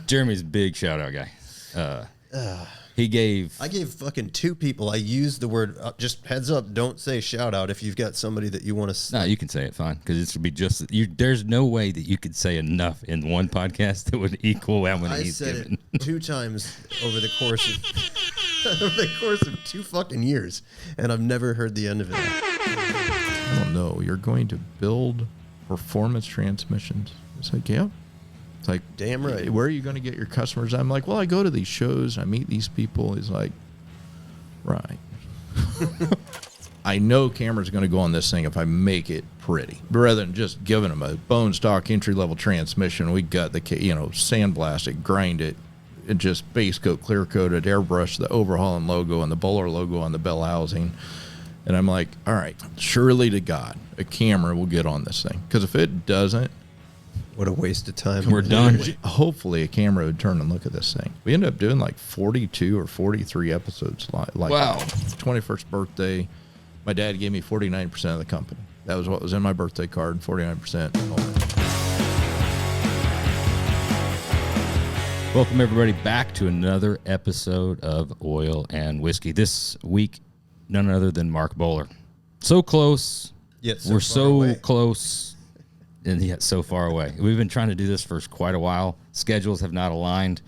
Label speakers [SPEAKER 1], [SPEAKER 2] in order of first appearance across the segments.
[SPEAKER 1] Jeremy's a big shout out guy. I gave
[SPEAKER 2] fucking 2 people. I used the word, just heads up, don't say shout out if you've got somebody that you want to.
[SPEAKER 1] No, you can say it fine because it should be just there's no way that you could say enough in one podcast that would equal how many he's given.
[SPEAKER 2] It 2 times over the course of 2 fucking years, and I've never heard the end of it.
[SPEAKER 3] I don't know. You're going to build performance transmissions. It's like, yeah. It's like,
[SPEAKER 2] damn right.
[SPEAKER 3] Where are you going to get your customers? I'm like, well, I go to these shows. I meet these people. He's like, right. I know cameras are going to go on this thing if I make it pretty. Rather than just giving them a bone stock entry-level transmission, we got the, sandblast it, grind it, and just base coat, clear coated, airbrush the Overhaulin logo and the Bowler logo on the bell housing. And I'm like, all right, surely to God, a camera will get on this thing. Because if it doesn't,
[SPEAKER 2] what a waste of time.
[SPEAKER 1] We're done.
[SPEAKER 3] Hopefully a camera would turn and look at this thing. We ended up doing like 42 or 43 episodes. Like
[SPEAKER 1] wow.
[SPEAKER 3] 21st birthday, my dad gave me 49% of the company. That was what was in my birthday card, 49%.
[SPEAKER 1] Welcome everybody back to another episode of Oil and Whiskey. This week, none other than Mark Bowler. So close.
[SPEAKER 2] Yet
[SPEAKER 1] We're so close. And yet so far away. We've been trying to do this for quite a while. Schedules have not aligned.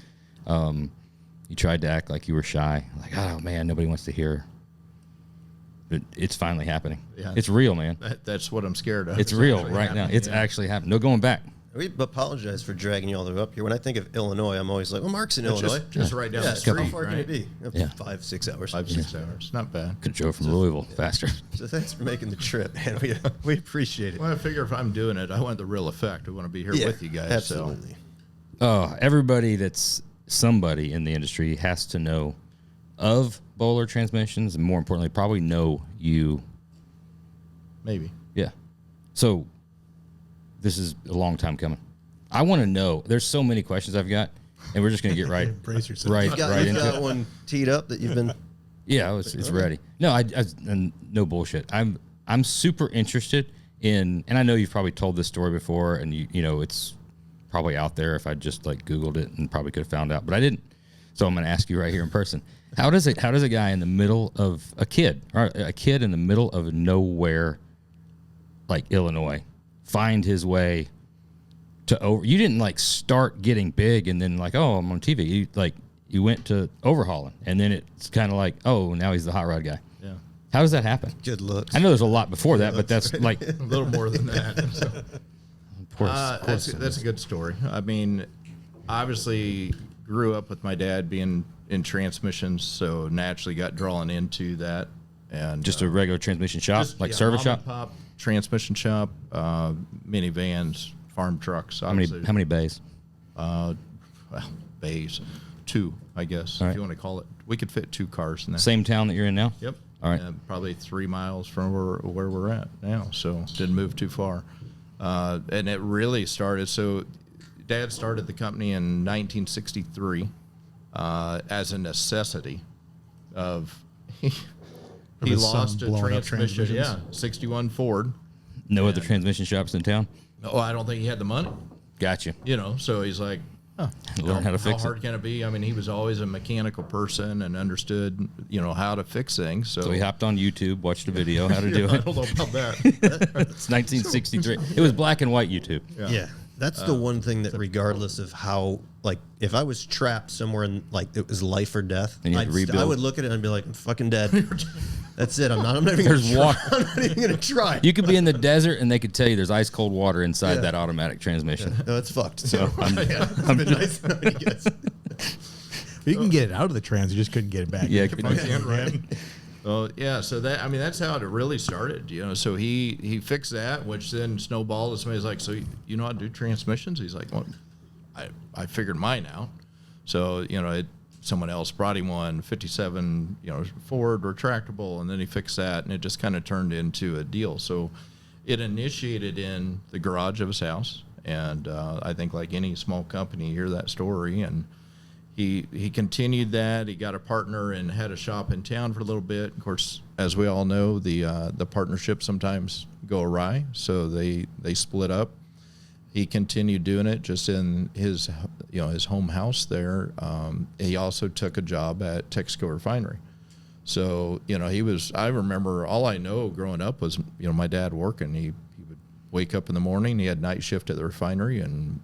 [SPEAKER 1] You tried to act like you were shy. Like, oh, man, nobody wants to hear. But it's finally happening. Yeah. It's real, man.
[SPEAKER 3] That's what I'm scared of.
[SPEAKER 1] It's real right now. It's actually happening. No going back.
[SPEAKER 2] We apologize for dragging you all the way up here. When I think of Illinois, I'm always like, well, Mark's in Illinois.
[SPEAKER 3] Just right down the street.
[SPEAKER 2] How far can it be?
[SPEAKER 1] Yeah.
[SPEAKER 2] 5-6 hours.
[SPEAKER 3] 5-6 hours. Not bad.
[SPEAKER 1] Could drove from Louisville faster.
[SPEAKER 2] So thanks for making the trip, man. We appreciate it.
[SPEAKER 3] Well, I figure if I'm doing it, I want the real effect. I want to be here with you guys.
[SPEAKER 2] Absolutely.
[SPEAKER 1] So. Everybody that's somebody in the industry has to know of Bowler transmissions, and more importantly, probably know you.
[SPEAKER 3] Maybe.
[SPEAKER 1] Yeah. So this is a long time coming. I want to know. There's so many questions I've got, and we're just going to get right.
[SPEAKER 4] Brace yourself.
[SPEAKER 1] Right,
[SPEAKER 2] you've got one teed up that you've been.
[SPEAKER 1] Yeah, it's ready. No, I no bullshit. I'm super interested in, and I know you've probably told this story before, and you know it's probably out there if I just like Googled it and probably could have found out, but I didn't. So I'm going to ask you right here in person. How does a guy in the middle of a kid in the middle of nowhere, like Illinois, find his way to over? You didn't like start getting big and then like, oh, I'm on TV. You went to Overhaulin, and then it's kind of like, oh, now he's the hot rod guy.
[SPEAKER 3] Yeah.
[SPEAKER 1] How does that happen?
[SPEAKER 2] Good looks.
[SPEAKER 1] I know there's a lot before that, but that's like
[SPEAKER 3] a little more than that. So.
[SPEAKER 1] Of course,
[SPEAKER 3] that's a good story. I mean, obviously grew up with my dad being in transmissions, so naturally got drawn into that. And
[SPEAKER 1] just a regular transmission shop, service shop?
[SPEAKER 3] Pop transmission shop, minivans, farm trucks.
[SPEAKER 1] How many bays?
[SPEAKER 3] Bays. 2, I guess, if you want to call it. We could fit 2 cars in that.
[SPEAKER 1] Same town that you're in now?
[SPEAKER 3] Yep.
[SPEAKER 1] All right.
[SPEAKER 3] Probably 3 miles from where we're at now, so didn't move too far. And it really started, so Dad started the company in 1963 as a necessity of, he lost a transmission. Yeah, 61 Ford.
[SPEAKER 1] No other transmission shops in town?
[SPEAKER 3] Oh, I don't think he had the money.
[SPEAKER 1] Gotcha.
[SPEAKER 3] So he's like,
[SPEAKER 1] learn how to fix it.
[SPEAKER 3] How hard can it be? I mean, he was always a mechanical person and understood, how to fix things. So
[SPEAKER 1] he hopped on YouTube, watched a video how to do it.
[SPEAKER 3] I don't know about that.
[SPEAKER 1] It's 1963. It was black and white YouTube.
[SPEAKER 2] Yeah. That's the one thing that regardless of how, like, if I was trapped somewhere in, like, it was life or death, I would look at it and be like, I'm fucking dead. That's it. I'm not even going to try. I'm not even going to try.
[SPEAKER 1] You could be in the desert and they could tell you there's ice cold water inside that automatic transmission.
[SPEAKER 2] Yeah. No, it's fucked.
[SPEAKER 1] So
[SPEAKER 2] I'm been nice enough, I guess.
[SPEAKER 4] You can get it out of the trans, you just couldn't get it back.
[SPEAKER 1] Yeah,
[SPEAKER 3] right. Well, yeah, so that's how it really started, So he fixed that, which then snowballed. And somebody's like, so you know how to do transmissions? He's like, well, I figured mine out. So, someone else brought him one, 57, Ford retractable, and then he fixed that, and it just kind of turned into a deal. So it initiated in the garage of his house, and I think like any small company, you hear that story, and He continued that. He got a partner and had a shop in town for a little bit. Of course, as we all know, the partnerships sometimes go awry, so they split up. he continued doing it just in his, his home house there. He also took a job at Texaco Refinery. So, I remember all I know growing up was, my dad working. He would wake up in the morning. He had night shift at the refinery. And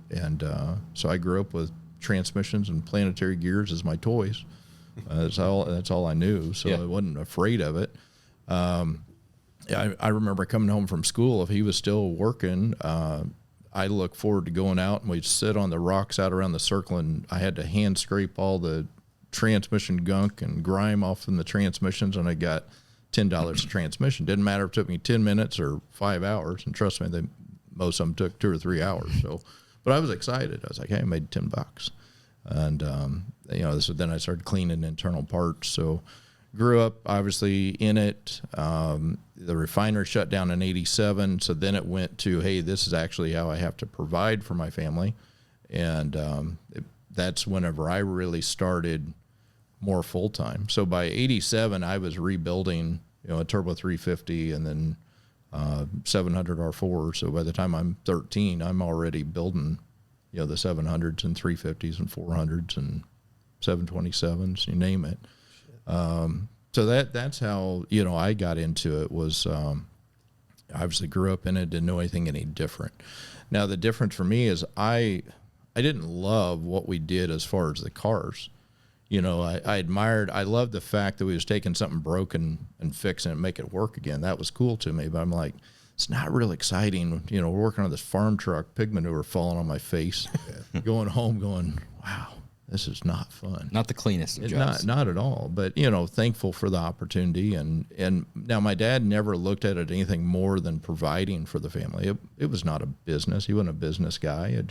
[SPEAKER 3] so I grew up with transmissions and planetary gears as my toys. That's all I knew. So I wasn't afraid of it. I remember coming home from school. If he was still working, I look forward to going out, and we'd sit on the rocks out around the circle, and I had to hand scrape all the transmission gunk and grime off from the transmissions, and I got $10 a transmission. Didn't matter if it took me 10 minutes or 5 hours, and trust me, most of them took 2 or 3 hours. So, but I was excited. I was like, hey, I made $10. And, so then I started cleaning internal parts. So grew up obviously in it. The refinery shut down in 87. So then it went to, hey, this is actually how I have to provide for my family. And that's whenever I really started more full-time. So by 87, I was rebuilding, a turbo 350 and then 700 R4. So by the time I'm 13, I'm already building, the 700s and 350s and 400s and 727s, you name it. So that's how, I got into it was, obviously grew up in it, didn't know anything any different. Now the difference for me is I didn't love what we did as far as the cars. I loved the fact that we was taking something broken and fixing it and make it work again. That was cool to me, but I'm like, it's not real exciting. We're working on this farm truck, pig manure falling on my face, going home going, wow, this is not fun.
[SPEAKER 1] Not the cleanest of jobs.
[SPEAKER 3] Not at all. But, thankful for the opportunity. And now my dad never looked at it anything more than providing for the family. It was not a business. He wasn't a business guy.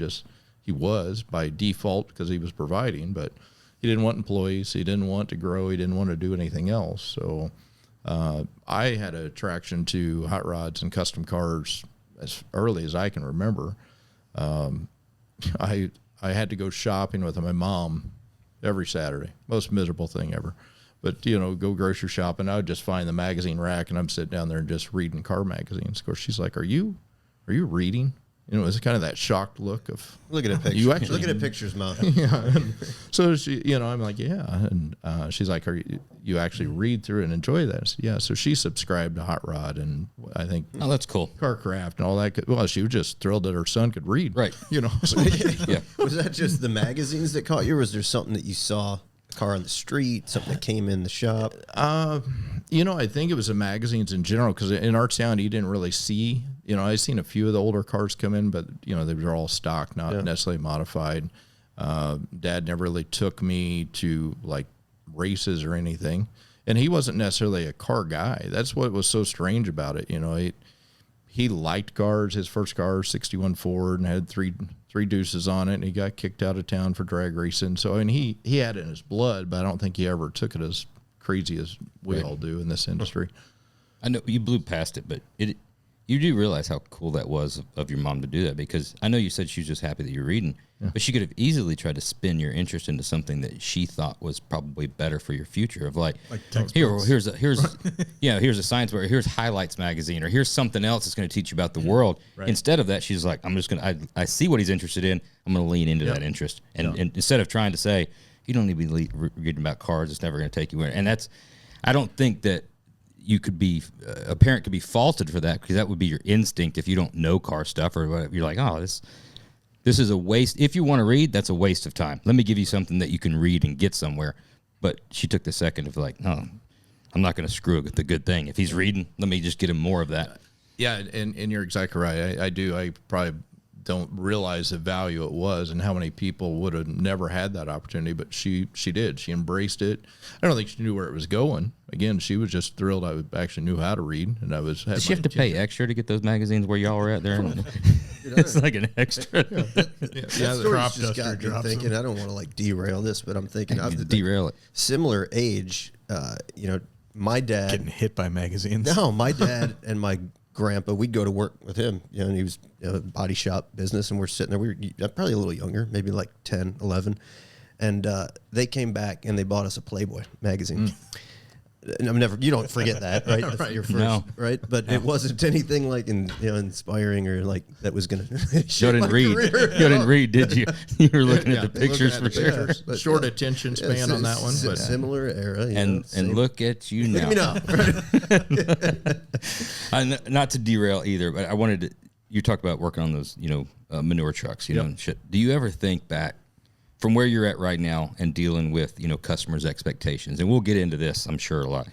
[SPEAKER 3] He was by default because he was providing, but he didn't want employees. He didn't want to grow. He didn't want to do anything else. So I had an attraction to hot rods and custom cars as early as I can remember. I had to go shopping with my mom every Saturday. Most miserable thing ever. But, go grocery shopping. I would just find the magazine rack, and I'm sitting down there and just reading car magazines. Of course, she's like, are you reading? It's kind of that shocked look of
[SPEAKER 2] look at a picture. Look at a picture's mouth.
[SPEAKER 3] Yeah. So she, I'm like, yeah, and she's like, you actually read through it and enjoy that? Said, yeah. So she subscribed to Hot Rod, and I think
[SPEAKER 1] that's cool.
[SPEAKER 3] Carcraft and all that. Well, she was just thrilled that her son could read.
[SPEAKER 1] Right.
[SPEAKER 3] So,
[SPEAKER 1] yeah.
[SPEAKER 2] Was that just the magazines that caught you, or was there something that you saw? Car on the street, something that came in the shop?
[SPEAKER 3] I think it was the magazines in general, because in our town you didn't really see, I've seen a few of the older cars come in, but they were all stock, not necessarily modified. Dad never really took me to like races or anything, and he wasn't necessarily a car guy. That's what was so strange about it. He liked cars. His first car, 61 Ford, and had three deuces on it, and he got kicked out of town for drag racing. So, he had it in his blood, but I don't think he ever took it as crazy as we all do in this industry.
[SPEAKER 1] I know you blew past it, but you do realize how cool that was of your mom to do that, because I know you said she was just happy that you're reading, but she could have easily tried to spin your interest into something that she thought was probably better for your future. Of like here's a science where here's Highlights magazine, or here's something else that's going to teach you about the world. Right. Instead of that, she's like, I'm just going to, I see what he's interested in. I'm going to lean into that interest. And instead of trying to say, you don't need to be reading about cars, it's never going to take you in. And I don't think that you could be, a parent could be faulted for that, because that would be your instinct if you don't know car stuff or whatever. You're like, oh, this is a waste. If you want to read, that's a waste of time. Let me give you something that you can read and get somewhere. But she took the second of like, no, I'm not going to screw with the good thing. If he's reading, let me just get him more of that. Yeah,
[SPEAKER 3] and you're exactly right. I do. I probably don't realize the value it was and how many people would have never had that opportunity, but she did. She embraced it. I don't think she knew where it was going. Again, she was just thrilled I actually knew how to read, and
[SPEAKER 1] Did she have to pay extra to get those magazines where y'all were at there? It's like an extra.
[SPEAKER 2] That story's just got me thinking. I don't want to like derail this, but I'm thinking
[SPEAKER 1] derail it.
[SPEAKER 2] Similar age, my dad
[SPEAKER 4] getting hit by magazines.
[SPEAKER 2] No, my dad and my grandpa, we'd go to work with him, and he was a body shop business, and we're sitting there. We were probably a little younger, maybe like 10, 11. And they came back and they bought us a Playboy magazine. I'm never. You don't forget that, right? That's your first, right? But it wasn't anything like inspiring or like that was gonna.
[SPEAKER 1] You didn't read. You didn't read, did you? You were looking at the pictures for sure.
[SPEAKER 2] But,
[SPEAKER 3] short attention span on that one, but
[SPEAKER 2] similar era.
[SPEAKER 1] And look at you now. Not to derail either, but I wanted to. You talked about working on those, manure trucks, know, and shit. Do you ever think back from where you're at right now and dealing with, customers' expectations? And we'll get into this, I'm sure, a lot.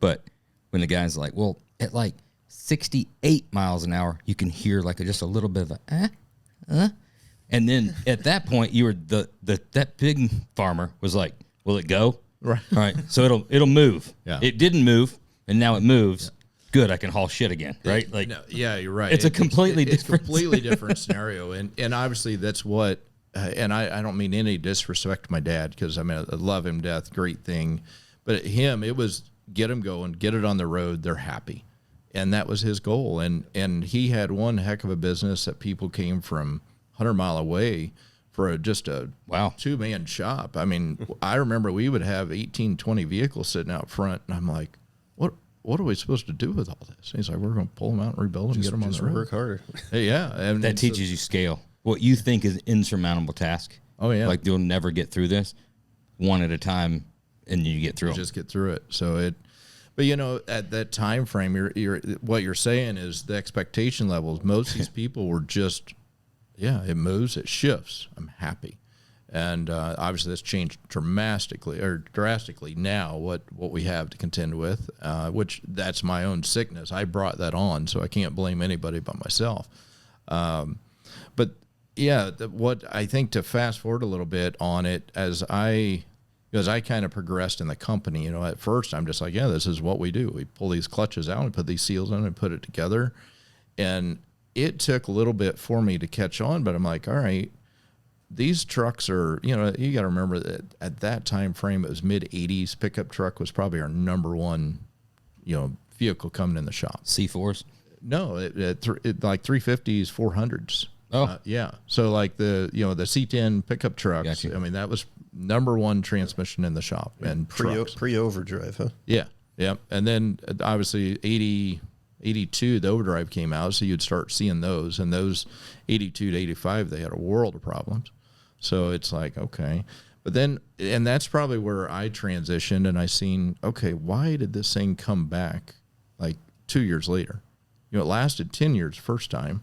[SPEAKER 1] But when the guy's like, well, at like 68 miles an hour, you can hear like just a little bit of a, and then at that point, you were that big farmer was like, will it go?
[SPEAKER 3] Right.
[SPEAKER 1] All right. So it'll move.
[SPEAKER 3] Yeah.
[SPEAKER 1] It didn't move, and now it moves. Yeah. Good, I can haul shit again, right? Like,
[SPEAKER 3] no, yeah, you're right.
[SPEAKER 1] It's a completely
[SPEAKER 3] different scenario, and obviously that's what. And I don't mean any disrespect to my dad, because I love him to death, great thing, but him, it was get him going, get it on the road, they're happy, and that was his goal. And he had one heck of a business that people came from 100 mile away for just a 2-man shop. I mean, I remember we would have 18, 20 vehicles sitting out front, and I'm like, what are we supposed to do with all this? And he's like, we're going to pull them out and rebuild them, get them on the road.
[SPEAKER 2] Work harder.
[SPEAKER 3] Yeah. And
[SPEAKER 1] that teaches you scale. What you think is an insurmountable task.
[SPEAKER 3] Oh, yeah.
[SPEAKER 1] Like, you'll never get through this, one at a time, and you get through it.
[SPEAKER 3] Just get through it. So but at that time frame, what you're saying is the expectation levels. Most of these people were just, it moves, it shifts. I'm happy. And obviously that's changed drastically now what we have to contend with, which that's my own sickness. I brought that on, so I can't blame anybody but myself. But yeah, what I think, to fast forward a little bit on it, as I kind of progressed in the company, at first I'm just like, this is what we do. We pull these clutches out and put these seals in and put it together. And it took a little bit for me to catch on, but I'm like, all right, these trucks are, you got to remember that at that time frame, it was mid-'80s. Pickup truck was probably our number one, vehicle coming in the shop.
[SPEAKER 1] C4s?
[SPEAKER 3] No, like 350s, 400s.
[SPEAKER 1] Oh.
[SPEAKER 3] Yeah. So like the C10 pickup trucks,
[SPEAKER 1] Gotcha.
[SPEAKER 3] I mean, that was number one transmission in the shop. And
[SPEAKER 2] pre-overdrive, huh?
[SPEAKER 3] Yeah. Yeah. And then obviously 82, the overdrive came out, so you'd start seeing those. And those 82 to 85, they had a world of problems. So it's like, okay. But then, and that's probably where I transitioned, and I seen, okay, why did this thing come back like 2 years later? It lasted 10 years first time,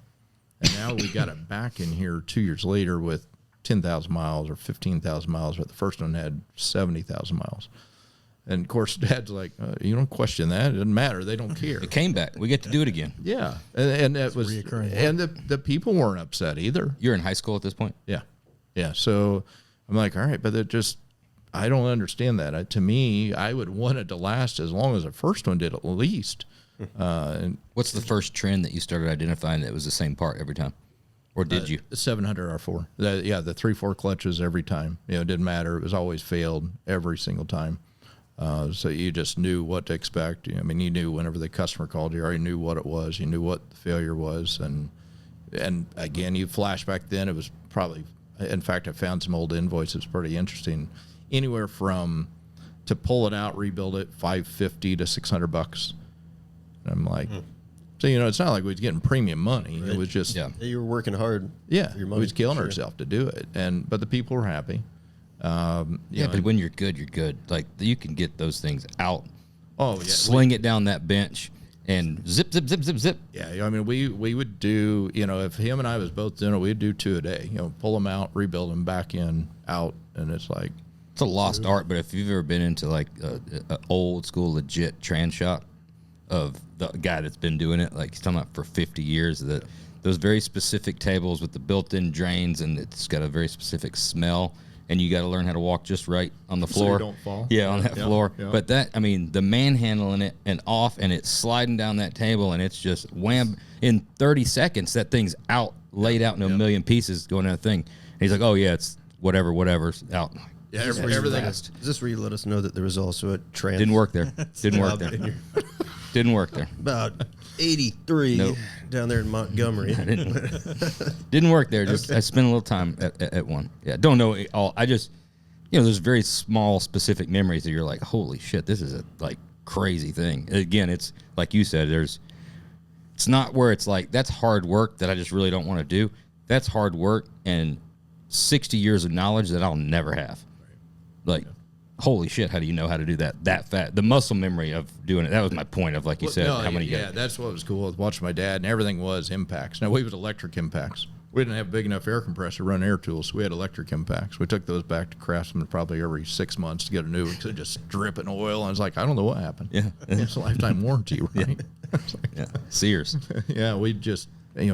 [SPEAKER 3] and now we got it back in here 2 years later with 10,000 miles or 15,000 miles, but the first one had 70,000 miles. And of course, Dad's like, you don't question that. It doesn't matter. They don't care.
[SPEAKER 1] It came back. We get to do it again.
[SPEAKER 3] Yeah. And that was reoccurring. And the people weren't upset either.
[SPEAKER 1] You're in high school at this point?
[SPEAKER 3] Yeah. Yeah. So I'm like, all right, but I don't understand that. To me, I would want it to last as long as the first one did, at least. And
[SPEAKER 1] what's the first trend that you started identifying that was the same part every time? Or did you?
[SPEAKER 3] The 700 R4. The 3/4 clutches every time. It didn't matter. It was always failed every single time. So you just knew what to expect. I mean, you knew whenever the customer called, you already knew what it was. You knew what the failure was. And again, you flash back then, it was probably, in fact, I found some old invoices, pretty interesting. Anywhere from, to pull it out, rebuild it, $550 to $600. And I'm like, so, it's not like we was getting premium money. Right. It was just,
[SPEAKER 2] you were working hard.
[SPEAKER 3] Yeah. We was killing ourselves to do it. But the people were happy.
[SPEAKER 1] But when you're good, you're good. Like, you can get those things out.
[SPEAKER 3] Oh, yeah.
[SPEAKER 1] Sling it down that bench and zip, zip, zip, zip, zip.
[SPEAKER 3] Yeah, I mean, we would do, if him and I was both doing it, we'd do 2 a day. Pull them out, rebuild them, back in, out, and it's like.
[SPEAKER 1] It's a lost art, but if you've ever been into, like, an old school legit trans shop of the guy that's been doing it, like, he's talking about for 50 years, those very specific tables with the built-in drains, and it's got a very specific smell. And you got to learn how to walk just right on the floor.
[SPEAKER 3] So you don't fall.
[SPEAKER 1] Yeah, on that floor. Yeah. But the manhandling it and off, and it's sliding down that table, and it's just wham. In 30 seconds, that thing's out, laid out in a million pieces going down the thing. And he's like, oh, yeah, it's whatever's out.
[SPEAKER 3] Yeah, everything.
[SPEAKER 2] Is this where you let us know that there was also a trans?
[SPEAKER 1] Didn't work there. Didn't work there.
[SPEAKER 2] About 83 down there in Montgomery.
[SPEAKER 1] Didn't work there. Just I spent a little time at one. Yeah, don't know it all. I just, there's very small specific memories that you're like, holy shit, this is crazy thing. Again, it's like you said, it's not where it's like, that's hard work that I just really don't want to do. That's hard work and 60 years of knowledge that I'll never have. Like, holy shit, how do you know how to do that fast? The muscle memory of doing it. That was my point of, like you said, how many
[SPEAKER 3] Yeah, that's what was cool with watching my dad, and everything was impacts. Now, we was electric impacts. We didn't have a big enough air compressor to run air tools, so we had electric impacts. We took those back to Craftsman probably every 6 months to get a new one because it just dripping oil. And I was like, I don't know what happened.
[SPEAKER 1] Yeah.
[SPEAKER 3] It's a lifetime warranty, right?
[SPEAKER 1] Yeah. Sears.
[SPEAKER 3] Yeah, we just,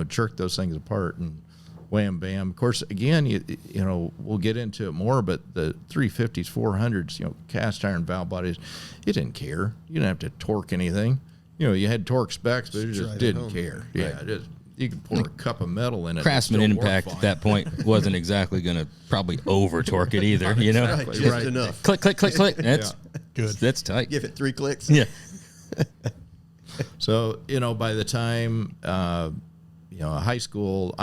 [SPEAKER 3] jerked those things apart and wham, bam. Of course, again, you know, we'll get into it more, but the 350s, 400s, cast iron valve bodies, you didn't care. You didn't have to torque anything. You had torque specs, but you just didn't care. Yeah, you could pour a cup of metal in it.
[SPEAKER 1] Craftsman impact at that point wasn't exactly going to probably over torque it either.
[SPEAKER 2] Just enough.
[SPEAKER 1] Click, click, click, click. That's good. That's tight.
[SPEAKER 2] Give it 3 clicks.
[SPEAKER 1] Yeah.
[SPEAKER 3] So by the time high school,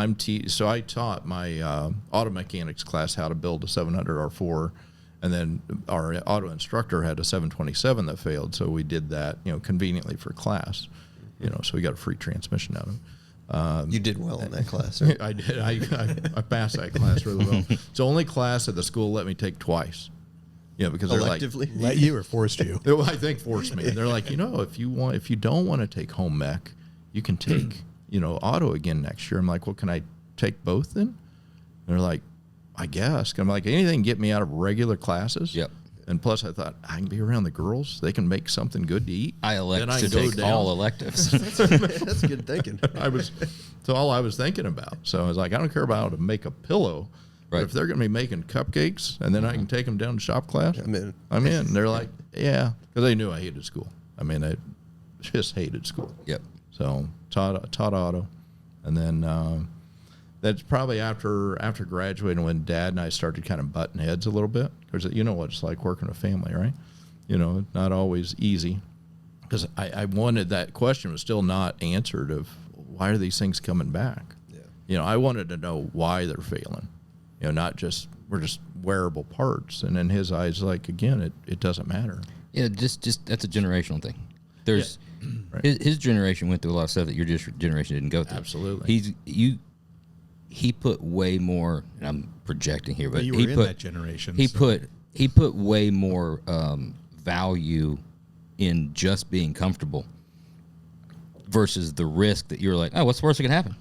[SPEAKER 3] so I taught my auto mechanics class how to build a 700 R4, and then our auto instructor had a 727 that failed, so we did that conveniently for class. So we got a free transmission out of it.
[SPEAKER 2] You did well in that class. Right?
[SPEAKER 3] I did. I passed that class really well. It's the only class that the school let me take twice. Yeah, because they're like,
[SPEAKER 4] let you or forced you?
[SPEAKER 3] I think forced me. They're like, if you don't want to take home mech, you can take auto again next year. I'm like, well, can I take both then? They're like, I guess. I'm like, anything get me out of regular classes.
[SPEAKER 1] Yep.
[SPEAKER 3] And plus, I thought I can be around the girls. They can make something good to eat.
[SPEAKER 1] I elect to take all electives.
[SPEAKER 2] That's good thinking.
[SPEAKER 3] So all I was thinking about. So I was like, I don't care about how to make a pillow. Right. But if they're going to be making cupcakes and then I can take them down to shop class, I'm in. They're like, yeah, because they knew I hated school. I mean, I just hated school.
[SPEAKER 1] Yep.
[SPEAKER 3] So taught auto, and then that's probably after graduating when Dad and I started kind of butting heads a little bit. Because you know what it's like working with family, right? Not always easy. Because I wanted, that question was still not answered of why are these things coming back? Yeah. I wanted to know why they're failing. Not just we're just wearable parts. And in his eyes, like, again, it doesn't matter.
[SPEAKER 1] Yeah, just that's a generational thing. There's his generation went through a lot of stuff that your generation didn't go through.
[SPEAKER 3] Absolutely.
[SPEAKER 1] He put way more, and I'm projecting here, but
[SPEAKER 4] you were in that generation.
[SPEAKER 1] He put way more value in just being comfortable versus the risk that you're like, oh, what's the worst that can happen?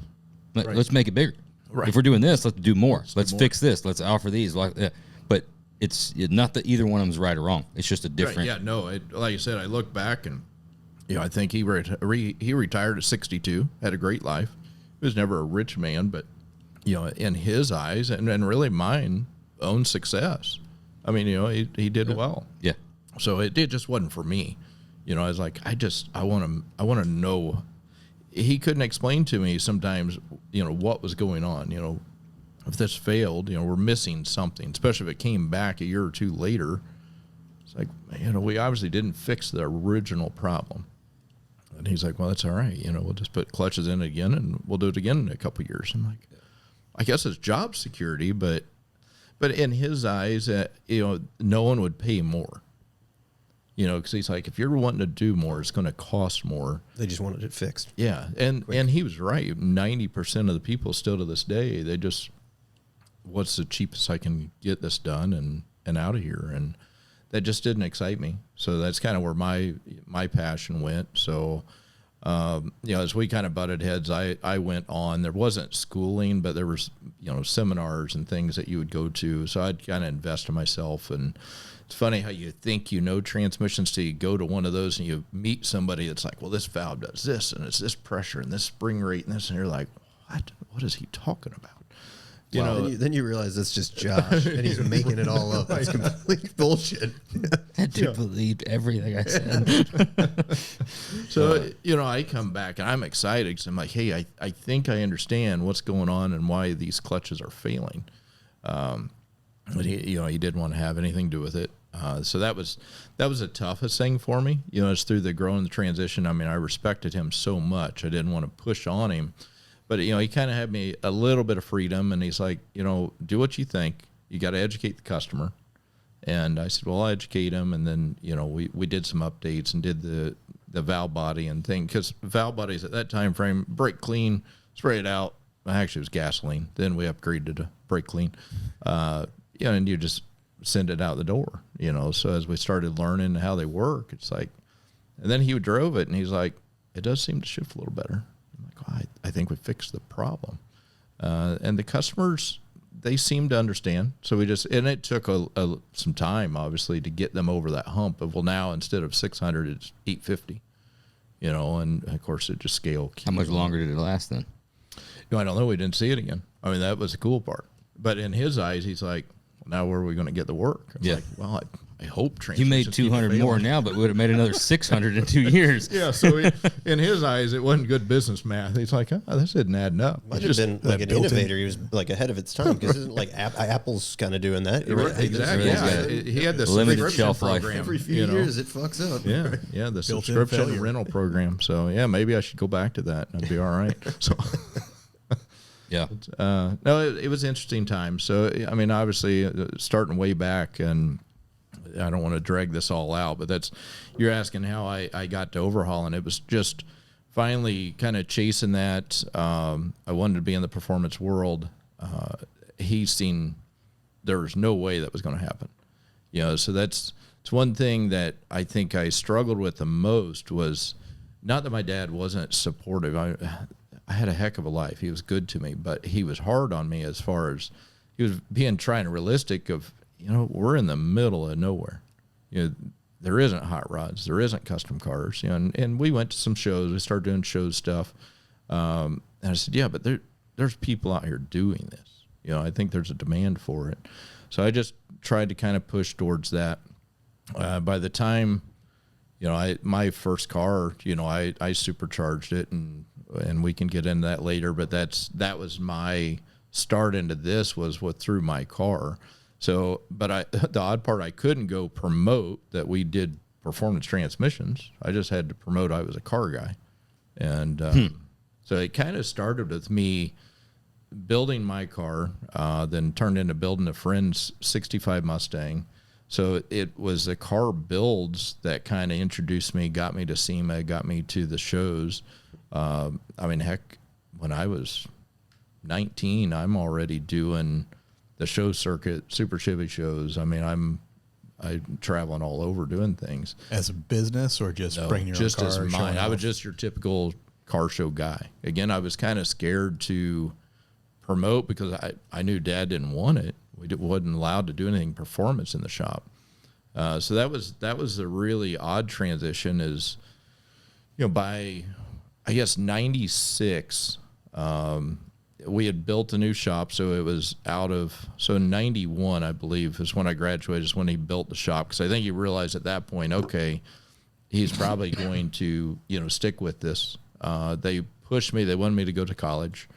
[SPEAKER 1] Let's make it bigger. Right. If we're doing this, let's do more. Let's fix this. Let's offer these. But it's not that either one of them is right or wrong. It's just a different.
[SPEAKER 3] Right, yeah, no. Like I said, I look back and I think he retired at 62, had a great life. He was never a rich man, but in his eyes and really mine, owned success. I mean, he did well.
[SPEAKER 1] Yeah.
[SPEAKER 3] So it just wasn't for me. I was like, I want to know. He couldn't explain to me sometimes, what was going on. If this failed, we're missing something, especially if it came back a year or two later. It's like, we obviously didn't fix the original problem. And he's like, well, that's all right. We'll just put clutches in it again and we'll do it again in a couple of years. I'm like, I guess it's job security, but in his eyes, no one would pay more. Because he's like, if you're wanting to do more, it's going to cost more.
[SPEAKER 2] They just wanted it fixed.
[SPEAKER 3] Yeah, and he was right. 90% of the people still to this day, they just, what's the cheapest I can get this done and out of here? And that just didn't excite me. So that's kind of where my passion went. So, as we kind of butted heads, I went on. There wasn't schooling, but there was, seminars and things that you would go to. So I'd kind of invest in myself. And it's funny how you think transmissions till you go to one of those and you meet somebody that's like, well, this valve does this, and it's this pressure and this spring rate and this, and you're like, what is he talking about?
[SPEAKER 2] Then you realize it's just Josh, and he's making it all up. It's complete bullshit.
[SPEAKER 1] That dude believed everything I said.
[SPEAKER 3] So, I come back, and I'm excited because I'm like, hey, I think I understand what's going on and why these clutches are failing. But he didn't want to have anything to do with it. So that was the toughest thing for me. It's through the growing the transition. I mean, I respected him so much. I didn't want to push on him. But, he kind of had me a little bit of freedom, and he's like, do what you think. You got to educate the customer. And I said, well, I'll educate him. And then, we did some updates and did the valve body and thing. Because valve bodies at that time frame, brake clean, spray it out. Actually, it was gasoline. Then we upgraded to brake clean. And you just send it out the door, So as we started learning how they work, it's like, and then he drove it and he's like, it does seem to shift a little better. I'm like, well, I think we fixed the problem. And the customers, they seem to understand. So and it took some time, obviously, to get them over that hump of, well, now instead of 600, it's 850, and of course it just scaled.
[SPEAKER 1] How much longer did it last then?
[SPEAKER 3] I don't know. We didn't see it again. I mean, that was the cool part. But in his eyes, he's like, well, now where are we going to get the work? I was like, well, I hope
[SPEAKER 1] you made 200 more now, but would have made another 600 in 2 years.
[SPEAKER 3] Yeah, so in his eyes, it wasn't good business math. He's like, this isn't adding up.
[SPEAKER 2] Might have been like an innovator. He was like ahead of its time, because isn't like Apple's kind of doing that.
[SPEAKER 3] Exactly. Yeah, he had the
[SPEAKER 1] limited shelf life.
[SPEAKER 3] Program,
[SPEAKER 2] every few years it fucks up.
[SPEAKER 3] Yeah, the subscription rental program. So yeah, maybe I should go back to that. That'd be all right. So.
[SPEAKER 1] Yeah.
[SPEAKER 3] No, it was an interesting time. So, I mean, obviously, starting way back, and I don't want to drag this all out, but you're asking how I got to Overhaulin. It was just finally kind of chasing that. I wanted to be in the performance world. He's seen there was no way that was going to happen. So it's one thing that I think I struggled with the most was not that my dad wasn't supportive. I had a heck of a life. He was good to me, but he was hard on me as far as he was trying realistic of, we're in the middle of nowhere. There isn't hot rods. There isn't custom cars. And we went to some shows. We started doing show stuff. And I said, yeah, but there's people out here doing this. I think there's a demand for it. So I just tried to kind of push towards that. By the time, my first car, I supercharged it, and we can get into that later, but that was my start into this, was through my car. So, but the odd part, I couldn't go promote that we did performance transmissions. I just had to promote I was a car guy. And so it kind of started with me building my car, then turned into building a friend's 65 Mustang. So it was the car builds that kind of introduced me, got me to SEMA, got me to the shows. I mean, heck, when I was 19, I'm already doing the show circuit, Super Chevy shows. I mean, I'm traveling all over doing things.
[SPEAKER 4] As a business, or just bringing your own car?
[SPEAKER 3] Just as mine. I was just your typical car show guy. Again, I was kind of scared to promote because I knew Dad didn't want it. We wasn't allowed to do anything performance in the shop. So that was a really odd transition. Is by I guess 96, we had built a new shop, so it was so in 91, I believe, is when I graduated, is when he built the shop, because I think he realized at that point, okay, he's probably going to, stick with this. They pushed me. They wanted me to go to college,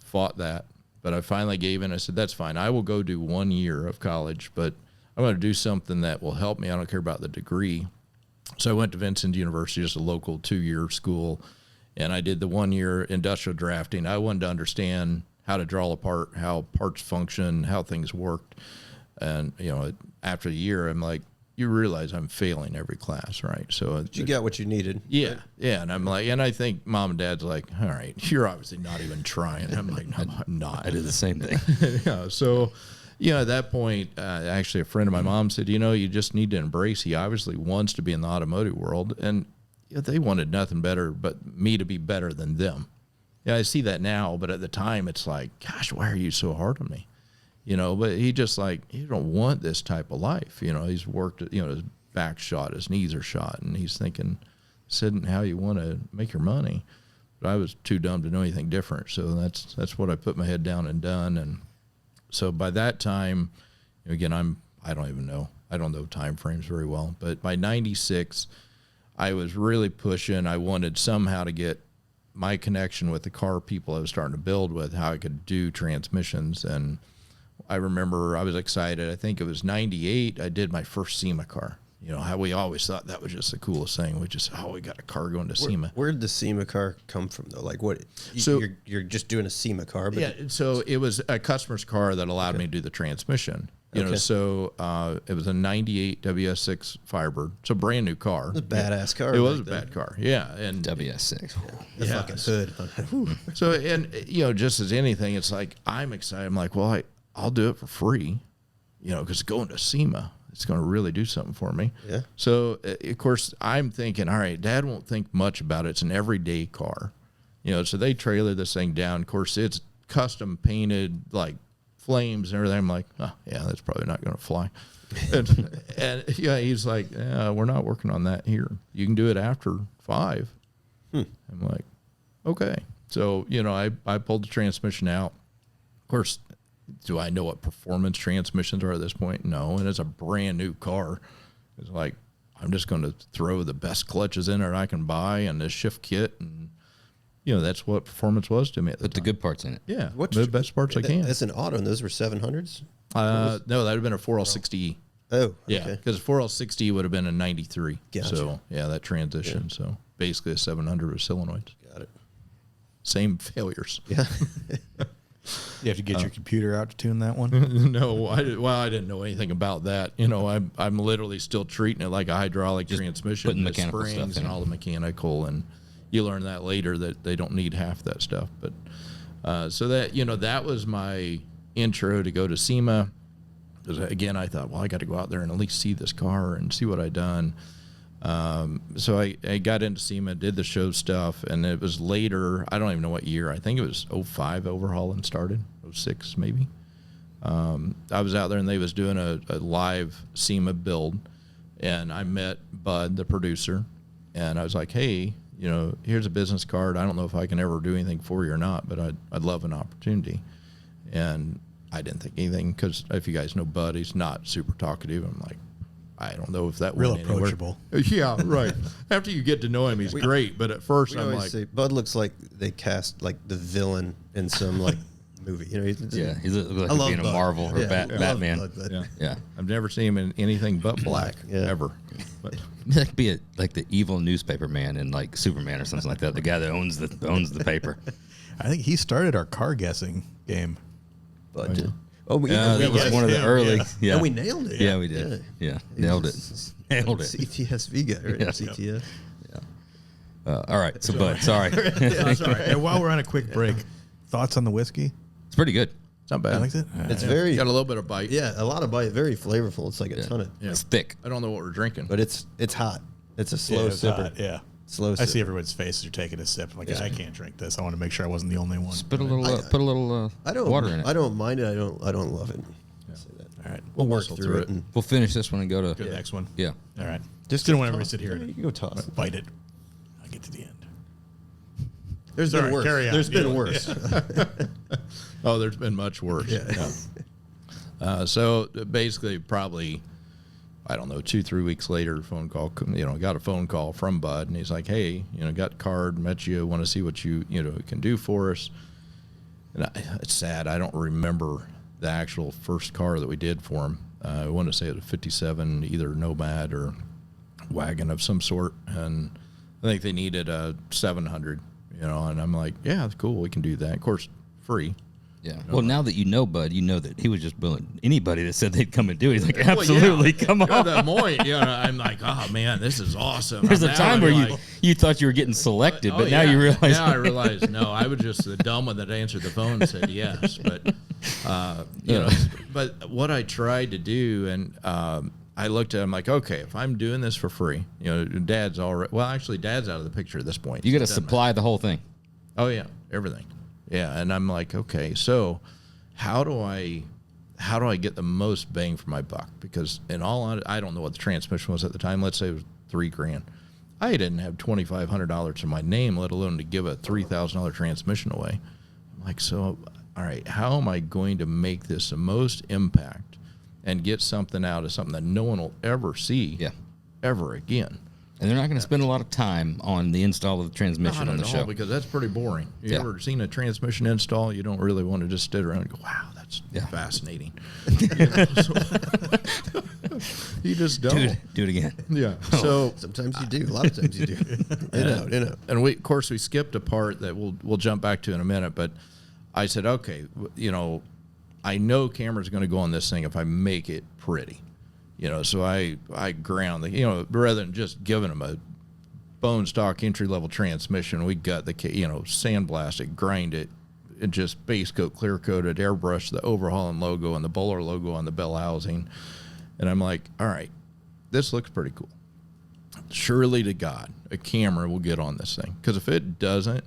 [SPEAKER 3] fought that, but I finally gave in. I said, that's fine. I will go do 1 year of college, but I'm going to do something that will help me. I don't care about the degree. So I went to Vincent University, just a local 2-year school, and I did the 1 year industrial drafting. I wanted to understand how to draw apart, how parts function, how things worked. And, after a year, I'm like, you realize I'm failing every class, right? So
[SPEAKER 2] you got what you needed.
[SPEAKER 3] Yeah.
[SPEAKER 2] Right?
[SPEAKER 3] Yeah. And I'm like, and I think Mom and Dad's like, all right, you're obviously not even trying. I'm like, no, I'm not.
[SPEAKER 1] I did the same thing.
[SPEAKER 3] Yeah. So, at that point, actually a friend of my mom said, you just need to embrace, he obviously wants to be in the automotive world. And they wanted nothing better but me to be better than them. Yeah, I see that now, but at the time it's like, gosh, why are you so hard on me? But he just like, you don't want this type of life. He's worked, his back shot, his knees are shot, and he's thinking, this isn't how you want to make your money. But I was too dumb to know anything different. So that's what I put my head down and done. And so by that time, again, I don't even know. I don't know time frames very well, but by 96, I was really pushing. I wanted somehow to get my connection with the car people I was starting to build with, how I could do transmissions. And I remember I was excited. I think it was 98. I did my first SEMA car. How we always thought that was just the coolest thing. We got a car going to SEMA.
[SPEAKER 2] Where did the SEMA car come from, though? Like what? You're just doing a SEMA car? But
[SPEAKER 3] yeah. So it was a customer's car that allowed me to do the transmission. You know, so it was a 98 WS6 Firebird. It's a brand new car.
[SPEAKER 2] It was a badass car.
[SPEAKER 3] It was a bad car. Yeah. And
[SPEAKER 1] WS6.
[SPEAKER 2] The fucking hood.
[SPEAKER 3] so, and, you know, just as anything, it's like, I'm excited. I'm like, well, I'll do it for free, you know, because going to SEMA, it's going to really do something for me.
[SPEAKER 2] Yeah.
[SPEAKER 3] So, of course, I'm thinking, all right, Dad won't think much about it. It's an everyday car. You know, so they trailer this thing down. Of course, it's custom painted, like, flames and everything. I'm like, oh, yeah, that's probably not going to fly. And yeah, he's like, yeah, we're not working on that here. You can do it after 5. I'm like, okay. So, you know, I pulled the transmission out. Of course, do I know what performance transmissions are at this point? No. And it's a brand new car. It's like, I'm just going to throw the best clutches in there I can buy and this shift kit, and you know, that's what performance was to me at the time.
[SPEAKER 1] The good parts in it.
[SPEAKER 3] Yeah, the best parts I can.
[SPEAKER 2] That's an auto, and those were 700s?
[SPEAKER 3] No, that would have been a 4L60E.
[SPEAKER 2] Oh,
[SPEAKER 3] yeah, because 4L60 would have been a 93.
[SPEAKER 2] Gotcha.
[SPEAKER 3] So, yeah, that transition. Yeah. So, basically a 700 with solenoids.
[SPEAKER 2] Got it.
[SPEAKER 3] Same failures.
[SPEAKER 2] Yeah.
[SPEAKER 4] You have to get your computer out to tune that one?
[SPEAKER 3] No, I didn't know anything about that. You know, I'm literally still treating it like a hydraulic transmission.
[SPEAKER 1] Putting mechanical
[SPEAKER 3] springs
[SPEAKER 1] stuff in
[SPEAKER 3] and all the mechanical, and you learn that later that they don't need half that stuff. But so that, you know, that was my intro to go to SEMA. Because again, I thought, well, I got to go out there and at least see this car and see what I'd done. So I got into SEMA, did the show stuff, and it was later, I don't even know what year. I think it was 05 Overhaulin started, 06 maybe. I was out there and they was doing a live SEMA build, and I met Bud, the producer, and I was like, hey, you know, here's a business card. I don't know if I can ever do anything for you or not, but I'd love an opportunity. And I didn't think anything, because if you guys know Bud, he's not super talkative. I'm like, I don't know if that
[SPEAKER 4] real
[SPEAKER 3] went
[SPEAKER 4] approachable.
[SPEAKER 3] Anywhere. Yeah, right. After you get to know him, he's great. But at first, I'm like,
[SPEAKER 2] say, Bud looks like they cast like the villain in some like movie. You know,
[SPEAKER 1] he's like being a Marvel or Batman. Yeah.
[SPEAKER 3] I've never seen him in anything but black ever. But
[SPEAKER 1] that could be like the evil newspaper man in like Superman or something like that. The guy that owns the paper.
[SPEAKER 4] I think he started our car guessing game.
[SPEAKER 2] Bud did.
[SPEAKER 1] Oh, that was one of the early. Yeah,
[SPEAKER 2] and we nailed it.
[SPEAKER 1] Yeah, we did. Yeah, nailed it. Nailed it.
[SPEAKER 2] CTSV guy, right?
[SPEAKER 1] Yeah.
[SPEAKER 2] CTS.
[SPEAKER 1] Yeah. All right. So, Bud, sorry.
[SPEAKER 4] Sorry. And while we're on a quick break, thoughts on the whiskey?
[SPEAKER 1] It's pretty good.
[SPEAKER 3] It's not bad.
[SPEAKER 4] I liked it.
[SPEAKER 2] It's very
[SPEAKER 3] got a little bit of bite.
[SPEAKER 2] Yeah, a lot of bite. Very flavorful. It's like a ton of.
[SPEAKER 3] Yeah.
[SPEAKER 1] It's thick.
[SPEAKER 3] I don't know what we're drinking,
[SPEAKER 2] But it's hot. It's a slow sipper.
[SPEAKER 4] Yeah.
[SPEAKER 2] Slow.
[SPEAKER 4] I see everyone's faces are taking a sip. I'm like, I can't drink this. I want to make sure I wasn't the only one.
[SPEAKER 1] Just put a little water in it.
[SPEAKER 2] I don't mind it. I don't love it.
[SPEAKER 4] Yeah. All right.
[SPEAKER 2] We'll work through it. And
[SPEAKER 1] We'll finish this one and go to
[SPEAKER 4] the next one.
[SPEAKER 1] Yeah.
[SPEAKER 4] All right. Just didn't want to sit here
[SPEAKER 2] You
[SPEAKER 4] and
[SPEAKER 2] can go toss.
[SPEAKER 4] bite it. I'll get to the end.
[SPEAKER 2] There's been worse.
[SPEAKER 4] Carry on.
[SPEAKER 2] There's been worse.
[SPEAKER 3] Oh, there's been much worse.
[SPEAKER 2] Yeah.
[SPEAKER 3] So basically, probably, I don't know, 2-3 weeks later, phone call. You know, got a phone call from Bud, and he's like, "Hey, you know, got the card, met you, want to see what you can do for us." And it's sad, I don't remember the actual first car that we did for him. I want to say it was a 57, either Nomad or wagon of some sort, and I think they needed a 700. You know, and I'm like, yeah, cool, we can do that. Of course, free.
[SPEAKER 1] Yeah. Well, now that you know Bud, you know that he was just willing. Anybody that said they'd come and do it, he's like, absolutely, come on.
[SPEAKER 3] At that point, you know, I'm like, oh man, this is awesome.
[SPEAKER 1] There's a time where you thought you were getting selected, but now you realize.
[SPEAKER 3] Now I realize, no, I was just the dumb one that answered the phone and said yes. But you know, but what I tried to do, and I looked at him like, okay, if I'm doing this for free, you know, Dad's already. Well, actually, Dad's out of the picture at this point.
[SPEAKER 1] You got to supply the whole thing.
[SPEAKER 3] Oh yeah, everything. Yeah, and I'm like, okay, so how do I get the most bang for my buck? Because in all honesty, I don't know what the transmission was at the time. Let's say it was $3,000. I didn't have $2,500 to my name, let alone to give a $3,000 transmission away. I'm like, so all right, how am I going to make this the most impact and get something out of something that no one will ever see, ever again?
[SPEAKER 1] And they're not going to spend a lot of time on the install of the transmission on the show.
[SPEAKER 3] Because that's pretty boring. You ever seen a transmission install? You don't really want to just sit around and go, wow, that's fascinating. You just don't.
[SPEAKER 1] Do it again.
[SPEAKER 3] Yeah. So
[SPEAKER 2] sometimes you do. A lot of times you do.
[SPEAKER 3] And we, of course, we skipped a part that we'll jump back to in a minute. But I said, okay, you know, I know camera's going to go on this thing if I make it pretty, so I ground the, rather than just giving them a bone stock entry level transmission, we got the, sandblast it, grind it, and just base coat, clear coated, airbrush the Overhaulin logo and the Bowler logo on the bell housing. And I'm like, all right, this looks pretty cool. Surely to God, a camera will get on this thing. Because if it doesn't,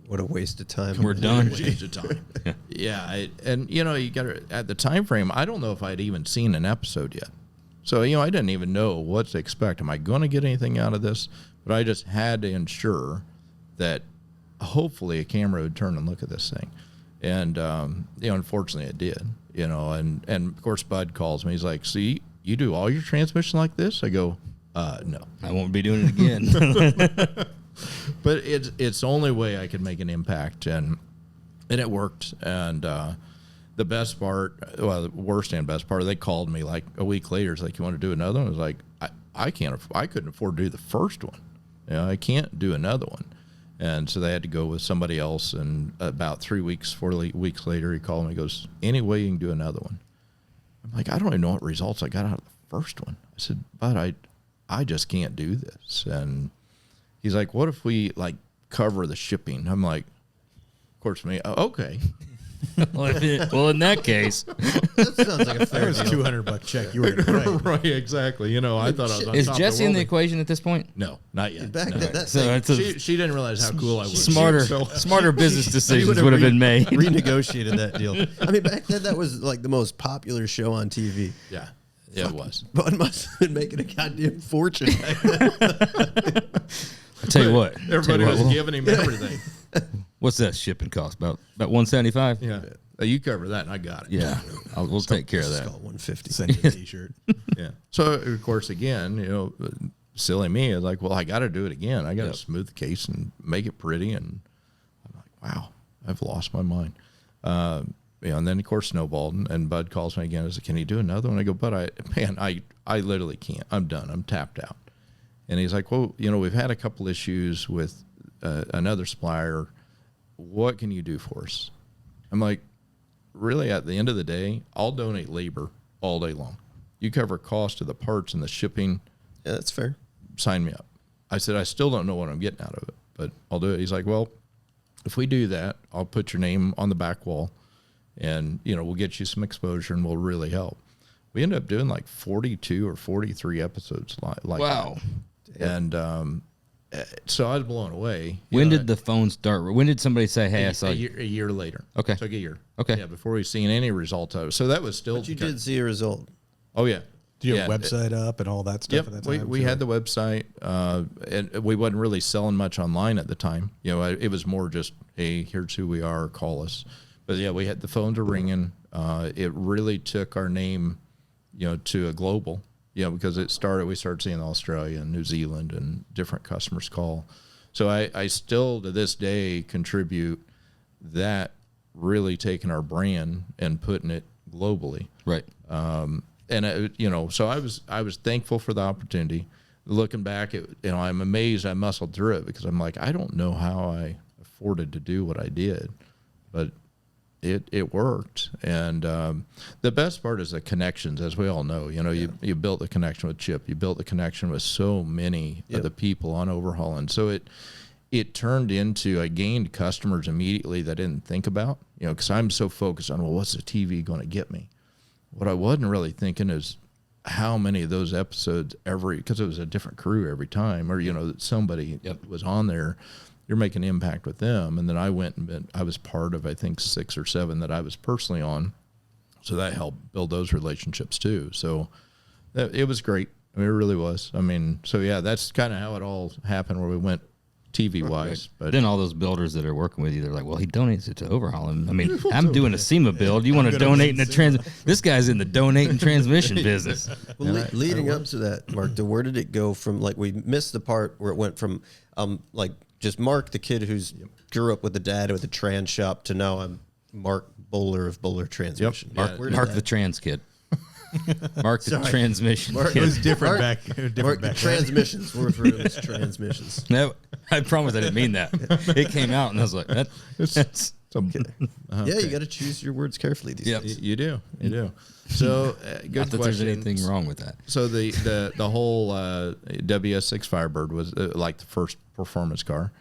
[SPEAKER 2] what a waste of time.
[SPEAKER 1] We're done.
[SPEAKER 3] Waste of time. Yeah. You got to, at the time frame, I don't know if I'd even seen an episode yet. So, I didn't even know what to expect. Am I going to get anything out of this? But I just had to ensure that hopefully a camera would turn and look at this thing. And, unfortunately it did, and of course Bud calls me. He's like, see, you do all your transmission like this? I go, no.
[SPEAKER 1] I won't be doing it again.
[SPEAKER 3] But it's the only way I could make an impact, and it worked. And the best part, well, the worst and best part, they called me like a week later. It's like, you want to do another one? I was like, I couldn't afford to do the first one. I can't do another one. And so they had to go with somebody else. And about 4 weeks later, he called me and goes, any way you can do another one? I'm like, I don't even know what results I got out of the first one. I said, but I just can't do this. And he's like, what if we cover the shipping? I'm like, of course, me. Okay.
[SPEAKER 1] Well, in that case,
[SPEAKER 2] that sounds like a fair deal.
[SPEAKER 4] $200 check. You were right.
[SPEAKER 3] Right, exactly. I thought I was on
[SPEAKER 1] is
[SPEAKER 3] top
[SPEAKER 1] Jesse
[SPEAKER 3] of
[SPEAKER 1] in the equation at this point?
[SPEAKER 3] No, not yet.
[SPEAKER 2] Back
[SPEAKER 3] No.
[SPEAKER 2] then, that
[SPEAKER 1] So
[SPEAKER 2] thing,
[SPEAKER 1] it's
[SPEAKER 3] She didn't realize how cool I was.
[SPEAKER 1] smarter business decisions would have been made.
[SPEAKER 2] renegotiated that deal. I mean, back then that was like the most popular show on TV.
[SPEAKER 3] Yeah, it was.
[SPEAKER 2] Bud must have been making a goddamn fortune back then.
[SPEAKER 1] I tell you what,
[SPEAKER 3] Everybody was giving him everything.
[SPEAKER 1] what's that shipping cost? About $175?
[SPEAKER 3] Yeah. You cover that, and I got it.
[SPEAKER 1] Yeah, we'll take care of
[SPEAKER 2] It's
[SPEAKER 1] that.
[SPEAKER 2] called 150.
[SPEAKER 4] Send you a T-shirt.
[SPEAKER 3] Yeah. So, of course, again, silly me is like, well, I got to do it again. I got to smooth the case and make it pretty. And I'm like, wow, I've lost my mind. And then, of course, snowballed. And Bud calls me again and says, can you do another one? I go, Bud, I literally can't. I'm done. I'm tapped out. And he's like, well, we've had a couple issues with another supplier. What can you do for us? I'm like, really, at the end of the day, I'll donate labor all day long. You cover cost of the parts and the shipping.
[SPEAKER 2] Yeah, that's fair.
[SPEAKER 3] Sign me up. I said, I still don't know what I'm getting out of it, but I'll do it. He's like, well, if we do that, I'll put your name on the back wall, and, we'll get you some exposure, and we'll really help. We ended up doing like 42 or 43 episodes.
[SPEAKER 1] Wow.
[SPEAKER 3] And so I was blown away.
[SPEAKER 1] When did the phone start? When did somebody say, hey, I saw you?
[SPEAKER 3] A year later.
[SPEAKER 1] Okay.
[SPEAKER 3] Took a year.
[SPEAKER 1] Okay.
[SPEAKER 3] Yeah, before we've seen any results of it. So that was still.
[SPEAKER 2] But you did see a result.
[SPEAKER 3] Oh, yeah.
[SPEAKER 4] Do you have a website up and all that stuff at that time?
[SPEAKER 3] We had the website, and we wasn't really selling much online at the time. It was more just, hey, here's who we are, call us. But yeah, we had the phones are ringing. It really took our name, to a global, because we started seeing Australia and New Zealand and different customers call. So I still to this day contribute that really taking our brand and putting it globally.
[SPEAKER 1] Right.
[SPEAKER 3] So I was thankful for the opportunity. Looking back, I'm amazed I muscled through it, because I'm like, I don't know how I afforded to do what I did, but it worked. And the best part is the connections, as we all know. You built the connection with Chip, you built the connection with so many of the people on Overhaulin. So it turned into, I gained customers immediately that I didn't think about, because I'm so focused on, well, what's the TV going to get me? What I wasn't really thinking is how many of those episodes because it was a different crew every time, or, somebody was on there, you're making an impact with them. And then I went and I was part of, I think, 6 or 7 that I was personally on. So that helped build those relationships too. So it was great. I mean, it really was. I mean, so yeah, that's kind of how it all happened, where we went TV wise. But
[SPEAKER 1] then all those builders that are working with you, they're like, well, he donates it to Overhaulin. I mean, I'm doing a SEMA build. You want to donate in the this guy's in the donating transmission business.
[SPEAKER 2] Well, leading up to that, Mark, where did it go from, we missed the part where it went from just Mark, the kid who's grew up with the dad with the trans shop, to now I'm Mark Bowler of Bowler Transmission.
[SPEAKER 1] Yep. Mark the trans kid. Mark the transmission.
[SPEAKER 2] Mark,
[SPEAKER 4] it was different back.
[SPEAKER 2] Mark the transmissions. We're referring to transmissions.
[SPEAKER 1] No, I promise I didn't mean that. It came out, and I was like, that's
[SPEAKER 3] So,
[SPEAKER 2] Yeah, you got to choose your words carefully these days.
[SPEAKER 3] You do. So, good
[SPEAKER 1] Not that
[SPEAKER 3] question.
[SPEAKER 1] there's anything wrong with that.
[SPEAKER 3] So the whole WS6 Firebird was like the first performance car.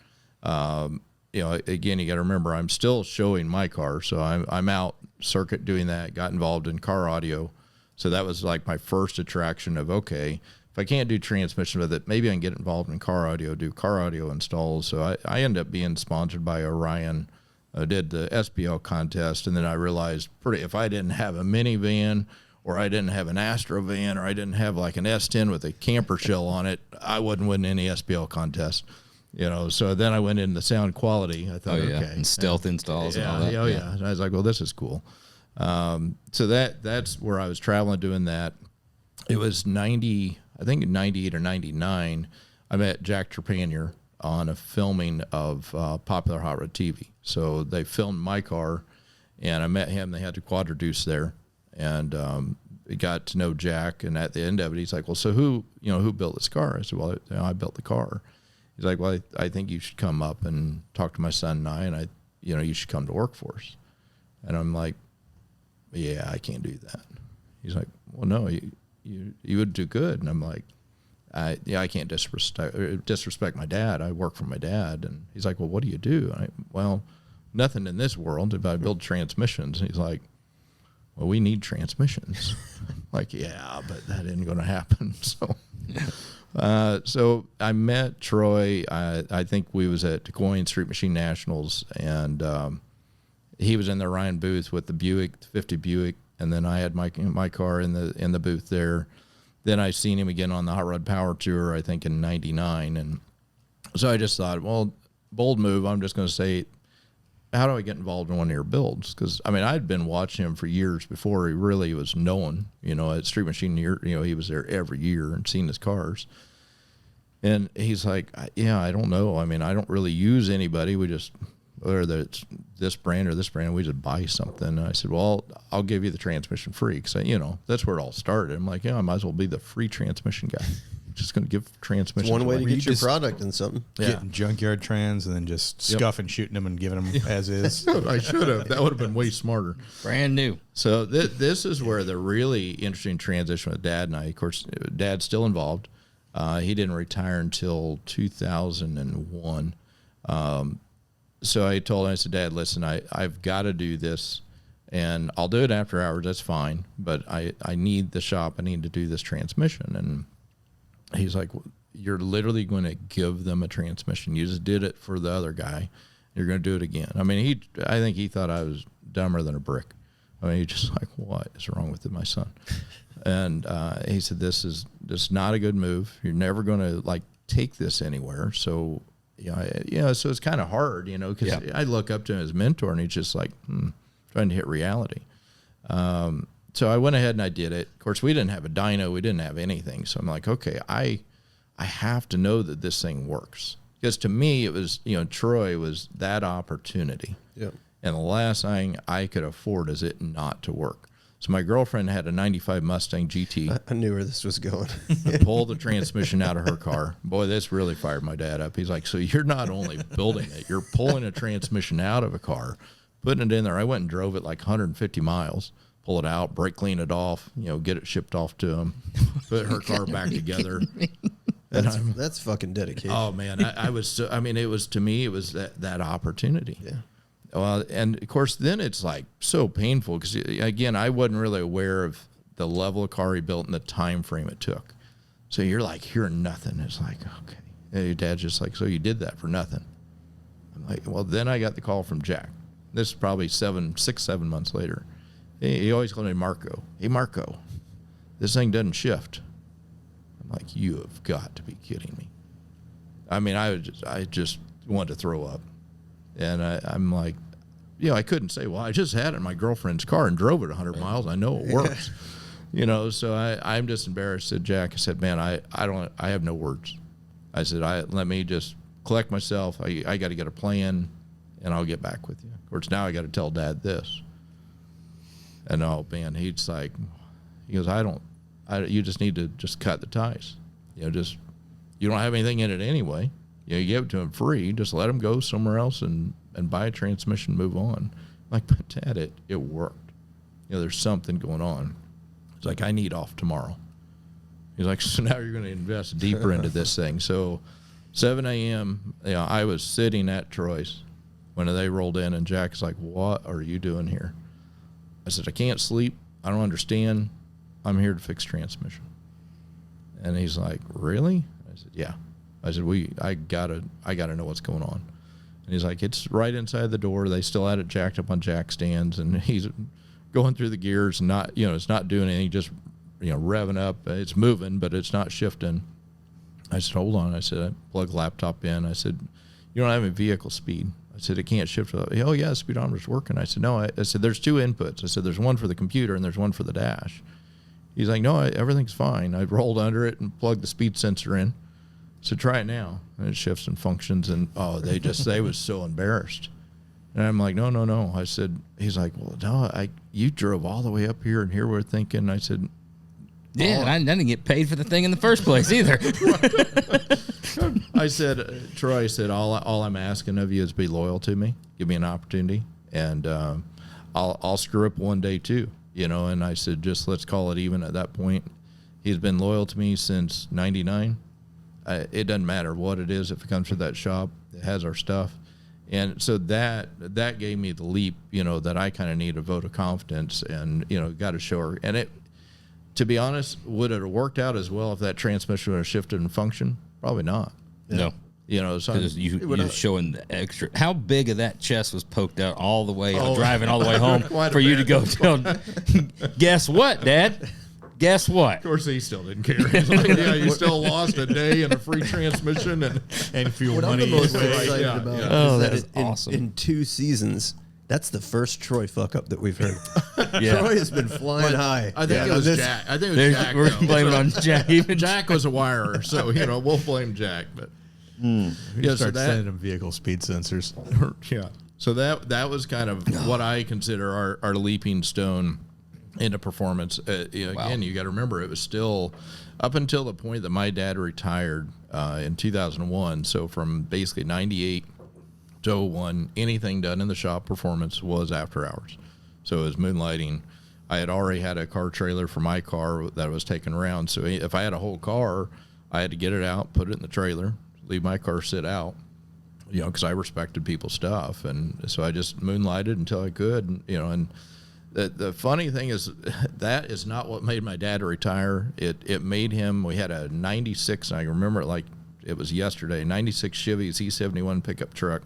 [SPEAKER 3] Again, you got to remember, I'm still showing my car, so I'm out circuit doing that. Got involved in car audio, so that was like my first attraction of okay. If I can't do transmission with it, maybe I can get involved in car audio, do car audio installs. So I ended up being sponsored by Orion. I did the SPL contest, and then I realized if I didn't have a minivan, or I didn't have an Astro van, or I didn't have like an S10 with a camper shell on it, I wouldn't win any SPL contest. So then I went into sound quality. I thought, okay.
[SPEAKER 1] And stealth installs and all that.
[SPEAKER 3] Yeah. And I was like, well, this is cool. So that's where I was traveling doing that. It was 98 or 99, I met Jack Trepanier on a filming of Popular Hot Rod TV. So they filmed my car, and I met him. They had the quadreduce there, and got to know Jack. And at the end of it, he's like, well, so who built this car? I said, well, I built the car. He's like, well, I think you should come up and talk to my son and I, you should come to work for us. And I'm like, yeah, I can't do that. He's like, well, no, you would do good. And I'm like, I can't disrespect my dad. I work for my dad. And he's like, well, what do you do? Well, nothing in this world. If I build transmissions. And he's like, well, we need transmissions. Like, yeah, but that ain't going to happen. So I met Troy. I think we was at Du Quoin Street Machine Nationals, and he was in the Ryan booth with the Buick, the 50 Buick, and then I had my car in the booth there. Then I seen him again on the Hot Rod Power Tour, I think in '99, and so I just thought, well, bold move. I'm just going to say, how do I get involved in one of your builds? Because I'd been watching him for years before he really was known. At Street Machine, he was there every year and seen his cars. And he's like, yeah, I don't know. I don't really use anybody. We just, whether it's this brand or this brand, we just buy something. And I said, well, I'll give you the transmission free. Because, that's where it all started. I'm like, yeah, I might as well be the free transmission guy. Just going to give transmission.
[SPEAKER 2] It's one way to get your product in something.
[SPEAKER 4] Getting junkyard trans and then just scuffing, shooting them and giving them as is.
[SPEAKER 3] I should have. That would have been way smarter.
[SPEAKER 1] Brand new.
[SPEAKER 3] So this is where the really interesting transition with Dad and I. Of course, Dad's still involved. He didn't retire until 2001. So I told him, I said, Dad, listen, I've got to do this, and I'll do it after hours. That's fine, but I need the shop. I need to do this transmission. And he's like, well, you're literally going to give them a transmission. You just did it for the other guy. You're going to do it again. I think he thought I was dumber than a brick. He's just like, what is wrong with my son? And he said, this is not a good move. You're never going to take this anywhere. So, so it's kind of hard, because I look up to him as a mentor, and he's just like, trying to hit reality. So I went ahead and I did it. Of course, we didn't have a dyno. We didn't have anything. So I'm like, okay, I have to know that this thing works. Because to me, it was, Troy was that opportunity.
[SPEAKER 2] Yep.
[SPEAKER 3] And the last thing I could afford is it not to work. So my girlfriend had a 95 Mustang GT.
[SPEAKER 2] I knew where this was going.
[SPEAKER 3] Pulled the transmission out of her car. Boy, this really fired my dad up. He's like, so you're not only building it, you're pulling a transmission out of a car, putting it in there. I went and drove it like 150 miles. Pull it out, brake clean it off, get it shipped off to him, put her car back together.
[SPEAKER 2] That's fucking dedication.
[SPEAKER 3] Oh man, I was so, it was, to me, it was that opportunity.
[SPEAKER 2] Yeah.
[SPEAKER 3] Well, and of course, then it's like so painful because again, I wasn't really aware of the level of car he built and the time frame it took. So you're like hearing nothing. It's like, okay, and your dad's just like, so you did that for nothing. I'm like, well, then I got the call from Jack. This is probably 7 months later. He always called me Marco. Hey, Marco, this thing doesn't shift. I'm like, you have got to be kidding me. I just wanted to throw up. And I'm like, I couldn't say, well, I just had it in my girlfriend's car and drove it 100 miles. I know it works. So I'm just embarrassed. Said Jack, I said, man, I have no words. I said, let me just collect myself. I got to get a plan, and I'll get back with you. Of course, now I got to tell Dad this. And oh man, he goes, you just need to just cut the ties. You don't have anything in it anyway. You give it to him free. Just let him go somewhere else and and buy a transmission, move on. I'm like, but Dad, it worked. There's something going on. It's like, I need off tomorrow. He's like, so now you're going to invest deeper into this thing. So 7 a.m., I was sitting at Troy's when they rolled in, and Jack's like, what are you doing here? I said, I can't sleep. I don't understand. I'm here to fix transmission. And he's like, really? I said, yeah. I said, I gotta know what's going on. And he's like, it's right inside the door. They still had it jacked up on jack stands, and he's going through the gears and not, it's not doing anything, just, revving up. It's moving, but it's not shifting. I said, hold on. I said, I plug laptop in. I said, you don't have any vehicle speed. I said, it can't shift. Oh yeah, the speedometer's working. I said, no. I said, there's two inputs. I said, there's one for the computer and there's one for the dash. He's like, no, everything's fine. I rolled under it and plugged the speed sensor in. So try it now. And it shifts and functions. And they was so embarrassed. And I'm like, no. I said, he's like, well, no, you drove all the way up here, and here we're thinking. I said,
[SPEAKER 1] yeah, and I didn't get paid for the thing in the first place either.
[SPEAKER 3] I said, Troy said, all I'm asking of you is be loyal to me. Give me an opportunity, and I'll screw up one day too, And I said, just let's call it even at that point. He's been loyal to me since '99. It doesn't matter what it is. If it comes to that shop, it has our stuff. And so that gave me the leap, that I kind of need a vote of confidence, and, got to show her. And to be honest, would it have worked out as well if that transmission would have shifted and functioned? Probably not.
[SPEAKER 1] No.
[SPEAKER 3] So
[SPEAKER 1] you're showing the extra. How big of that chest was poked out all the way, driving all the way home for you to go tell, guess what, Dad? Guess what?
[SPEAKER 3] Of course, he still didn't care. He's like, yeah, you still lost a day and a free transmission and fuel
[SPEAKER 2] what
[SPEAKER 3] money.
[SPEAKER 2] I'm the most excited about is that
[SPEAKER 1] awesome.
[SPEAKER 2] in 2 seasons, that's the first Troy fuck up that we've heard.
[SPEAKER 1] Yeah.
[SPEAKER 2] Troy has been flying high.
[SPEAKER 3] I think it was Jack. I think it was Jack.
[SPEAKER 1] We're blaming on Jack. Even
[SPEAKER 3] Jack was a wirer, so we'll blame Jack. But
[SPEAKER 4] start sending them vehicle speed sensors.
[SPEAKER 3] Yeah. So that was kind of what I consider our leaping stone into performance. Again, you got to remember, it was still up until the point that my dad retired in 2001. So from basically 98 to 01, anything done in the shop performance was after hours. So it was moonlighting. I had already had a car trailer for my car that I was taking around. So if I had a whole car, I had to get it out, put it in the trailer, leave my car sit out, because I respected people's stuff. And so I just moonlighted until I could, and the funny thing is that is not what made my dad retire. It made him, we had a 96, and I remember it like it was yesterday, 96 Chevy Z71 pickup truck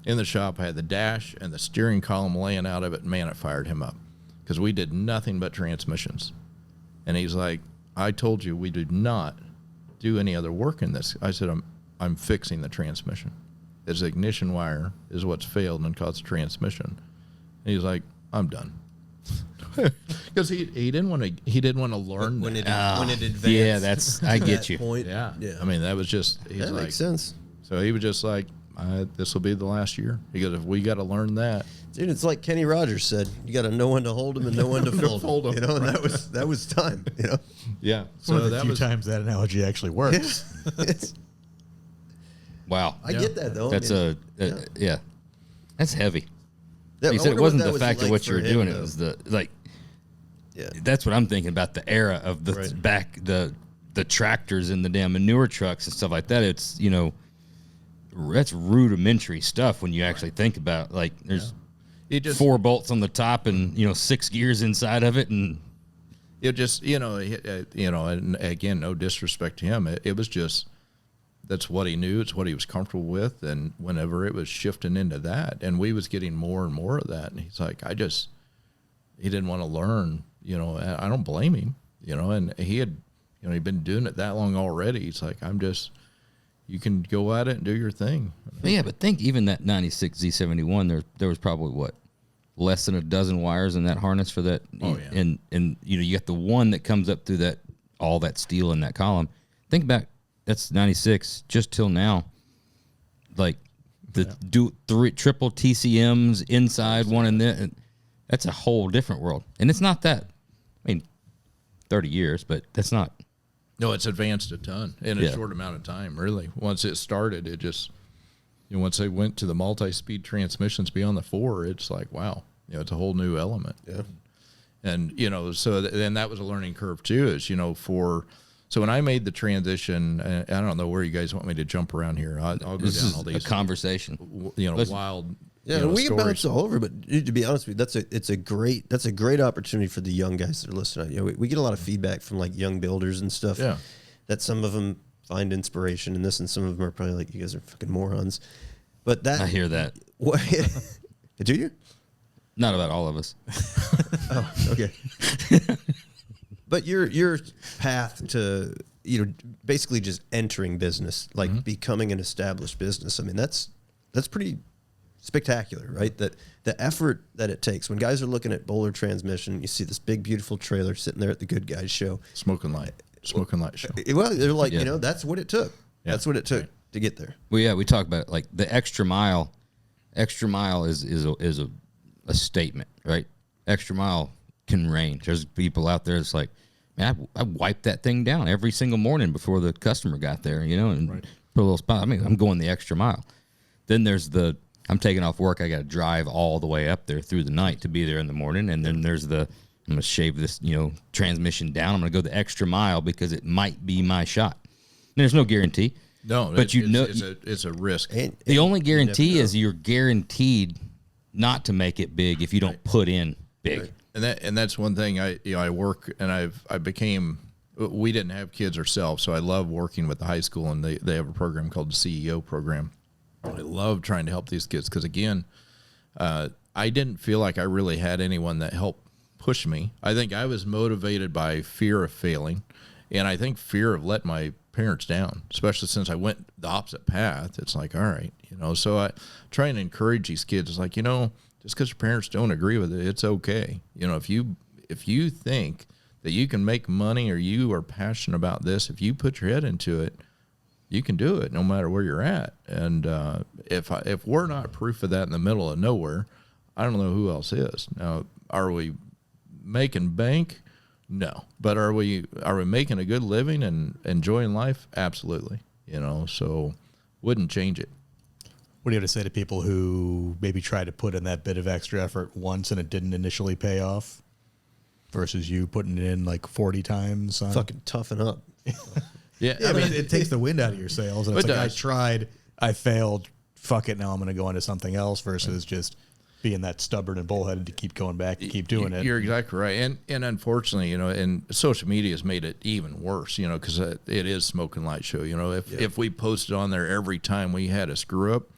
[SPEAKER 3] in the shop. I had the dash and the steering column laying out of it. Man, it fired him up because we did nothing but transmissions. And he's like, I told you we did not do any other work in this. I said, I'm fixing the transmission. His ignition wire is what's failed and caused the transmission. And he's like, I'm done. Because he didn't want to learn
[SPEAKER 2] when it advanced.
[SPEAKER 1] Yeah, I get you.
[SPEAKER 2] Point,
[SPEAKER 3] yeah. I mean, that was just
[SPEAKER 2] that makes sense.
[SPEAKER 3] So he was just like, this will be the last year. He goes, if we got to learn that,
[SPEAKER 2] dude, it's like Kenny Rogers said, you got to know when to hold him and know when to fold him. And that was time.
[SPEAKER 3] Yeah.
[SPEAKER 4] So one of the few times that analogy actually works.
[SPEAKER 1] Wow.
[SPEAKER 2] I get that though.
[SPEAKER 1] That's that's heavy.
[SPEAKER 2] Yeah,
[SPEAKER 1] you said it wasn't the fact of what you were doing;
[SPEAKER 2] though.
[SPEAKER 1] it was the That's what I'm thinking about, the era of the the tractors and the damn manure trucks and stuff like that. It's that's rudimentary stuff when you actually think about it. There's 4 bolts on the top and 6 gears inside of it, and
[SPEAKER 3] it just and again, no disrespect to him, it was just. That's what he knew. It's what he was comfortable with. And whenever it was shifting into that, and we was getting more and more of that, and he's like, he didn't want to learn, I don't blame him, and he had, he'd been doing it that long already. He's like, you can go at it and do your thing.
[SPEAKER 1] Yeah, but think even that 96 Z71, there was probably less than a dozen wires in that harness for that.
[SPEAKER 3] Oh, yeah.
[SPEAKER 1] And you got the one that comes up through all that steel in that column. Think about that's 96 just till now. Triple TCMs inside one in there. That's a whole different world. And it's not that. 30 years, but that's not.
[SPEAKER 3] No, it's advanced a ton in a short amount of time, really. Once it started, it just, You know, once they went to the multi-speed transmissions beyond the 4, it's like, wow, you know, it's a whole new element.
[SPEAKER 2] Yeah.
[SPEAKER 3] And, you know, so then that was a learning curve too, is, you know, so when I made the transition, I don't know where you guys want me to jump around here. I'll go
[SPEAKER 1] this
[SPEAKER 3] down all
[SPEAKER 1] is
[SPEAKER 3] these.
[SPEAKER 1] a conversation.
[SPEAKER 3] You know,
[SPEAKER 1] Listen.
[SPEAKER 3] wild.
[SPEAKER 2] Yeah,
[SPEAKER 3] you know,
[SPEAKER 2] we can
[SPEAKER 3] stories.
[SPEAKER 2] bounce all over, but to be honest with you, that's a great opportunity for the young guys that are listening. You know, we get a lot of feedback from like young builders and stuff.
[SPEAKER 3] Yeah.
[SPEAKER 2] That some of them find inspiration in this, and some of them are probably like, you guys are fucking morons. But that
[SPEAKER 1] I hear that.
[SPEAKER 2] What, do you?
[SPEAKER 1] Not about all of us.
[SPEAKER 2] Oh, okay. But your path to, you know, basically just entering business, like becoming an established business. I mean, that's pretty spectacular, right? That the effort that it takes when guys are looking at Bowler Transmission, you see this big, beautiful trailer sitting there at the Good Guys show.
[SPEAKER 3] Smoking light show.
[SPEAKER 2] Well, they're like, you know, that's what it took.
[SPEAKER 3] Yeah.
[SPEAKER 2] That's what it took to get there.
[SPEAKER 1] Well, yeah, we talk about it, like the extra mile. Extra mile is a statement, right? Extra mile can range. There's people out there that's like, man, I wiped that thing down every single morning before the customer got there, you know, and put a little spot. I mean, I'm going the extra mile. Then there's I'm taking off work. I got to drive all the way up there through the night to be there in the morning. And then there's I'm going to shave this, you know, transmission down. I'm going to go the extra mile because it might be my shot. And there's no guarantee.
[SPEAKER 3] No,
[SPEAKER 1] but
[SPEAKER 3] it's a risk.
[SPEAKER 1] The only guarantee is you're guaranteed not to make it big if you don't put in big.
[SPEAKER 3] Right. And that's one thing I work, and I became. We didn't have kids ourselves, so I love working with the high school, and they have a program called the CEO program. I love trying to help these kids because, again, I didn't feel like I really had anyone that helped push me. I think I was motivated by fear of failing, and I think fear of letting my parents down, especially since I went the opposite path. It's like, all right, you know, so I try and encourage these kids. It's like, you know, just because your parents don't agree with it, it's okay. You know, if you think that you can make money or you are passionate about this, if you put your head into it, you can do it no matter where you're at. And if we're not proof of that in the middle of nowhere, I don't know who else is. Now, are we making bank? No. But are we making a good living and enjoying life? Absolutely. You know, so wouldn't change it.
[SPEAKER 4] What do you have to say to people who maybe try to put in that bit of extra effort once and it didn't initially pay off versus you putting it in like 40 times?
[SPEAKER 2] Fucking toughen up.
[SPEAKER 4] Yeah, I mean, it takes the wind out of your sails. And it's like, I tried, I failed, fuck it, now I'm going to go into something else versus just being that stubborn and bullheaded to keep going back and keep doing it.
[SPEAKER 3] You're exactly right. And unfortunately, you know, and social media has made it even worse, you know, because it is Smoking Light Show. You know, if we posted on there every time we had a screw up,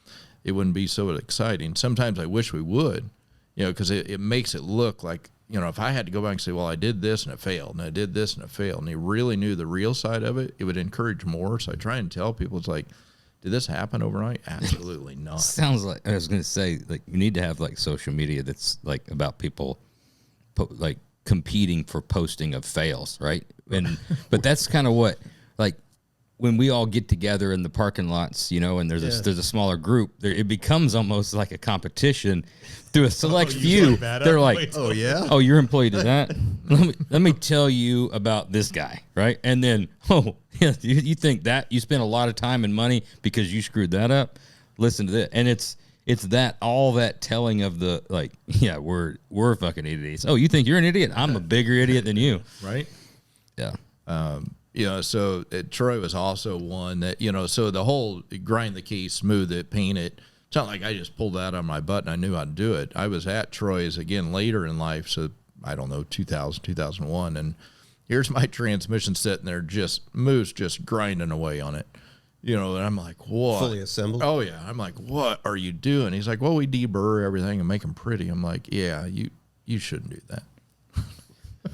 [SPEAKER 3] it wouldn't be so exciting. Sometimes I wish we would, you know, because it makes it look like, you know, if I had to go back and say, well, I did this and it failed, and I did this and it failed, and you really knew the real side of it, it would encourage more. So I try and tell people, it's like, did this happen overnight? Absolutely not.
[SPEAKER 1] Sounds like, I was going to say, like, you need to have like social media that's like about people like competing for posting of fails, right? And but that's kind of what, like, when we all get together in the parking lots, you know, and there's a smaller group, it becomes almost like a competition through a select few. They're like,
[SPEAKER 2] oh yeah,
[SPEAKER 1] oh, your employee did that. Let me tell you about this guy, right? And then, oh, yeah, you think that you spent a lot of time and money because you screwed that up? Listen to this, and it's that all that telling of the like, yeah, we're fucking idiots. Oh, you think you're an idiot? I'm a bigger idiot than you,
[SPEAKER 3] right?
[SPEAKER 1] Yeah.
[SPEAKER 3] You know, so Troy was also one that, you know, so the whole grind the key, smooth it, paint it. It's not like I just pulled that on my butt and I knew how to do it. I was at Troy's again later in life. So I don't know, 2000, 2001. And here's my transmission sitting there, just grinding away on it. You know, and I'm like, what?
[SPEAKER 2] Fully assembled?
[SPEAKER 3] Oh, yeah. I'm like, what are you doing? He's like, well, we deburr everything and make them pretty. I'm like, yeah, you shouldn't do that.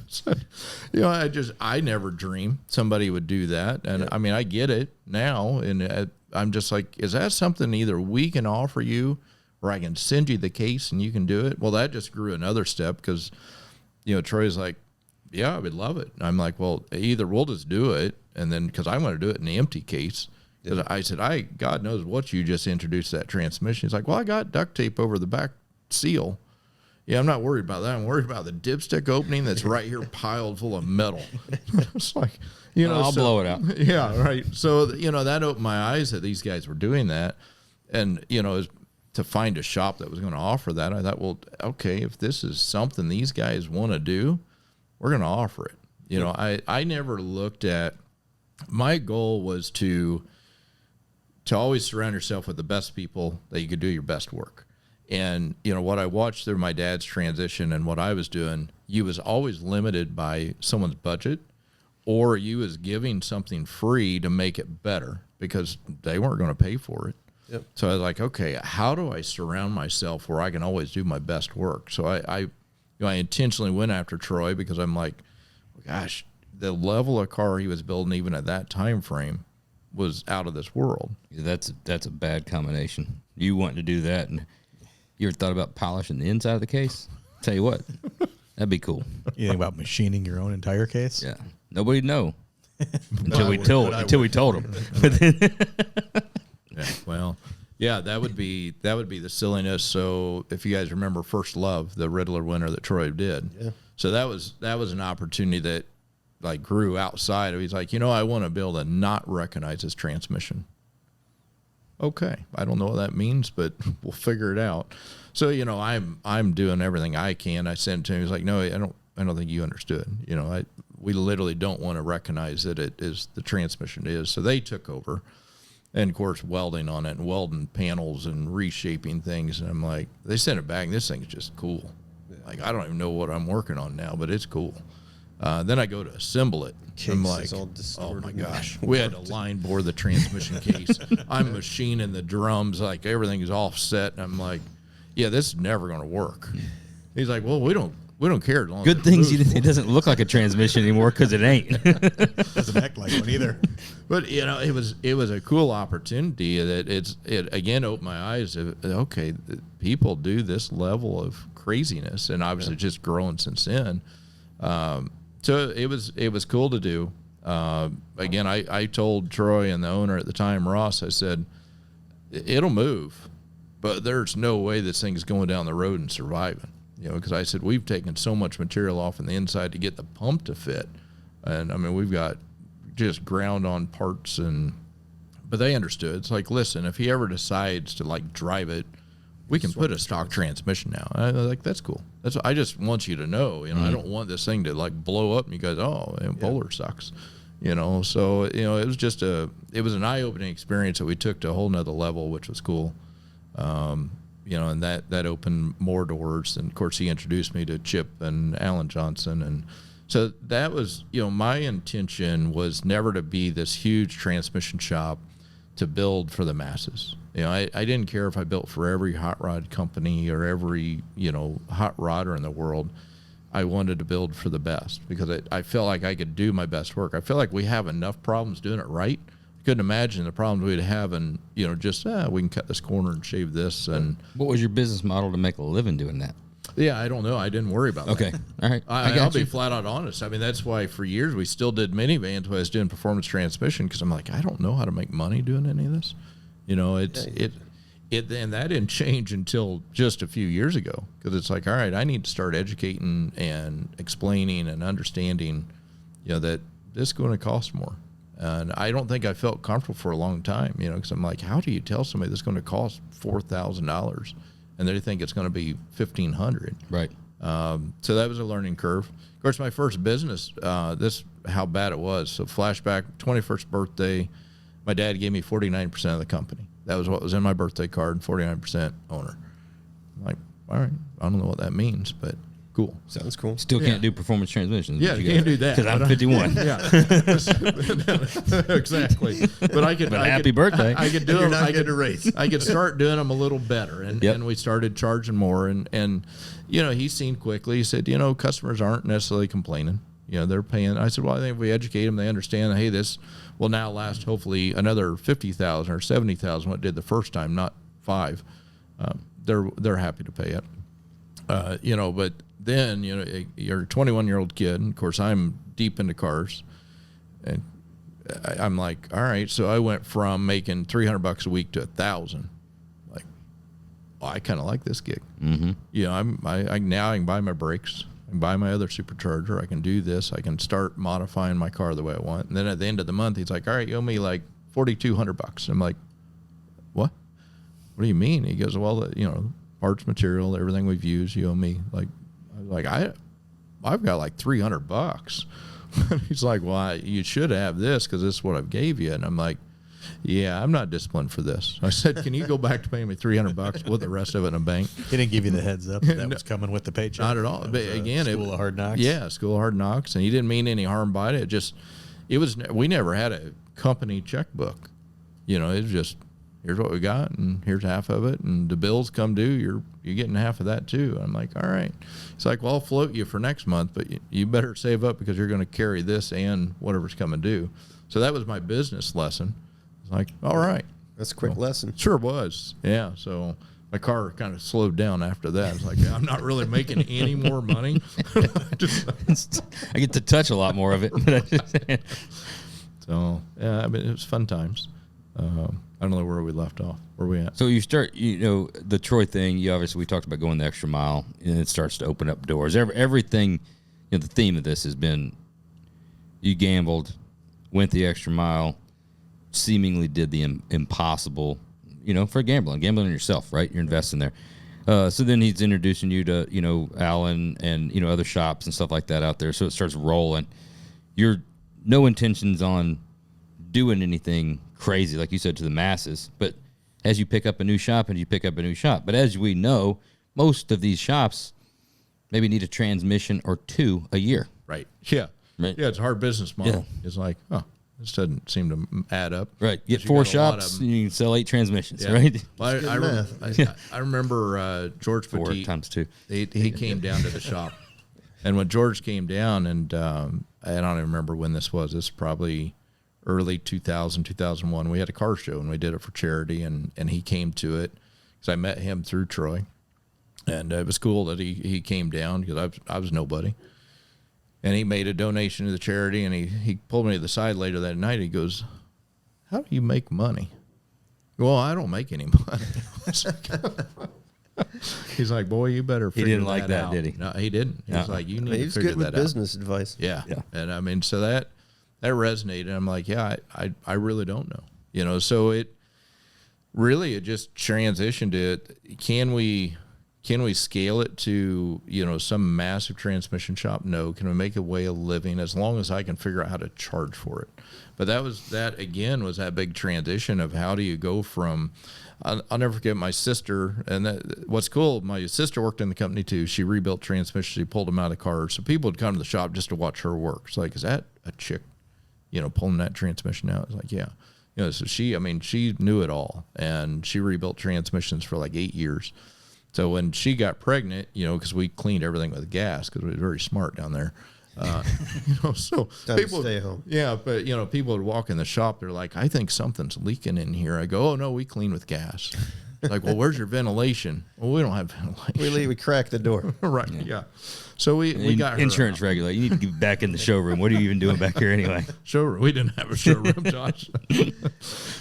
[SPEAKER 3] So, you know, I never dreamed somebody would do that. And I mean, I get it now. And I'm just like, is that something either we can offer you or I can send you the case and you can do it? Well, that just grew another step because, you know, Troy's like, yeah, I would love it. And I'm like, well, either we'll just do it. And then, because I want to do it in the empty case. Because I said, God knows what you just introduced that transmission. He's like, well, I got duct tape over the back seal. Yeah, I'm not worried about that. I'm worried about the dipstick opening that's right here piled full of metal. It's like, you know,
[SPEAKER 1] I'll blow it out.
[SPEAKER 3] Yeah, right. So, you know, that opened my eyes that these guys were doing that. And, to find a shop that was going to offer that, I thought, well, okay, if this is something these guys want to do, we're going to offer it. I never looked at, my goal was to always surround yourself with the best people that you could do your best work. And, what I watched through my dad's transition and what I was doing, you was always limited by someone's budget, or you was giving something free to make it better because they weren't going to pay for it. Yep. So I was like, okay, how do I surround myself where I can always do my best work? So I intentionally went after Troy because I'm like, gosh, the level of car he was building even at that time frame was out of this world.
[SPEAKER 1] Yeah, that's a bad combination. You want to do that, and you ever thought about polishing the inside of the case? Tell you what, that'd be cool.
[SPEAKER 4] You think about machining your own entire case?
[SPEAKER 1] Yeah, nobody'd know until we told them.
[SPEAKER 3] Yeah, well, yeah, that would be the silliness. So if you guys remember First Love, the Riddler winner that Troy did, so that was an opportunity that like grew outside of. He's like, I want to build a not recognize this transmission. Okay, I don't know what that means, but we'll figure it out. So I'm doing everything I can. I sent it to him. He's like, no, I don't think you understood. We literally don't want to recognize that it is the transmission is. So they took over. And, of course, welding on it and welding panels and reshaping things. And I'm like, they sent it back. And this thing's just cool. Yeah. Like, I don't even know what I'm working on now, but it's cool. Then I go to assemble it. I'm like, oh, my gosh. We had to line bore the transmission case. I'm machining the drums. Like, everything is offset. And I'm like, yeah, this is never going to work. He's like, well, we don't care. As long
[SPEAKER 1] Good things it doesn't look like a transmission anymore because it ain't.
[SPEAKER 4] Doesn't act like one either.
[SPEAKER 3] But it was a cool opportunity that it again opened my eyes to, okay, people do this level of craziness, and obviously just growing since then. So it was cool to do. Again, I told Troy and the owner at the time, Ross, I said, it'll move, but there's no way this thing's going down the road and surviving. Because I said, we've taken so much material off on the inside to get the pump to fit. And, I mean, we've got just ground on parts. But they understood. It's like, listen, if he ever decides to, like, drive it, we can put a stock transmission now. I was like, that's cool. I just want you to know. I don't want this thing to, like, blow up and you guys, Bowler sucks. So, it was just it was an eye-opening experience that we took to a whole nother level, which was cool. And that opened more doors. And, of course, he introduced me to Chip and Alan Johnson. And so that was, my intention was never to be this huge transmission shop to build for the masses. I didn't care if I built for every hot rod company or every, hot rodder in the world. I wanted to build for the best because I felt like I could do my best work. I feel like we have enough problems doing it right. Couldn't imagine the problems we'd have, and just we can cut this corner and shave this. And
[SPEAKER 1] what was your business model to make a living doing that?
[SPEAKER 3] Yeah, I don't know. I didn't worry about that.
[SPEAKER 1] Okay, all right.
[SPEAKER 3] I'll be flat out honest. I mean, that's why for years we still did minivans when I was doing performance transmission because I'm like, I don't know how to make money doing any of this. And that didn't change until just a few years ago because it's like, all right, I need to start educating and explaining and understanding, that this is going to cost more. And I don't think I felt comfortable for a long time, because I'm like, how do you tell somebody that's going to cost $4,000 and they think it's going to be $1,500?
[SPEAKER 1] Right.
[SPEAKER 3] So that was a learning curve. Of course, my first business, this how bad it was. So flashback, 21st birthday, my dad gave me 49% of the company. That was what was in my birthday card, 49% owner. I'm like, all right, I don't know what that means, but cool.
[SPEAKER 2] Sounds cool.
[SPEAKER 1] Still can't do performance transmissions.
[SPEAKER 3] Yeah, you can't do that.
[SPEAKER 1] Because I'm 51.
[SPEAKER 3] Yeah, exactly. But I could.
[SPEAKER 1] Happy birthday.
[SPEAKER 3] I could do them. I could start doing them a little better, and we started charging more. And he seen quickly. He said, customers aren't necessarily complaining. They're paying. I said, well, I think if we educate them, they understand. Hey, this will now last hopefully another 50,000 or 70,000. What it did the first time, not 5. They're happy to pay it. But then, you're a 21-year-old kid. And of course, I'm deep into cars. And I'm like, all right. So I went from making $300 a week to $1,000. Like, I kind of like this gig. Mm-hmm. I now I can buy my brakes. I can buy my other supercharger. I can do this. I can start modifying my car the way I want. And then at the end of the month, he's like, all right, you owe me like $4,200. I'm like, what? what do you mean? He goes, well, parts, material, everything we've used, you owe me. I've got like $300. He's like, well, you should have this because this is what I've gave you. And I'm like, yeah, I'm not disciplined for this. I said, can you go back to paying me $300 with the rest of it in a bank?
[SPEAKER 4] He didn't give you the heads up that was coming with the paycheck.
[SPEAKER 3] Not at all. But again,
[SPEAKER 4] School of Hard Knocks.
[SPEAKER 3] Yeah, School of Hard Knocks, and he didn't mean any harm by it. It was. We never had a company checkbook. It was just, here's what we got, and here's half of it, and the bills come due. You're getting half of that too. I'm like, all right. It's like, well, I'll float you for next month, but you better save up because you're going to carry this and whatever's coming due. So that was my business lesson. Like, all right.
[SPEAKER 2] That's a quick lesson.
[SPEAKER 3] Sure was. Yeah. So my car kind of slowed down after that. It's like, I'm not really making any more money.
[SPEAKER 1] I get to touch a lot more of it.
[SPEAKER 3] So, yeah, it was fun times. I don't know where we left off. Where we at?
[SPEAKER 1] So you start, the Troy thing, we talked about going the extra mile, and it starts to open up doors. Everything, the theme of this has been you gambled, went the extra mile, seemingly did the impossible, for gambling on yourself, right? You're investing there. So then he's introducing you to, Alan and, other shops and stuff like that out there. So it starts rolling. You're no intentions on doing anything crazy, like you said, to the masses. But as you pick up a new shop, but as we know, most of these shops maybe need a transmission or two a year.
[SPEAKER 3] Right. Yeah.
[SPEAKER 1] Right.
[SPEAKER 3] Yeah. It's a hard business model.
[SPEAKER 1] Yeah.
[SPEAKER 3] It's like, this doesn't seem to add up.
[SPEAKER 1] Right. Get 4 shops, and you can sell 8 transmissions, right?
[SPEAKER 3] Well, I remember George
[SPEAKER 1] 4
[SPEAKER 3] Petit,
[SPEAKER 1] times 2.
[SPEAKER 3] He came down to the shop. And when George came down, and I don't even remember when this was. This is probably early 2000, 2001. We had a car show, and we did it for charity, and he came to it because I met him through Troy. And it was cool that he came down because I was nobody. And he made a donation to the charity, and he pulled me to the side later that night. He goes, how do you make money? Well, I don't make any money. He's like, boy, you better figure that out. He didn't like that,
[SPEAKER 1] did he?
[SPEAKER 3] No, he didn't. He was like, you need to figure that out.
[SPEAKER 2] He's good with business advice.
[SPEAKER 3] Yeah. And so that resonated. I'm like, yeah, I really don't know. So it just transitioned to, can we scale it to, some massive transmission shop? No. Can we make a way of living as long as I can figure out how to charge for it? But that again was that big transition of how do you go from, I'll never forget my sister, and what's cool, my sister worked in the company too. She rebuilt transmissions. She pulled them out of cars. So people would come to the shop just to watch her work. It's like, is that a chick, pulling that transmission out? It's like, yeah. So she knew it all, and she rebuilt transmissions for like 8 years. So when she got pregnant, because we cleaned everything with gas because we were very smart down there. So people
[SPEAKER 2] stay home.
[SPEAKER 3] Yeah, but people would walk in the shop. They're like, I think something's leaking in here. I go, oh no, we clean with gas. Like, well, where's your ventilation? Well, we don't have ventilation.
[SPEAKER 2] We crack the door.
[SPEAKER 3] Right. Yeah. So we got her
[SPEAKER 1] insurance regulator. You need to get back in the showroom. What are you even doing back here anyway?
[SPEAKER 3] Showroom. We didn't have a showroom, Josh.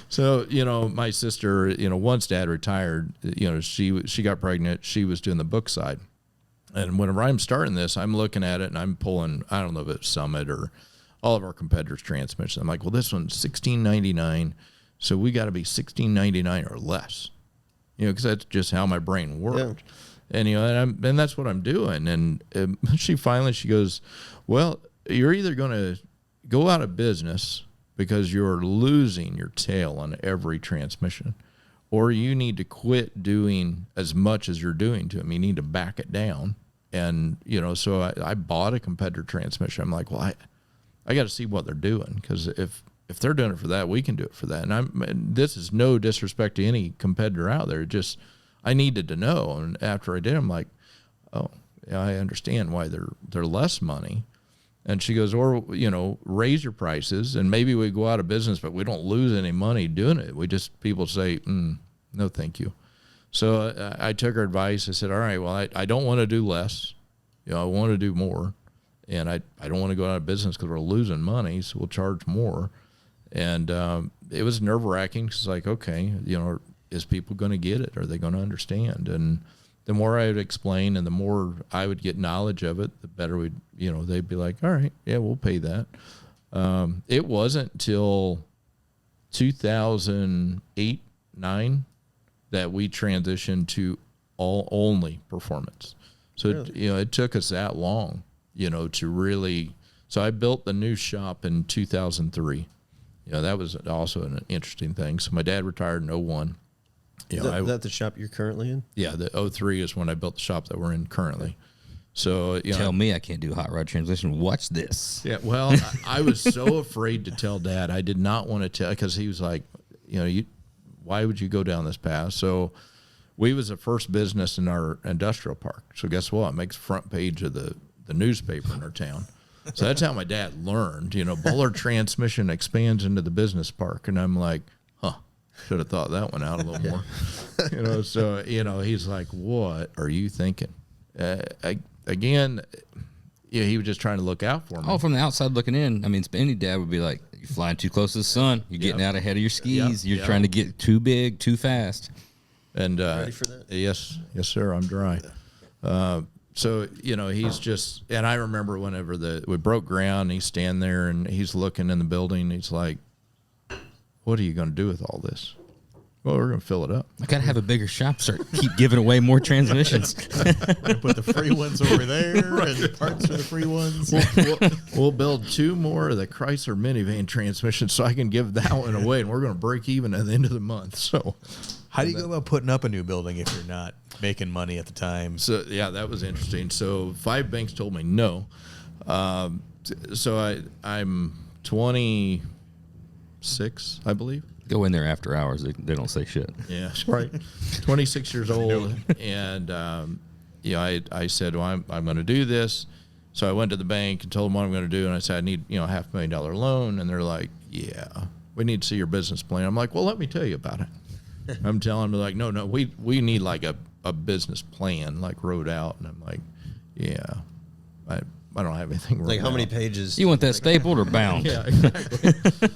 [SPEAKER 3] So my sister, once Dad retired, she got pregnant. She was doing the book side, and whenever I'm starting this, I'm looking at it and I'm pulling. I don't know if it's Summit or all of our competitors' transmissions. I'm like, well, this one's $16.99, so we got to be $16.99 or less. Because that's just how my brain worked. Yeah. And that's what I'm doing. And she goes, well, you're either going to go out of business because you're losing your tail on every transmission, or you need to quit doing as much as you're doing to them. You need to back it down. And, so I bought a competitor transmission. I'm like, well, I got to see what they're doing, because if they're doing it for that, we can do it for that. And this is no disrespect to any competitor out there. Just, I needed to know. And after I did, I'm like, oh, yeah, I understand why they're less money. And she goes, or, raise your prices, and maybe we go out of business, but we don't lose any money doing it. People say, no, thank you. So I took her advice. I said, all right, well, I don't want to do less. I want to do more. And I don't want to go out of business because we're losing money, so we'll charge more. And it was nerve-wracking because, like, okay, is people going to get it? Are they going to understand? And the more I would explain and the more I would get knowledge of it, the better they'd be like, all right, yeah, we'll pay that. It wasn't till 2008, 2009 that we transitioned to only performance. So,
[SPEAKER 2] Really?
[SPEAKER 3] it took us that long, to really, so I built the new shop in 2003. That was also an interesting thing. So my dad retired in 2001.
[SPEAKER 2] Is that the shop you're currently in?
[SPEAKER 3] Yeah, the 2003 is when I built the shop that we're in currently. So
[SPEAKER 1] tell me I can't do hot rod transmission. Watch this.
[SPEAKER 3] Yeah, well, I was so afraid to tell Dad. I did not want to tell, because he was like, why would you go down this path? So we was the first business in our industrial park. So guess what? It makes front page of the newspaper in our town. So that's how my dad learned. Bullard Transmission expands into the business park, and I'm like, should have thought that one out a little more. So he's like, what are you thinking? Again, he was just trying to look out for me.
[SPEAKER 1] Oh, from the outside looking in, I mean, any dad would be like, you're flying too close to the sun. You're getting out ahead of your skis. You're trying to get too big, too fast.
[SPEAKER 3] And
[SPEAKER 2] ready for that?
[SPEAKER 3] Yes, sir. I'm dry. So he's just, and I remember whenever we broke ground, he's standing there and he's looking in the building. He's like, "What are you going to do with all this?" Well, we're going to fill it up.
[SPEAKER 1] I got to have a bigger shop, sir. Keep giving away more transmissions.
[SPEAKER 4] We're going to put the free ones over there, and the parts for the free ones.
[SPEAKER 3] We'll build 2 more of the Chrysler minivan transmissions so I can give that one away, and we're going to break even at the end of the month. So,
[SPEAKER 4] how do you go about putting up a new building if you're not making money at the time?
[SPEAKER 3] So, yeah, that was interesting. So 5 banks told me no. So I'm 26, I believe.
[SPEAKER 1] Go in there after hours. They don't say shit.
[SPEAKER 3] Yeah, right. 26 years old, and I said, well, I'm going to do this. So I went to the bank and told them what I'm going to do, and I said, I need $500,000 loan, and they're like, yeah, we need to see your business plan. I'm like, well, let me tell you about it. I'm telling them, like, no, we need like a business plan, like wrote out, and I'm like, yeah, I don't have anything.
[SPEAKER 2] Like how many pages?
[SPEAKER 1] You want that stapled or bound?
[SPEAKER 3] Yeah, exactly.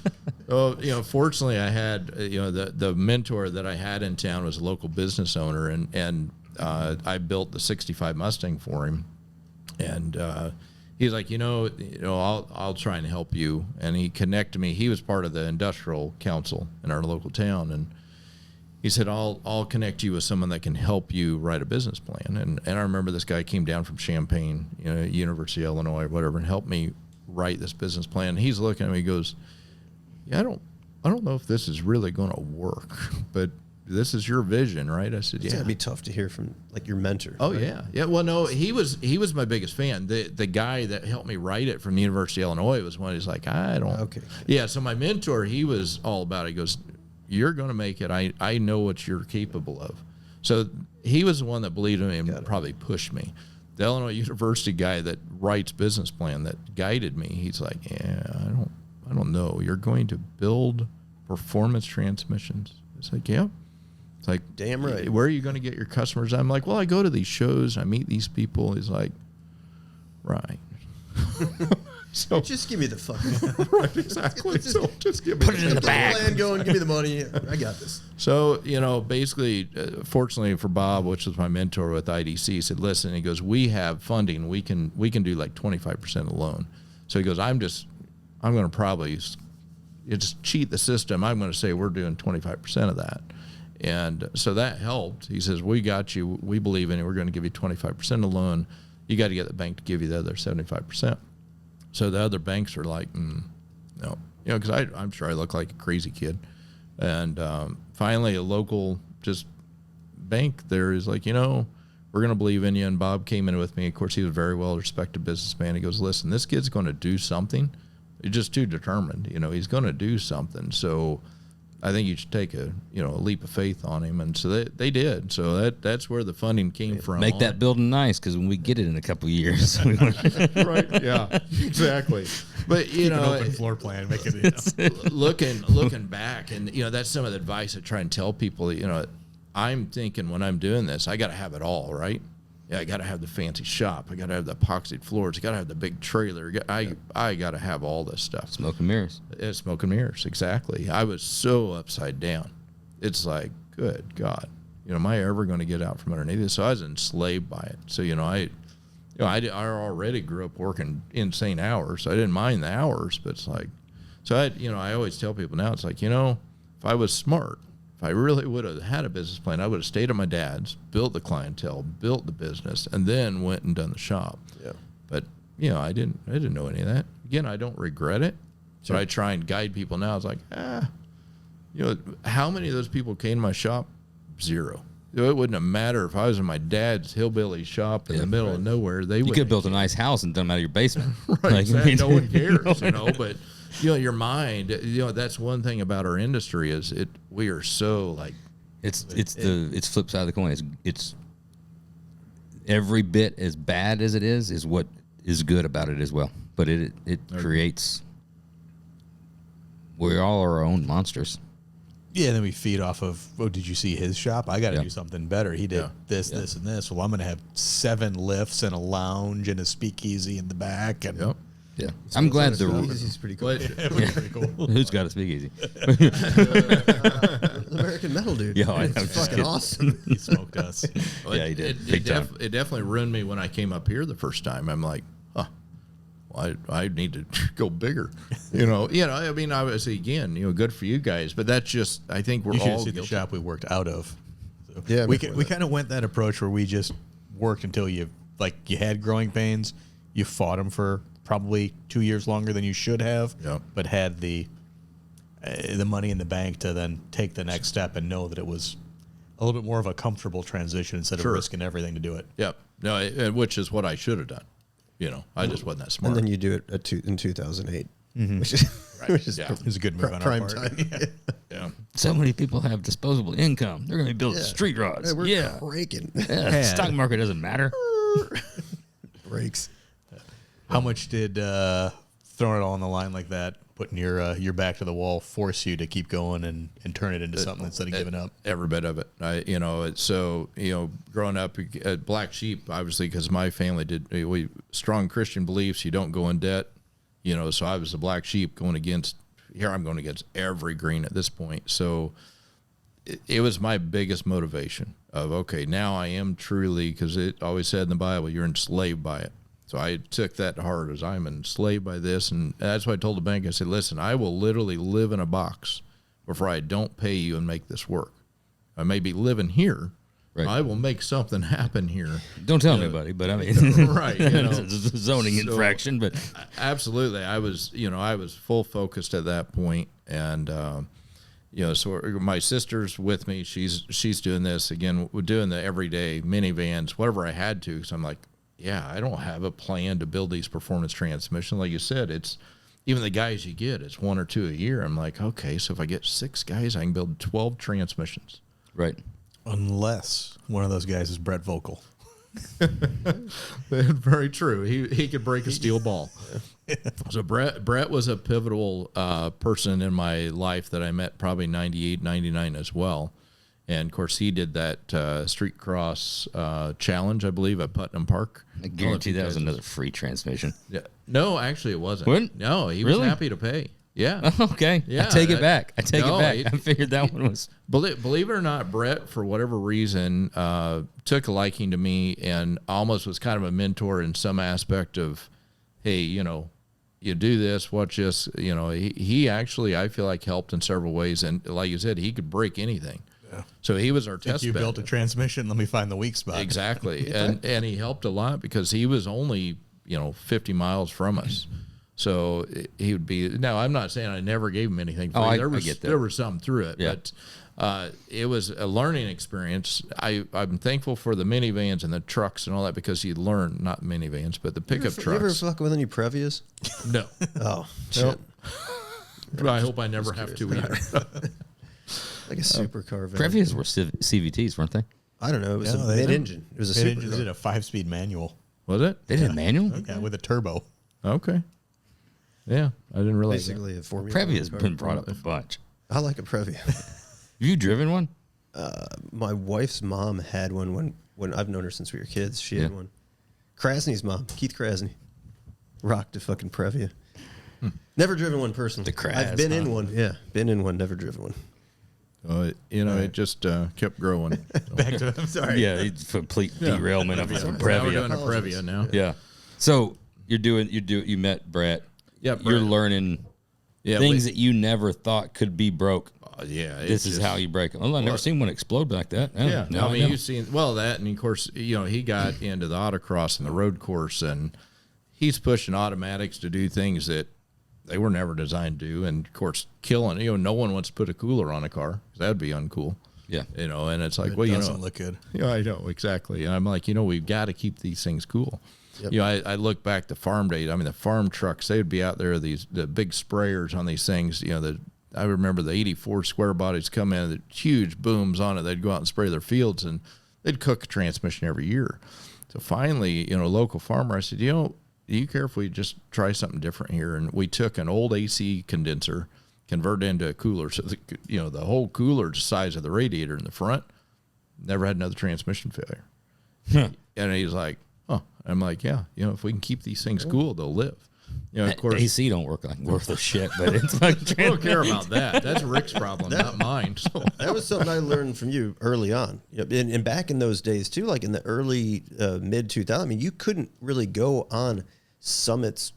[SPEAKER 3] Well, fortunately, I had the mentor that I had in town was a local business owner, and I built the '65 Mustang for him, and he's like, I'll try and help you, and he connected me. He was part of the industrial council in our local town, and he said, I'll connect you with someone that can help you write a business plan. And I remember this guy came down from Champaign, University of Illinois, whatever, and helped me write this business plan. And he's looking at me, he goes, yeah, I don't know if this is really going to work, but this is your vision, right? I said, yeah.
[SPEAKER 2] It's gotta be tough to hear from like your mentor.
[SPEAKER 3] Oh,
[SPEAKER 2] right?
[SPEAKER 3] yeah. Well, no, he was my biggest fan. The guy that helped me write it from the University of Illinois was one who's like, I don't.
[SPEAKER 2] Okay.
[SPEAKER 3] Yeah. So my mentor, he was all about it. He goes, you're going to make it. I know what you're capable of. So he was the one that believed in me and probably pushed me. The Illinois University guy that writes business plan that guided me, he's like, yeah, I don't know. You're going to build performance transmissions. It's like, yeah. It's like,
[SPEAKER 2] damn right.
[SPEAKER 3] Where are you going to get your customers? I'm like, well, I go to these shows. I meet these people. He's like, right.
[SPEAKER 2] So just give me the fucking
[SPEAKER 3] right, exactly. So just give me
[SPEAKER 1] put it in the bag.
[SPEAKER 2] Plan going, give me the money. I got this.
[SPEAKER 3] So basically, fortunately for Bob, which was my mentor with IDC, he said, "Listen," he goes, "we have funding. We can do like 25% of the loan." So he goes, I'm going to probably just cheat the system. I'm going to say we're doing 25% of that, and so that helped. He says, "We got you. We believe in it. We're going to give you 25% of the loan. You got to get the bank to give you the other 75%." So the other banks are like, no, because I'm sure I look like a crazy kid. And finally, a local just bank there is like, we're going to believe in you. And Bob came in with me. Of course, he was a very well-respected businessman. He goes, listen, this kid's going to do something. He's just too determined. He's going to do something. So I think you should take a leap of faith on him. And so they did. So that's where the funding came from.
[SPEAKER 1] Make that building nice, because when we get it in a couple of years.
[SPEAKER 3] Right. Yeah, exactly. But,
[SPEAKER 4] Keep an open floor plan, make it,
[SPEAKER 3] looking back, and, that's some of the advice I try and tell people, I'm thinking when I'm doing this, I got to have it all, right? Yeah, I got to have the fancy shop. I got to have the epoxied floors. I got to have the big trailer. I got to have all this stuff.
[SPEAKER 1] Smoke and mirrors.
[SPEAKER 3] Yeah, smoke and mirrors, exactly. I was so upside down. It's like, good God, am I ever going to get out from underneath this? So I was enslaved by it. So, I already grew up working insane hours. So I didn't mind the hours, but it's like, so I always tell people now, it's like, if I was smart, if if I really would have had a business plan, I would have stayed at my dad's, built the clientele, built the business, and then went and done the shop.
[SPEAKER 2] Yeah.
[SPEAKER 3] But I didn't know any of that. Again, I don't regret it. So I try and guide people now. It's like, how many of those people came to my shop? Zero. It wouldn't have mattered if I was in my dad's hillbilly shop in the middle of nowhere. You
[SPEAKER 1] could have built a nice house and done them out of your basement.
[SPEAKER 3] Right. Exactly. No one cares, but your mind, that's one thing about our industry is we are so like,
[SPEAKER 1] it's flip side of the coin. It's every bit as bad as it is what is good about it as well. But it creates, we all are our own monsters.
[SPEAKER 4] Yeah, and then we feed off of, did you see his shop? I got to do something better. He did this, and this. Well, I'm going to have 7 lifts and a lounge and a speakeasy in the back. And
[SPEAKER 1] Yeah. I'm glad the
[SPEAKER 2] speakeasy's pretty cool.
[SPEAKER 4] pretty cool.
[SPEAKER 1] Who's got a speakeasy?
[SPEAKER 2] American Metal dude.
[SPEAKER 1] Yeah,
[SPEAKER 2] it's fucking awesome.
[SPEAKER 4] He smoked us.
[SPEAKER 3] Well,
[SPEAKER 1] yeah, he did.
[SPEAKER 3] It definitely ruined me when I came up here the first time. I'm like, I need to go bigger. I mean, obviously, again, good for you guys, but that's just, I think we're all
[SPEAKER 4] see the shop we worked out of. So
[SPEAKER 2] Yeah,
[SPEAKER 4] we kind of went that approach where we just worked until you had growing pains. You fought them for probably 2 years longer than you should have, but had the money in the bank to then take the next step and know that it was a little bit more of a comfortable transition instead of risking everything to do it.
[SPEAKER 3] Yep. No, which is what I should have done. I just wasn't that smart.
[SPEAKER 2] And then you do it in 2008, which is
[SPEAKER 4] It was a good move on
[SPEAKER 2] prime
[SPEAKER 4] our part.
[SPEAKER 2] time.
[SPEAKER 3] Yeah.
[SPEAKER 1] So many people have disposable income. They're going to be building street rods.
[SPEAKER 2] We're cranking.
[SPEAKER 1] Stock market doesn't matter.
[SPEAKER 2] Brakes.
[SPEAKER 4] How much did throwing it all on the line like that, putting your back to the wall, force you to keep going and turn it into something instead of giving up?
[SPEAKER 3] Every bit of it. So growing up at Black Sheep, obviously, because my family we strong Christian beliefs. You don't go in debt. So I was the Black Sheep going against. Here I'm going against every green at this point. So it was my biggest motivation of, okay, now I am truly, because it always said in the Bible, you're enslaved by it. So I took that to heart as I'm enslaved by this. And that's why I told the bank, I said, listen, I will literally live in a box before I don't pay you and make this work. I may be living here. Right. I will make something happen here.
[SPEAKER 1] Don't tell anybody, but I mean,
[SPEAKER 3] right.
[SPEAKER 1] It's a zoning infraction, but
[SPEAKER 3] absolutely. I was full focused at that point. And, so my sister's with me. She's doing this again. We're doing the everyday minivans, whatever I had to. So I'm like, I don't have a plan to build these performance transmissions. Like you said, it's even the guys you get, it's 1 or 2 a year. I'm like, okay, so if I get 6 guys, I can build 12 transmissions.
[SPEAKER 1] Right.
[SPEAKER 4] Unless one of those guys is Brett Vocal.
[SPEAKER 3] Very true. He could break a steel ball. So Brett was a pivotal person in my life that I met probably 98, 99 as well. And, of course, he did that street cross challenge, I believe, at Putnam Park.
[SPEAKER 1] I guarantee that was another free transmission.
[SPEAKER 3] Yeah. No, actually, it wasn't.
[SPEAKER 1] What?
[SPEAKER 3] No, he was happy to pay. Yeah.
[SPEAKER 1] Okay. Yeah. I take it back. I figured that one was.
[SPEAKER 3] Believe it or not, Brett, for whatever reason, took a liking to me and almost was kind of a mentor in some aspect of, hey, you do this, watch this. He actually, I feel like, helped in several ways. And like you said, he could break anything. So he was our test
[SPEAKER 4] you
[SPEAKER 3] bed.
[SPEAKER 4] Built a transmission. Let me find the weak spot.
[SPEAKER 3] Exactly, and he helped a lot because he was only 50 miles from us. So he would be. Now I'm not saying I never gave him anything.
[SPEAKER 1] I get that.
[SPEAKER 3] There was some through it,
[SPEAKER 1] yeah.
[SPEAKER 3] But it was a learning experience. I'm thankful for the minivans and the trucks and all that because you learn, not minivans, but the pickup trucks.
[SPEAKER 2] You ever fuck with any Previas?
[SPEAKER 3] No.
[SPEAKER 2] Oh, shit.
[SPEAKER 3] But I hope I never have to either.
[SPEAKER 2] Like a supercar van.
[SPEAKER 1] Previous were CVTs, weren't they?
[SPEAKER 2] I don't know. It was a mid-engine. It was a
[SPEAKER 4] Mid-engine
[SPEAKER 2] supercar.
[SPEAKER 4] did a 5-speed manual.
[SPEAKER 3] Was it?
[SPEAKER 1] They did a manual?
[SPEAKER 4] Yeah, with a turbo.
[SPEAKER 3] Okay. Yeah, I didn't realize
[SPEAKER 2] Basically a Formula
[SPEAKER 1] Previa's
[SPEAKER 2] car.
[SPEAKER 1] been brought up a bunch.
[SPEAKER 2] I like a Previa.
[SPEAKER 1] Have you driven one?
[SPEAKER 2] My wife's mom had one when I've known her since we were kids. She had one. Krasny's mom, Keith Krasny, rocked a fucking Previa. Never driven one personally. I've been in one. Yeah, been in one. Never driven one.
[SPEAKER 3] It just kept growing.
[SPEAKER 4] Back to I'm sorry.
[SPEAKER 1] Yeah, it's complete derailment of his
[SPEAKER 3] Now we're
[SPEAKER 1] Previa.
[SPEAKER 3] doing a Previa now.
[SPEAKER 1] Yeah. So you met Brett.
[SPEAKER 3] Yeah,
[SPEAKER 1] You're
[SPEAKER 3] Brett.
[SPEAKER 1] learning things that you never thought could be broke.
[SPEAKER 3] Yeah.
[SPEAKER 1] This is how you break them. Well, I've never seen one explode like that.
[SPEAKER 3] Yeah.
[SPEAKER 1] No,
[SPEAKER 3] I mean, you've seen, that, and of course, he got into the autocross and the road course, and he's pushing automatics to do things that they were never designed to do. And of course, killing, no one wants to put a cooler on a car, because that'd be uncool.
[SPEAKER 1] Yeah.
[SPEAKER 3] And it's like,
[SPEAKER 4] it doesn't look good.
[SPEAKER 3] Yeah, I know, exactly. And I'm like, we've got to keep these things cool. Yep. I look back to farm days. I mean, the farm trucks, they would be out there, the big sprayers on these things. I remember the 84 square bodies come in, the huge booms on it. They'd go out and spray their fields, and they'd cook a transmission every year. So finally, a local farmer, I said, do you care if we just try something different here? And we took an old AC condenser, converted it into a cooler. So, the whole cooler's the size of the radiator in the front. Never had another transmission failure. And he's like, oh. I'm like, yeah, if we can keep these things cool, they'll live. Of course,
[SPEAKER 1] AC don't work like worth a shit, but it's like
[SPEAKER 3] I don't care about that. That's Rick's problem, not mine. So.
[SPEAKER 2] That was something I learned from you early on, and back in those days too, like in the early mid 2000s. I mean, you couldn't really go on Summit's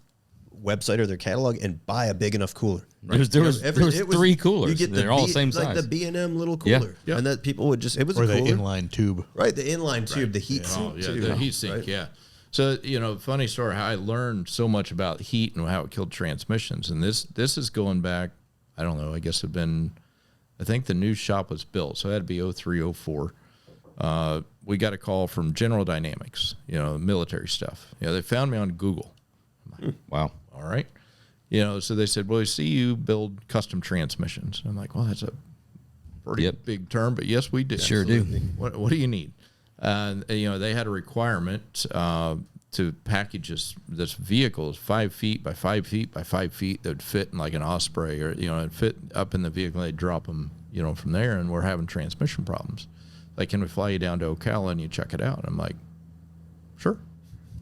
[SPEAKER 2] website or their catalog and buy a big enough cooler.
[SPEAKER 1] Right? There was 3 coolers.
[SPEAKER 2] You get
[SPEAKER 1] They're all the same
[SPEAKER 2] like
[SPEAKER 1] size.
[SPEAKER 2] The B&M little cooler,
[SPEAKER 1] Yeah.
[SPEAKER 2] and that people would just, it was
[SPEAKER 4] or
[SPEAKER 2] a
[SPEAKER 4] the
[SPEAKER 2] cooler.
[SPEAKER 4] inline tube,
[SPEAKER 2] right? The inline tube, the heat sink, too.
[SPEAKER 3] The heat sink,
[SPEAKER 2] right?
[SPEAKER 3] yeah. So, funny story, how I learned so much about heat and how it killed transmissions. And this is going back, I don't know, I guess I think the new shop was built. So it had to be 03, 04. We got a call from General Dynamics, military stuff. They found me on Google. I'm like,
[SPEAKER 1] wow.
[SPEAKER 3] All right. So they said, well, we see you build custom transmissions. I'm like, well, that's a pretty big term, but yes, we do.
[SPEAKER 1] Sure do.
[SPEAKER 3] What do you need? They had a requirement to package this vehicle is 5 feet by 5 feet by 5 feet that would fit in like an Osprey, or it'd fit up in the vehicle. They'd drop them, from there, and we're having transmission problems. Like, can we fly you down to Ocala and you check it out? I'm like, sure.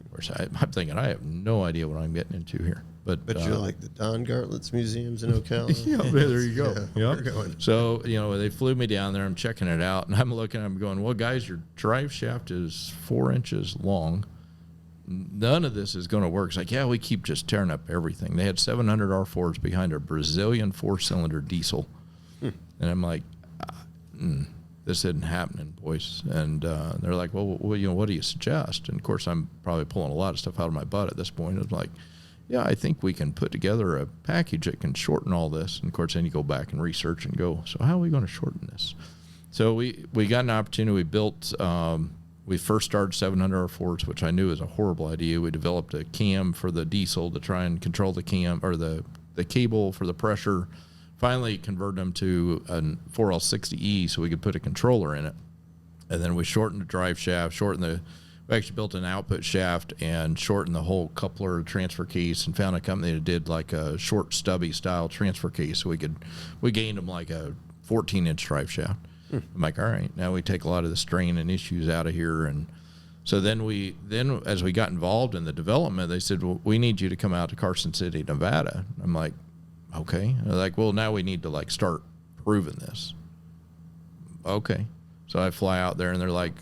[SPEAKER 3] Of course, I'm thinking I have no idea what I'm getting into here. But
[SPEAKER 2] you're like the Don Gartlett's museums in Ocala.
[SPEAKER 3] Yeah, there you go.
[SPEAKER 2] Yeah, going.
[SPEAKER 3] So, they flew me down there. I'm checking it out, and I'm looking, I'm going, well, guys, your drive shaft is 4 inches long. None of this is going to work. It's like, yeah, we keep just tearing up everything. They had 700 R4s behind a Brazilian 4-cylinder diesel. And I'm like, this isn't happening, boys. And they're like, well, what do you suggest? And, of course, I'm probably pulling a lot of stuff out of my butt at this point. It's like, yeah, I think we can put together a package that can shorten all this. And, of course, then you go back and research and go, so how are we going to shorten this? So we got an opportunity. We built, we first started 700 R4s, which I knew was a horrible idea. We developed a cam for the diesel to try and control the cam, or the cable for the pressure. Finally converted them to a 4L60E so we could put a controller in it. And then we shortened the drive shaft, we actually built an output shaft and shortened the whole coupler transfer case, and found a company that did like a short stubby style transfer case. So we gained them like a 14-inch drive shaft. I'm like, all right, now we take a lot of the strain and issues out of here. And so then as we got involved in the development, they said, well, we need you to come out to Carson City, Nevada. I'm like, okay. And they're like, well, now we need to like start proving this. Okay. So I fly out there, and they're like,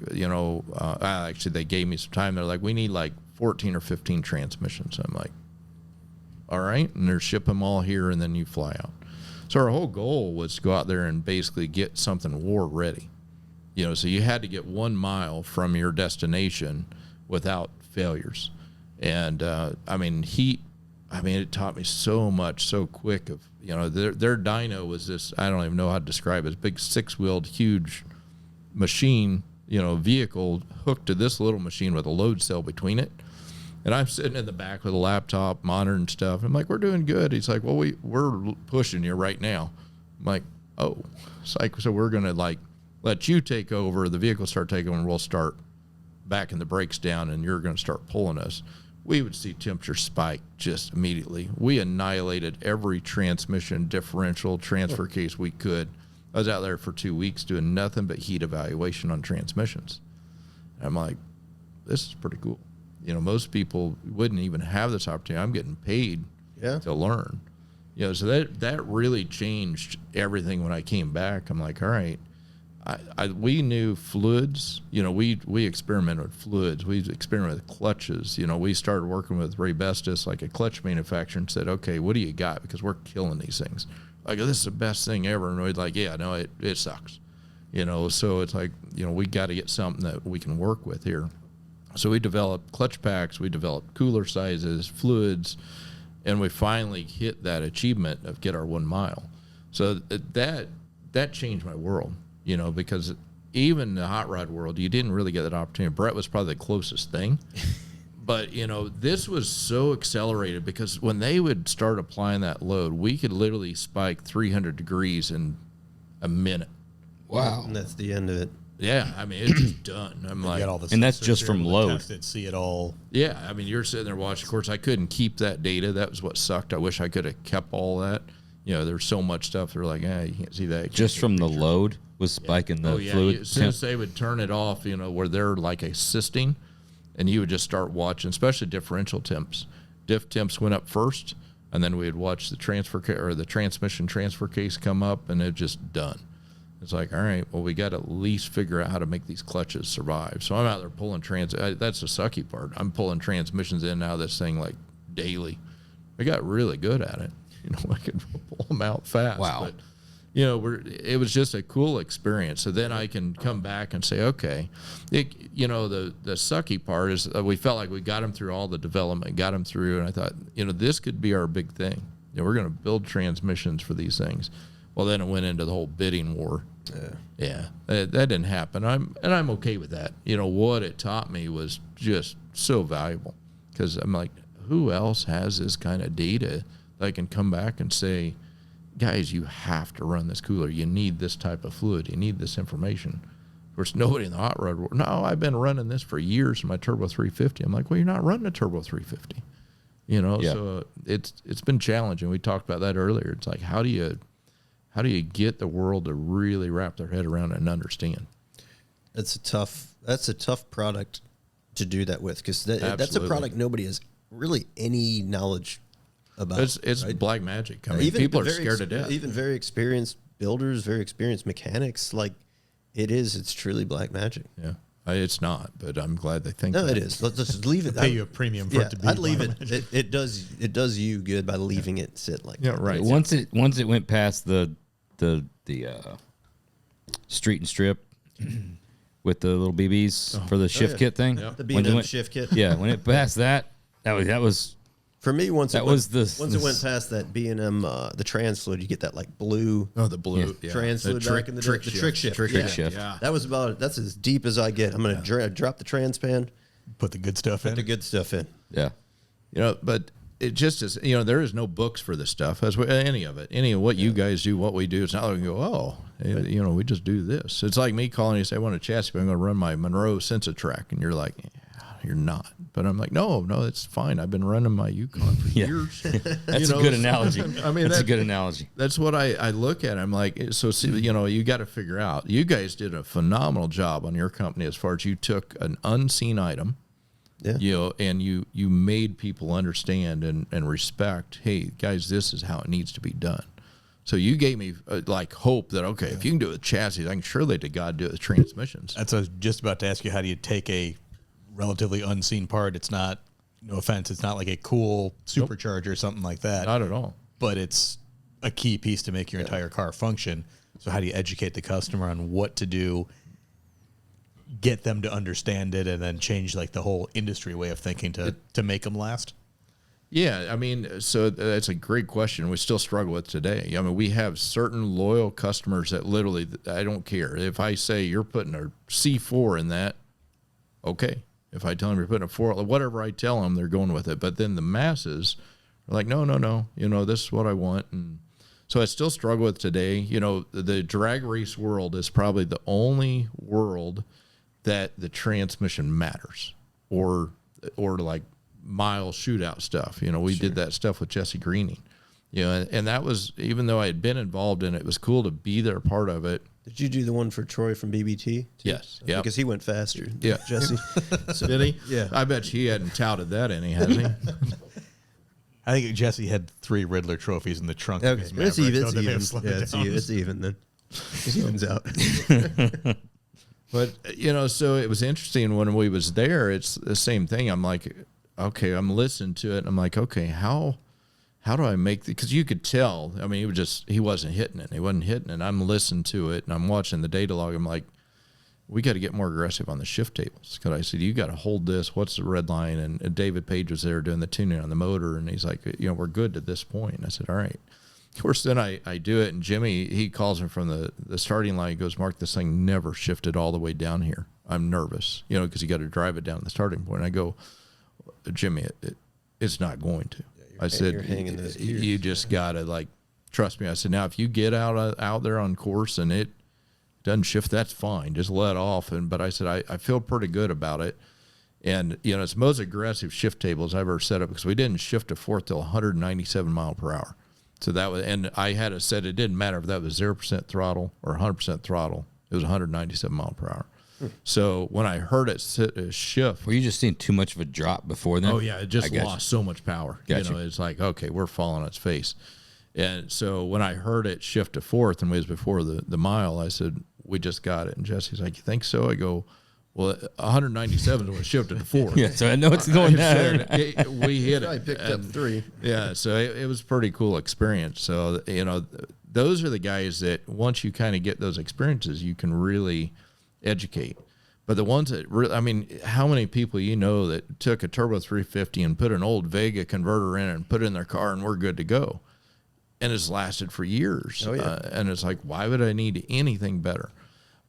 [SPEAKER 3] actually they gave me some time. They're like, we need like 14 or 15 transmissions. I'm like, all right. And they're ship them all here, and then you fly out. So our whole goal was to go out there and basically get something war ready. So you had to get 1 mile from your destination without failures. And it taught me so much so quick of, their dyno was this, I don't even know how to describe it, big 6-wheeled, huge machine, vehicle hooked to this little machine with a load cell between it. And I'm sitting in the back with a laptop, monitor and stuff. I'm like, we're doing good. He's like, well, we're pushing you right now. I'm like, oh. It's like, so we're going to like let you take over. The vehicle start taking over, and we'll start backing the brakes down, and you're going to start pulling us. We would see temperature spike just immediately. We annihilated every transmission, differential, transfer case we could. I was out there for 2 weeks doing nothing but heat evaluation on transmissions. And I'm like, this is pretty cool. Most people wouldn't even have this opportunity. I'm getting paid to learn. So that really changed everything when I came back. I'm like, all right, we knew fluids. We experimented with fluids. We experimented with clutches. We started working with Ray Bestis, like a clutch manufacturer, and said, okay, what do you got? Because we're killing these things. I go, this is the best thing ever. And we'd like, yeah, no, it sucks. You know, so it's like, you know, we got to get something that we can work with here. So we developed clutch packs, we developed cooler sizes, fluids, and we finally hit that achievement of get our 1 mile. So that changed my world, you know, because even in the hot rod world, you didn't really get that opportunity. Brett was probably the closest thing. But, you know, this was so accelerated because when they would start applying that load, we could literally spike 300 degrees in a minute.
[SPEAKER 2] Wow. And that's the end of it.
[SPEAKER 3] Yeah, I mean, it's just done. I'm like,
[SPEAKER 1] and that's just from load.
[SPEAKER 4] Test it, see it all.
[SPEAKER 3] Yeah, I mean, you're sitting there watching. Of course, I couldn't keep that data. That was what sucked. I wish I could have kept all that. You know, there's so much stuff. They're like, you can't see that.
[SPEAKER 1] Just from the load was spiking the fluid.
[SPEAKER 3] As soon as they would turn it off, you know, where they're like assisting, and you would just start watching, especially differential temps. Diff temps went up first, and then we'd watch the transmission transfer case come up, and it just done. It's like, all right, well, we got to at least figure out how to make these clutches survive. So I'm out there pulling that's the sucky part. I'm pulling transmissions in and out of this thing like daily. I got really good at it. You know, I could pull them out fast.
[SPEAKER 1] Wow.
[SPEAKER 3] But, you know, it was just a cool experience. So then I can come back and say, okay, you know, the sucky part is we felt like we got them through all the development, got them through, and I thought, you know, this could be our big thing. You know, we're going to build transmissions for these things. Well, then it went into the whole bidding war. Yeah, that didn't happen. I'm okay with that. You know, what it taught me was just so valuable because I'm like, who else has this kind of data that I can come back and say, guys, you have to run this cooler. You need this type of fluid. You need this information. Of course, nobody in the hot rod world, no, I've been running this for years in my Turbo 350. I'm like, well, you're not running a Turbo 350. You know, so it's been challenging. We talked about that earlier. It's like, how do you get the world to really wrap their head around it and understand?
[SPEAKER 2] That's a tough product to do that with because that's a product nobody has really any knowledge about.
[SPEAKER 3] It's right? Black magic. I mean, people are scared to death.
[SPEAKER 2] Even very experienced builders, very experienced mechanics, like it's truly black magic.
[SPEAKER 3] Yeah. It's not, but I'm glad they think
[SPEAKER 2] no,
[SPEAKER 3] that.
[SPEAKER 2] it is. Let's just leave it.
[SPEAKER 4] Pay you a premium for it to be.
[SPEAKER 2] I'd leave it. It does you good by leaving it sit like that.
[SPEAKER 3] Right.
[SPEAKER 1] Once it went past the street and strip with the little BBs for the shift kit thing.
[SPEAKER 2] Yep. The B&M shift kit.
[SPEAKER 1] Yeah, when it passed that was
[SPEAKER 2] for me. Once it went past that B&M the trans fluid, you get that like blue.
[SPEAKER 3] Oh, the blue
[SPEAKER 2] trans fluid back in the trick shift. Trick shift.
[SPEAKER 3] Yeah.
[SPEAKER 2] That was about it. That's as deep as I get. I'm gonna drop the trans pan,
[SPEAKER 4] put the good stuff in.
[SPEAKER 2] Put the good stuff in.
[SPEAKER 1] Yeah.
[SPEAKER 3] You know, but it just is, you know, there is no books for this stuff, as any of what you guys do, what we do. It's not like we go, you know, we just do this. It's like me calling you and say, I want a chassis, but I'm going to run my Monroe Sensatrack. And you're like, you're not. But I'm like, no, it's fine. I've been running my Yukon for years.
[SPEAKER 1] That's a good analogy. I mean, that's a good analogy.
[SPEAKER 3] That's what I look at. I'm like, so, see, you know, you got to figure out. You guys did a phenomenal job on your company as far as you took an unseen item. Yeah. You know, and you made people understand and respect, hey, guys, this is how it needs to be done. So you gave me like hope that, okay, if you can do it with chassis, I can surely to God do it with transmissions.
[SPEAKER 4] That's what I was just about to ask you. How do you take a relatively unseen part? It's not, no offense, it's not like a cool supercharger or something like that.
[SPEAKER 3] Not at all.
[SPEAKER 4] But it's a key piece to make your entire car function. So how do you educate the customer on what to do, get them to understand it, and then change like the whole industry way of thinking to make them last?
[SPEAKER 3] Yeah, I mean, so that's a great question. We still struggle with today. I mean, we have certain loyal customers that literally, I don't care. If I say you're putting a C4 in that, okay. If I tell them you're putting a 4, whatever I tell them, they're going with it. But then the masses are like, no, you know, this is what I want. And so I still struggle with today. You know, the drag race world is probably the only world that the transmission matters, or like mile shootout stuff. You know, we did that stuff with Jesse Greening, you know, and that was, even though I had been involved in it, it was cool to be there, part of it.
[SPEAKER 2] Did you do the one for Troy from BBT too?
[SPEAKER 3] Yes. Yeah.
[SPEAKER 2] Because he went faster.
[SPEAKER 3] Yeah.
[SPEAKER 2] Jesse.
[SPEAKER 3] So, did he?
[SPEAKER 2] Yeah.
[SPEAKER 3] I bet he hadn't touted that any, has he?
[SPEAKER 4] I think Jesse had 3 Riddler trophies in the trunk.
[SPEAKER 2] Okay.
[SPEAKER 4] Of his Maverick,
[SPEAKER 2] it's even then. It evens out.
[SPEAKER 3] But, you know, so it was interesting when we was there, it's the same thing. I'm like, okay, I'm listening to it. And I'm like, okay, how how do I make the, because you could tell, I mean, he wasn't hitting it. He wasn't hitting it. I'm listening to it and I'm watching the data log. I'm like, we got to get more aggressive on the shift tables. Because I said, you got to hold this. What's the red line? And David Page was there doing the tuning on the motor. And he's like, we're good to this point. And I said, all right. Of course, then I do it. And Jimmy, he calls him from the starting line. He goes, Mark, this thing never shifted all the way down here. I'm nervous, because you got to drive it down to the starting point. And I go, Jimmy, it's not going to. I said, you just got to trust me. I said, now if you get out there on course and it doesn't shift, that's fine. Just let off. But I said, I feel pretty good about it. And, it's the most aggressive shift tables I've ever set up because we didn't shift a fourth till 197 mile per hour. So that was, and I had it said it didn't matter if that was 0% throttle or 100% throttle. It was 197 mile per hour. So when I heard it shift,
[SPEAKER 1] were you just seeing too much of a drop before then?
[SPEAKER 3] Oh yeah, it just lost so much power.
[SPEAKER 1] Gotcha.
[SPEAKER 3] It's like, okay, we're falling on its face. And so when I heard it shift to fourth and it was before the mile, I said, we just got it. And Jesse's like, you think so? I go, well, 197 is when it shifted to fourth.
[SPEAKER 1] Yeah, so I know it's going down.
[SPEAKER 3] We hit it.
[SPEAKER 2] I picked up 3.
[SPEAKER 3] Yeah, so it was a pretty cool experience. So, those are the guys that once you kind of get those experiences, you can really educate. But the ones that really, I mean, how many people that took a Turbo 350 and put an old Vega converter in it and put it in their car and we're good to go? And it's lasted for years.
[SPEAKER 2] Oh, yeah.
[SPEAKER 3] And it's like, why would I need anything better?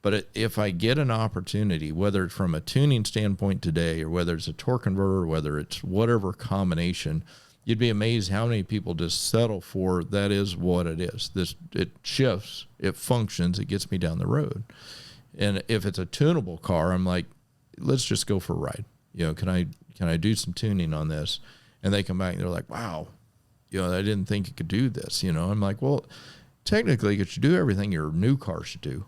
[SPEAKER 3] But if I get an opportunity, whether it's from a tuning standpoint today or whether it's a torque converter, or whether it's whatever combination, you'd be amazed how many people just settle for that is what it is. It shifts, it functions, it gets me down the road. And if it's a tunable car, I'm like, let's just go for a ride. Can I do some tuning on this? And they come back and they're like, wow, I didn't think you could do this. I'm like, well, technically it should do everything your new car should do.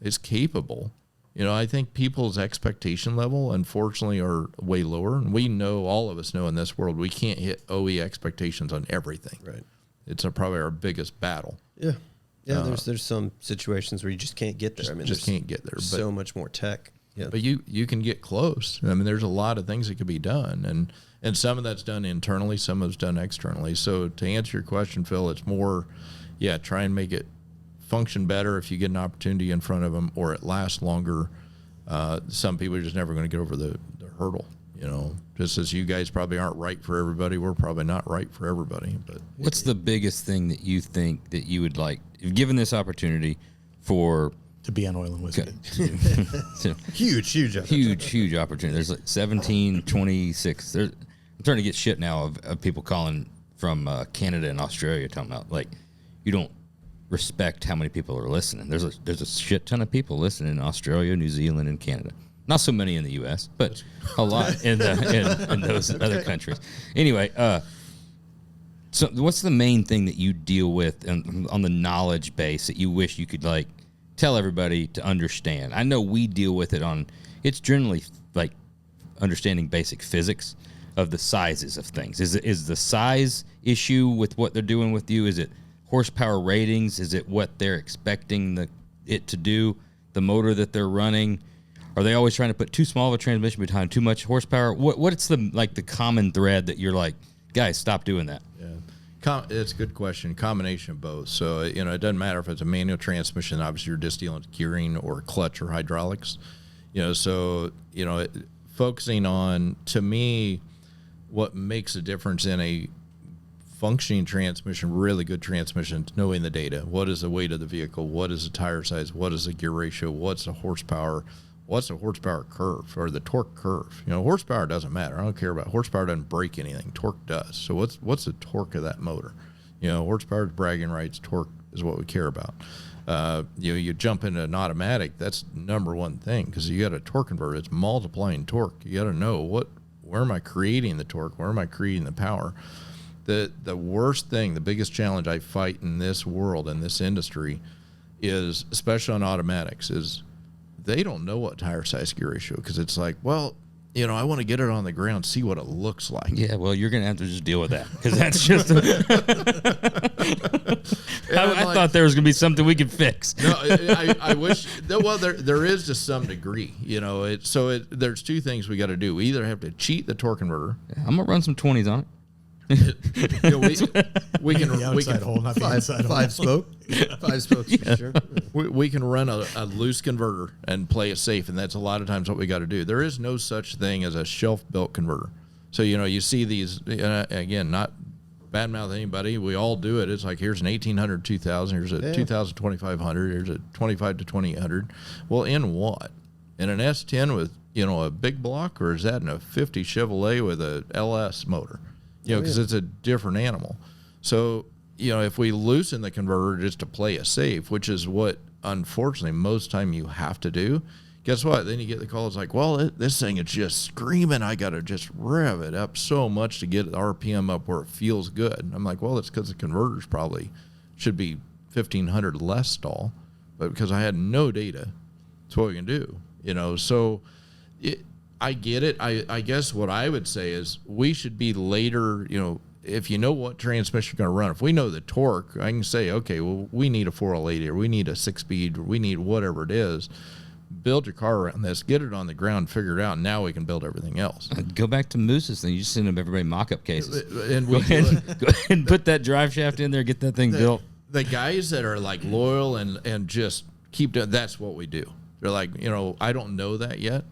[SPEAKER 3] It's capable. I think people's expectation level, unfortunately, are way lower. And we know, all of us know in this world, we can't hit OE expectations on everything.
[SPEAKER 2] Right.
[SPEAKER 3] It's probably our biggest battle.
[SPEAKER 2] Yeah. Yeah, there's some situations where you just can't get there.
[SPEAKER 3] Just can't get there.
[SPEAKER 2] But so much more tech. Yeah.
[SPEAKER 3] But you can get close. I mean, there's a lot of things that could be done. And some of that's done internally, some of it's done externally. So to answer your question, Phil, it's more, try and make it function better if you get an opportunity in front of them, or it lasts longer. Some people are just never going to get over the hurdle. Just as you guys probably aren't right for everybody, we're probably not right for everybody. But
[SPEAKER 1] what's the biggest thing that you think that you would like, if given this opportunity, for
[SPEAKER 4] to be on Oil and Whiskey?
[SPEAKER 1] So,
[SPEAKER 2] huge
[SPEAKER 1] opportunity. There's 17, 26. I'm starting to get shit now of people calling from Canada and Australia talking about you don't respect how many people are listening. There's a shit ton of people listening in Australia, New Zealand, and Canada. Not so many in the U.S., but a lot in those other countries. Anyway, so what's the main thing that you deal with on the knowledge base that you wish you could tell everybody to understand? I know we deal with it it's generally understanding basic physics of the sizes of things. Is the size issue with what they're doing with you? Is it horsepower ratings? Is it what they're expecting it to do? The motor that they're running? Are they always trying to put too small of a transmission behind too much horsepower? What's the common thread that you're like, guys, stop doing that?
[SPEAKER 3] Yeah, it's a good question. Combination of both. So it doesn't matter if it's a manual transmission. Obviously, you're just dealing with gearing or clutch or hydraulics. Focusing on, to me, what makes a difference in a functioning transmission, really good transmission, knowing the data. What is the weight of the vehicle? What is the tire size? What is the gear ratio? What's the horsepower? What's the horsepower curve or the torque curve? Horsepower doesn't matter. I don't care about horsepower. Doesn't break anything. Torque does. So what's the torque of that motor? Horsepower is bragging rights. Torque is what we care about. You jump into an automatic. That's number one thing because you got a torque converter. It's multiplying torque. You got to know where am I creating the torque? Where am I creating the power? The worst thing, the biggest challenge I fight in this world, in this industry, is, especially on automatics, is they don't know what tire size gear ratio, because it's like, well, I want to get it on the ground, see what it looks like.
[SPEAKER 1] Yeah, well, you're going to have to just deal with that, because that's just I thought there was going to be something we could fix.
[SPEAKER 3] No, I wish, well, there is to some degree, there's two things we got to do. We either have to cheat the torque converter.
[SPEAKER 1] Yeah, I'm going to run some 20s on it.
[SPEAKER 3] We can
[SPEAKER 4] The outside hole, not the inside hole.
[SPEAKER 2] Five spokes. Yeah. Sure.
[SPEAKER 3] We can run a loose converter and play it safe, and that's a lot of times what we got to do. There is no such thing as a shelf-built converter. So, you see these, again, not badmouth anybody. We all do it. It's like, here's an 1800, 2000, here's a 2000, 2500, here's a 25 to 2800. Well, in what? In an S10 with, a big block, or is that in a 50 Chevrolet with a LS motor? Because it's a different animal. So, if we loosen the converter just to play it safe, which is what, unfortunately, most time you have to do, guess what? Then you get the call. It's like, well, this thing is just screaming. I got to just rev it up so much to get the RPM up where it feels good. I'm like, well, it's because the converters probably should be 1,500 less stall. But because I had no data, that's what we can do. So I get it. I guess what I would say is we should be later, if you know what transmission you're going to run. If we know the torque, I can say, okay, well, we need a 4L80 or we need a 6-speed or we need whatever it is. Build your car around this, get it on the ground, figure it out, and now we can build everything else.
[SPEAKER 1] Go back to Moose's thing. You just send them everybody mock-up cases. And go ahead and put that drive shaft in there, get that thing built.
[SPEAKER 3] The guys that are like loyal and just keep doing, that's what we do. They're like, I don't know that yet.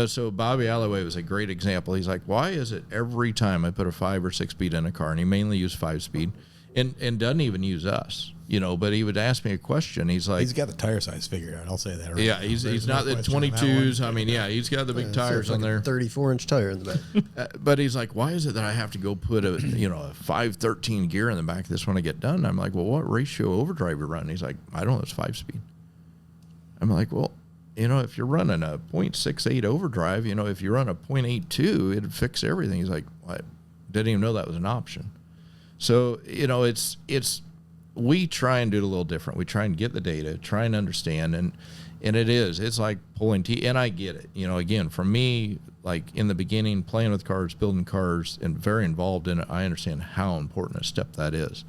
[SPEAKER 3] So Bobby Alloway was a great example. He's like, why is it every time I put a 5 or 6-speed in a car, and he mainly used 5-speed, and doesn't even use us, but he would ask me a question. He's like,
[SPEAKER 4] he's got the tire size figured out. I'll say that. Right?
[SPEAKER 3] Yeah, he's not the 22s. I mean, yeah, he's got the big tires on there.
[SPEAKER 2] 34-inch tire in the back.
[SPEAKER 3] But he's like, why is it that I have to go put a 513 gear in the back of this when I get done? I'm like, well, what ratio overdrive you run? He's like, I don't know, it's 5-speed. I'm like, well, if you're running a 0.68 overdrive, if you run a 0.82, it'd fix everything. He's like, I didn't even know that was an option. So, we try and do it a little different. We try and get the data, try and understand, and it's like pulling teeth, and I get it. Again, for me, like in the beginning, playing with cars, building cars, and very involved in it, I understand how important a step that is.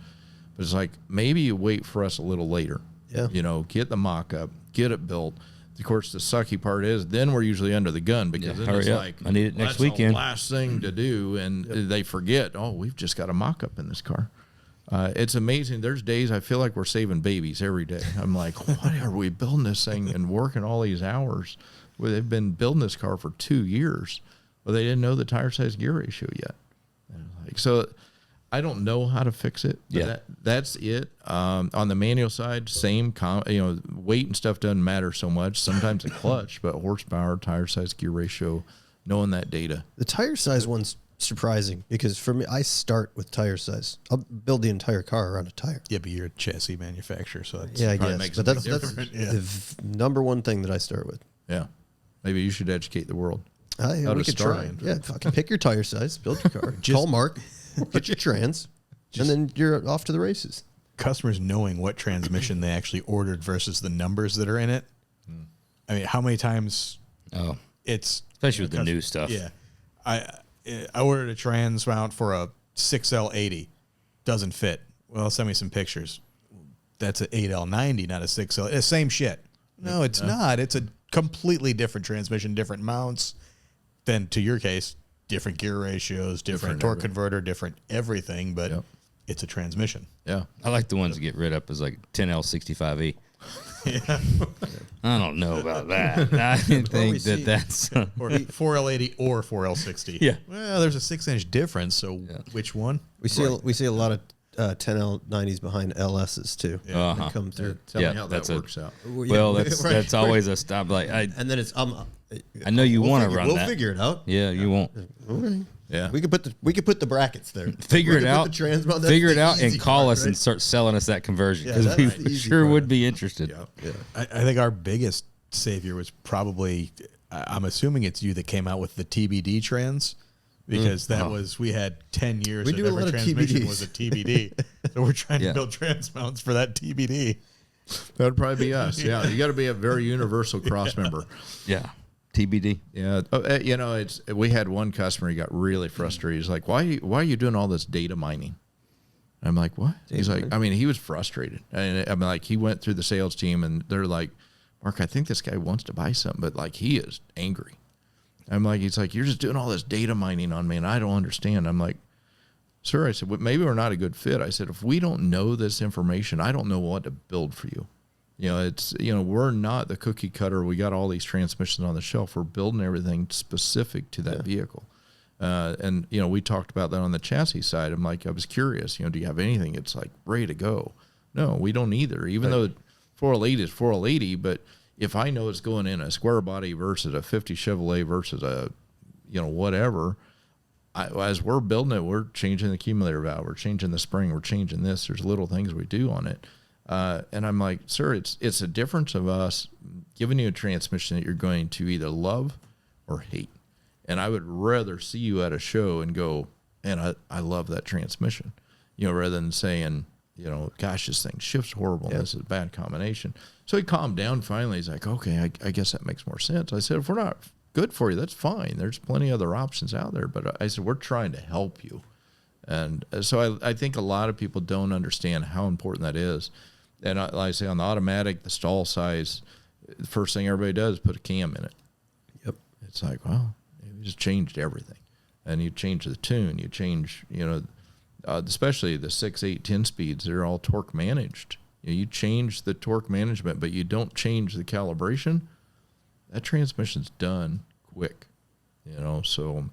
[SPEAKER 3] But it's like, maybe you wait for us a little later.
[SPEAKER 2] Yeah.
[SPEAKER 3] Get the mock-up, get it built. Of course, the sucky part is then we're usually under the gun because then it's like,
[SPEAKER 1] I need it next
[SPEAKER 3] that's
[SPEAKER 1] weekend.
[SPEAKER 3] The last thing to do, and they forget, we've just got a mock-up in this car. It's amazing. There's days I feel like we're saving babies every day. I'm like, why are we building this thing and working all these hours? Well, they've been building this car for 2 years. Well, they didn't know the tire size gear ratio yet. So I don't know how to fix it. But that's it. On the manual side, same. Weight and stuff doesn't matter so much. Sometimes the clutch, but horsepower, tire size, gear ratio, knowing that data.
[SPEAKER 2] The tire size one's surprising because for me, I start with tire size. I'll build the entire car around a tire.
[SPEAKER 4] Yeah, but you're a chassis manufacturer, so it's
[SPEAKER 2] I guess. But that's the number one thing that I start with.
[SPEAKER 3] Yeah, maybe you should educate the world.
[SPEAKER 2] We could try. Yeah, fucking pick your tire size, build your car, call Mark, get your trans, and then you're off to the races.
[SPEAKER 4] Customers knowing what transmission they actually ordered versus the numbers that are in it. I mean, how many times? It's
[SPEAKER 1] especially with the new stuff.
[SPEAKER 4] Yeah, I ordered a trans mount for a 6L80, doesn't fit. Well, send me some pictures. That's an 8L90, not a 6L. Same shit. No, it's not. It's a completely different transmission, different mounts. Then, to your case, different gear ratios, different torque converter, different everything, but it's a transmission.
[SPEAKER 3] Yeah.
[SPEAKER 1] I like the ones that get rid up as like 10L65E.
[SPEAKER 4] Yeah.
[SPEAKER 1] I don't know about that. I think that's
[SPEAKER 4] or 4L80 or 4L60.
[SPEAKER 1] Yeah.
[SPEAKER 4] Well, there's a 6-inch difference. So which one?
[SPEAKER 2] We see a lot of 10L90s behind LSs too.
[SPEAKER 4] Yeah.
[SPEAKER 2] That come through.
[SPEAKER 3] Tell me how that works out.
[SPEAKER 1] Well, that's always a stop. Like
[SPEAKER 2] and then it's
[SPEAKER 1] I know you want to run that.
[SPEAKER 2] We'll figure it out.
[SPEAKER 1] Yeah, you won't.
[SPEAKER 2] Okay.
[SPEAKER 3] Yeah,
[SPEAKER 2] we could put the brackets there.
[SPEAKER 1] Figure it out. Figure it out and call us and start selling us that conversion because we sure would be interested.
[SPEAKER 2] Yeah.
[SPEAKER 4] I think our biggest savior was probably, I'm assuming it's you that came out with the TBD trans, because that was, we had 10 years
[SPEAKER 2] we
[SPEAKER 4] that
[SPEAKER 2] do a
[SPEAKER 4] every
[SPEAKER 2] lot of
[SPEAKER 4] transmission
[SPEAKER 2] TBDs.
[SPEAKER 4] was a TBD. So we're trying to build trans mounts for that TBD.
[SPEAKER 3] That would probably be us. Yeah, you got to be a very universal cross member.
[SPEAKER 1] Yeah. TBD.
[SPEAKER 3] Yeah. We had one customer, he got really frustrated. He's like, why are you doing all this data mining? I'm like, what? He's like, he was frustrated. And like, he went through the sales team and they're like, Mark, I think this guy wants to buy something, but like, he is angry. I'm like, he's like, you're just doing all this data mining on me and I don't understand. I'm like, sir, I said, well, maybe we're not a good fit. I said, if we don't know this information, I don't know what to build for you. We're not the cookie cutter. We got all these transmissions on the shelf. We're building everything specific to that vehicle. And we talked about that on the chassis side. I'm like, I was curious, do you have anything it's like ready to go? No, we don't either. Even though 4L80 is 4L80, but if I know it's going in a square body versus a 50 Chevrolet versus a, whatever, as we're building it, we're changing the accumulator valve, we're changing the spring, we're changing this. There's little things we do on it. And I'm like, sir, it's a difference of us giving you a transmission that you're going to either love or hate. And I would rather see you at a show and go, and I love that transmission, rather than saying, gosh, this thing shifts horrible. This is a bad combination. So he calmed down finally. He's like, okay, I guess that makes more sense. I said, if we're not good for you, that's fine. There's plenty of other options out there. But I said, we're trying to help you. And so I think a lot of people don't understand how important that is. And like I say, on the automatic, the stall size, the first thing everybody does is put a cam in it.
[SPEAKER 2] Yep.
[SPEAKER 3] It's like, well, you just changed everything. And you change the tune. You change, especially the 6, 8, 10 speeds, they're all torque managed. You change the torque management, but you don't change the calibration. That transmission's done quick, so.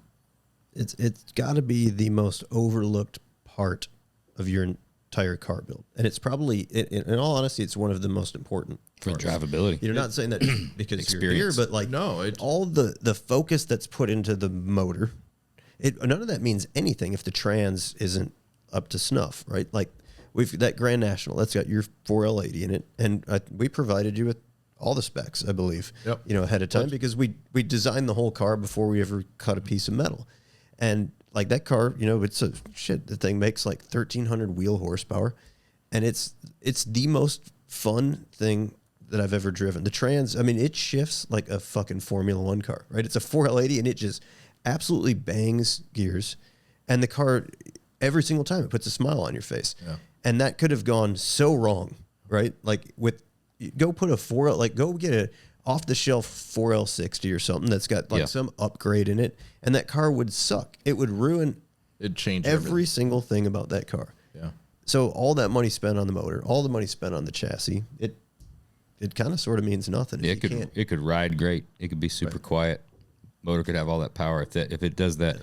[SPEAKER 2] It's got to be the most overlooked part of your entire car build. And it's probably, in all honesty, it's one of the most important
[SPEAKER 1] for
[SPEAKER 2] parts.
[SPEAKER 1] Drivability.
[SPEAKER 2] You're not saying that because you're here, but all the focus that's put into the motor, none of that means anything if the trans isn't up to snuff, right? Like we've that Grand National, that's got your 4L80 in it, and we provided you with all the specs, I believe, ahead of time, because we designed the whole car before we ever cut a piece of metal. And like that car, it's the thing makes like 1,300 wheel horsepower, and it's the most fun thing that I've ever driven. The trans, it shifts like a fucking Formula One car, right? It's a 4L80 and it just absolutely bangs gears, and the car, every single time it puts a smile on your face. Yeah. And that could have gone so wrong, right? Like go put a 4L, like go get a off the shelf 4L60 or something that's got like some upgrade in it, and that car would suck. It would ruin every single thing about that car.
[SPEAKER 3] Yeah.
[SPEAKER 2] So all that money spent on the motor, all the money spent on the chassis, it kind of sort of means nothing.
[SPEAKER 1] Yeah, it could ride great. It could be super quiet. Motor could have all that power. If it does that,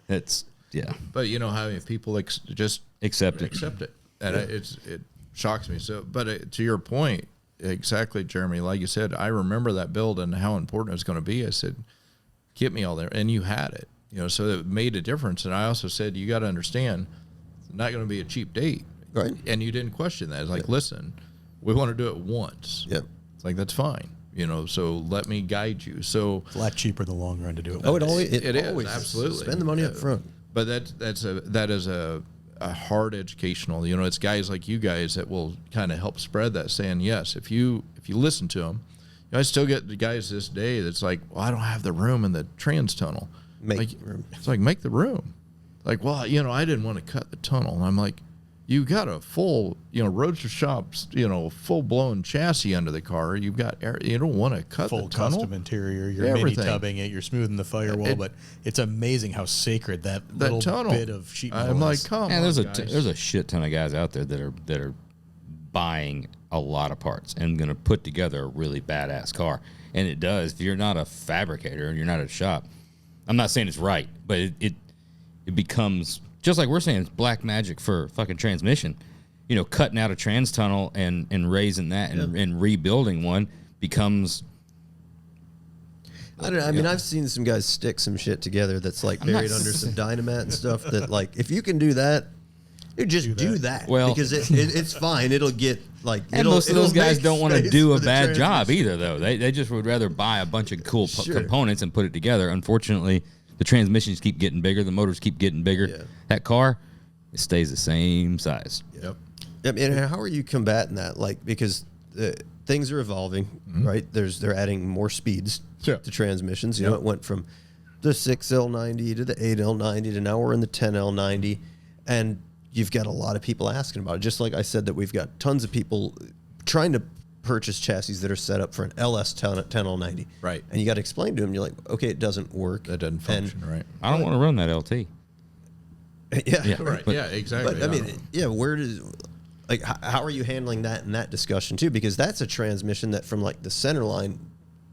[SPEAKER 1] it's
[SPEAKER 3] But how people just accept it, and it shocks me. So, but to your point, exactly, Jeremy. Like you said, I remember that build and how important it was going to be. I said, "Get me all there," and you had it. So it made a difference. And I also said, you got to understand, it's not going to be a cheap date,
[SPEAKER 2] right?
[SPEAKER 3] And you didn't question that. It's like, listen, we want to do it once.
[SPEAKER 2] Yeah,
[SPEAKER 3] it's like that's fine. So let me guide you. So
[SPEAKER 4] it's a lot cheaper in the long run to do it.
[SPEAKER 2] Oh, it always
[SPEAKER 3] is absolutely.
[SPEAKER 2] Spend the money up front.
[SPEAKER 3] But that is a hard educational. It's guys like you guys that will kind of help spread that, saying yes. If you listen to them, I still get the guys this day that's like, well, I don't have the room in the trans tunnel.
[SPEAKER 2] Make the room.
[SPEAKER 3] It's like, make the room. Like, well, I didn't want to cut the tunnel. And I'm like, you got a full, Roadster Shop's, full blown chassis under the car. You've got air. You don't want to cut
[SPEAKER 4] full
[SPEAKER 3] the tunnel.
[SPEAKER 4] Custom interior. You're mini tubbing it. You're smoothing the firewall. But it's amazing how sacred that little
[SPEAKER 3] tunnel
[SPEAKER 4] bit of sheet metal
[SPEAKER 3] I'm like,
[SPEAKER 4] is.
[SPEAKER 3] come on,
[SPEAKER 1] there's
[SPEAKER 3] guys.
[SPEAKER 1] a shit ton of guys out there that are buying a lot of parts and going to put together a really badass car. And it does. If you're not a fabricator and you're not at a shop, I'm not saying it's right, but it becomes, just like we're saying, it's black magic for fucking transmission. Cutting out a trans tunnel and raising that and rebuilding one becomes.
[SPEAKER 2] I don't know. I've seen some guys stick some shit together that's like buried under some dynamite and stuff. That like, if you can do that, you just do that.
[SPEAKER 1] Well,
[SPEAKER 2] because it's fine. It'll get like.
[SPEAKER 1] And most of those guys don't want to do a bad job either, though. They just would rather buy a bunch of cool components and put it together. Unfortunately, the transmissions keep getting bigger, the motors keep getting bigger. Yeah. That car, it stays the same size.
[SPEAKER 3] Yep.
[SPEAKER 2] And how are you combating that? Like, because things are evolving, right? They're adding more speeds to transmissions. It went from the 6L90 to the 8L90 to now we're in the 10L90, and you've got a lot of people asking about it. Just like I said, that we've got tons of people trying to purchase chassis that are set up for an LS 10L90.
[SPEAKER 3] Right.
[SPEAKER 2] And you got to explain to them, you're like, okay, it doesn't work.
[SPEAKER 3] That doesn't function, right?
[SPEAKER 1] I don't want to run that LT.
[SPEAKER 2] Yeah.
[SPEAKER 3] Right.
[SPEAKER 1] But,
[SPEAKER 3] yeah, exactly.
[SPEAKER 2] But I mean, where does, like, how are you handling that in that discussion too? Because that's a transmission that from like the center line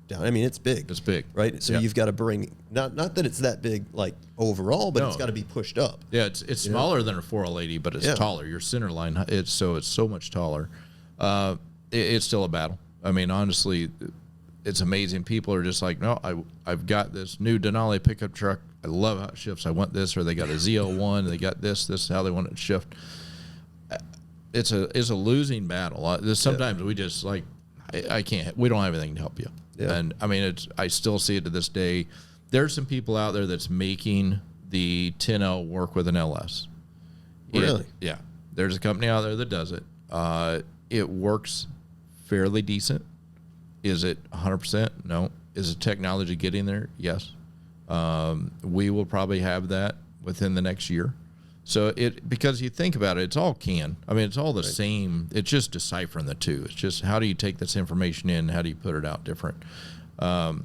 [SPEAKER 2] down, I mean, it's big.
[SPEAKER 3] It's big.
[SPEAKER 2] Right? So you've got to bring, not that it's that big, like, overall, but it's got to be pushed up.
[SPEAKER 3] Yeah, it's smaller than a 4L80, but it's taller. Your center line, it's so much taller. It's still a battle. I mean, honestly, it's amazing. People are just like, no, I've got this new Denali pickup truck. I love how it shifts. I want this, or they got a Z01. They got this. This is how they want it to shift. It's a losing battle. Sometimes we just like, I can't. We don't have anything to help you. Yeah. And I mean, I still see it to this day. There's some people out there that's making the 10L work with an LS.
[SPEAKER 2] Really?
[SPEAKER 3] Yeah. There's a company out there that does it. It works fairly decent. Is it 100%? No. Is the technology getting there? Yes. We will probably have that within the next year. So because you think about it, it's all CAN. I mean, it's all the same. It's just deciphering the two. It's just how do you take this information in? How do you put it out different? But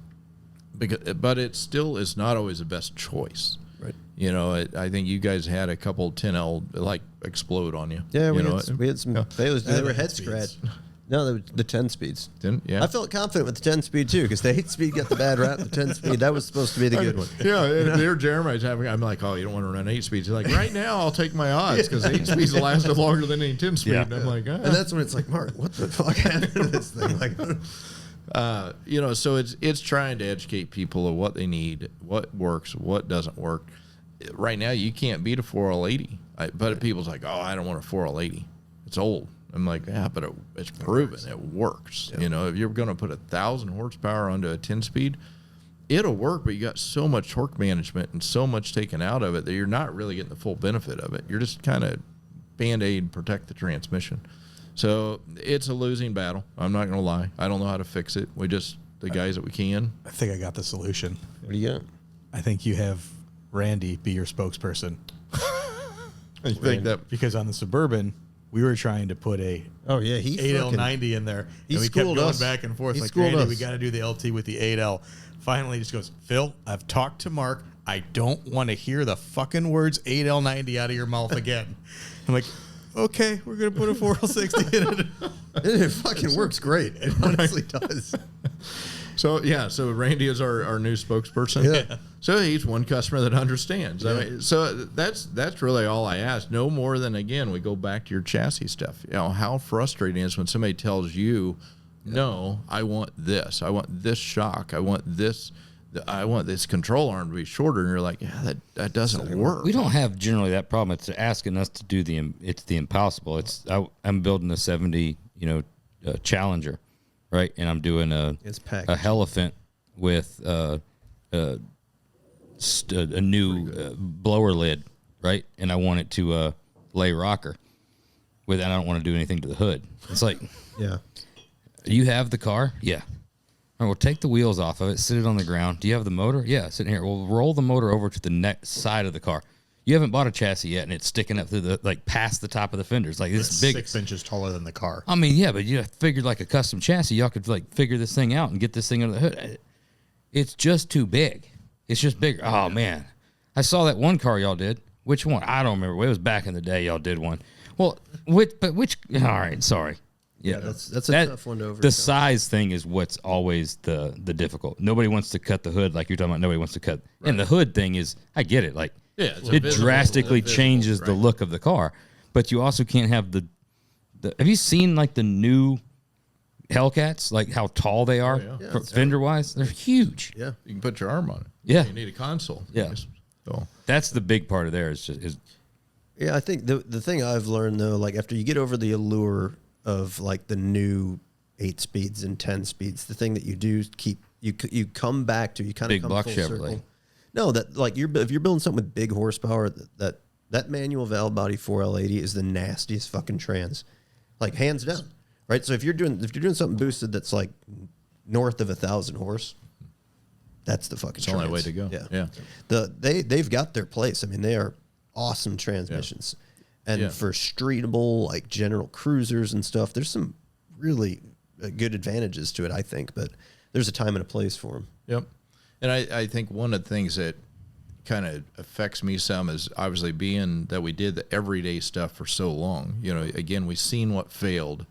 [SPEAKER 3] it still is not always the best choice.
[SPEAKER 2] Right.
[SPEAKER 3] You know, I think you guys had a couple 10L like explode on you.
[SPEAKER 2] Yeah,
[SPEAKER 3] we
[SPEAKER 2] had some failures. They were head scratch. No, the 10 speeds.
[SPEAKER 3] Yeah.
[SPEAKER 2] I felt confident with the 10 speed too, because the 8 speed got the bad rap. The 10 speed, that was supposed to be the good one.
[SPEAKER 3] Yeah, there Jeremy's having. I'm like, oh, you don't want to run 8 speeds. He's like, right now I'll take my odds because 8 speeds will last longer than any 10 speed.
[SPEAKER 1] Yeah.
[SPEAKER 3] And I'm like,
[SPEAKER 2] and that's when it's like, Mark, what the fuck happened to this thing? Like,
[SPEAKER 3] you know, so it's trying to educate people of what they need, what works, what doesn't work. Right now, you can't beat a 4L80, but people's like, oh, I don't want a 4L80. It's old. I'm like, yeah, but it's proven it works. Yep. You know, if you're going to put 1,000 horsepower onto a 10-speed, it'll work, but you got so much torque management and so much taken out of it that you're not really getting the full benefit of it. You're just kind of Band-Aid protect the transmission. So it's a losing battle. I'm not going to lie. I don't know how to fix it. We just, the guys that we can.
[SPEAKER 4] I think I got the solution.
[SPEAKER 2] what do you got?
[SPEAKER 4] I think you have Randy be your spokesperson.
[SPEAKER 3] I think that
[SPEAKER 4] because on the Suburban, we were trying to put a
[SPEAKER 2] he
[SPEAKER 4] 8L90 in there.
[SPEAKER 2] He
[SPEAKER 4] and we kept
[SPEAKER 2] schooled
[SPEAKER 4] going
[SPEAKER 2] us.
[SPEAKER 4] back and forth.
[SPEAKER 2] He
[SPEAKER 4] Like,
[SPEAKER 2] schooled
[SPEAKER 4] Randy,
[SPEAKER 2] us.
[SPEAKER 4] we got to do the LT with the 8L. Finally, he just goes, Phil, I've talked to Mark. I don't want to hear the fucking words 8L90 out of your mouth again. I'm like, okay, we're going to put a 4L60 in it.
[SPEAKER 2] It fucking works great. It honestly does.
[SPEAKER 3] So Randy is our new spokesperson.
[SPEAKER 2] Yeah.
[SPEAKER 3] So he's one customer that understands. I mean, so that's really all I ask. No more than, again, we go back to your chassis stuff. You know, how frustrating it is when somebody tells you, no, I want this. I want this shock. I want this control arm to be shorter. And you're like, yeah, that doesn't work.
[SPEAKER 1] We don't have generally that problem. It's asking us to do it's the impossible. I'm building a 70, Challenger, right? And I'm doing a Elephant with a new blower lid, right? And I want it to lay rocker with, and I don't want to do anything to the hood. It's like,
[SPEAKER 2] Yeah.
[SPEAKER 1] you have the car? Yeah. All right, we'll take the wheels off of it, sit it on the ground. Do you have the motor? Yeah, sitting here. We'll roll the motor over to the next side of the car. You haven't bought a chassis yet, and it's sticking up through past the top of the fenders. Like, it's big.
[SPEAKER 4] 6 inches taller than the car.
[SPEAKER 1] I mean, yeah, but you figured like a custom chassis, y'all could figure this thing out and get this thing under the hood. It's just too big. It's just bigger. Oh, man. I saw that one car y'all did. Which one? I don't remember. It was back in the day y'all did one. Well, which, all right, sorry.
[SPEAKER 2] Yeah, that's a tough one to overcome.
[SPEAKER 1] The size thing is what's always the difficult. Nobody wants to cut the hood like you're talking about. Nobody wants to cut. Right. And the hood thing is, I get it. Like, it drastically changes the look of the car. But you also can't have the have you seen like the new Hellcats, like how tall they are fender wise? They're huge.
[SPEAKER 2] Yeah.
[SPEAKER 3] You can put your arm on it.
[SPEAKER 1] Yeah.
[SPEAKER 3] You need a console.
[SPEAKER 1] Yeah.
[SPEAKER 3] So
[SPEAKER 1] That's the big part of there is
[SPEAKER 2] Yeah, I think the thing I've learned though, like after you get over the allure of like the new 8 speeds and 10 speeds, the thing that you do keep you come back to, you kind of come
[SPEAKER 1] block
[SPEAKER 2] full
[SPEAKER 1] Chevrolet.
[SPEAKER 2] circle. No, that like if you're building something with big horsepower, that manual valve body 4L80 is the nastiest fucking trans, like hands down, right? So if you're doing something boosted that's like north of 1,000 horse, that's the fucking.
[SPEAKER 3] It's the only way to go.
[SPEAKER 2] Yeah. They've got their place. I mean, they are awesome transmissions. Yeah. And for streetable, like general cruisers and stuff, there's some really good advantages to it, I think. But there's a time and a place for them.
[SPEAKER 3] Yep. And I think one of the things that kind of affects me some is obviously being that we did the everyday stuff for so long. You know, again, we've seen what failed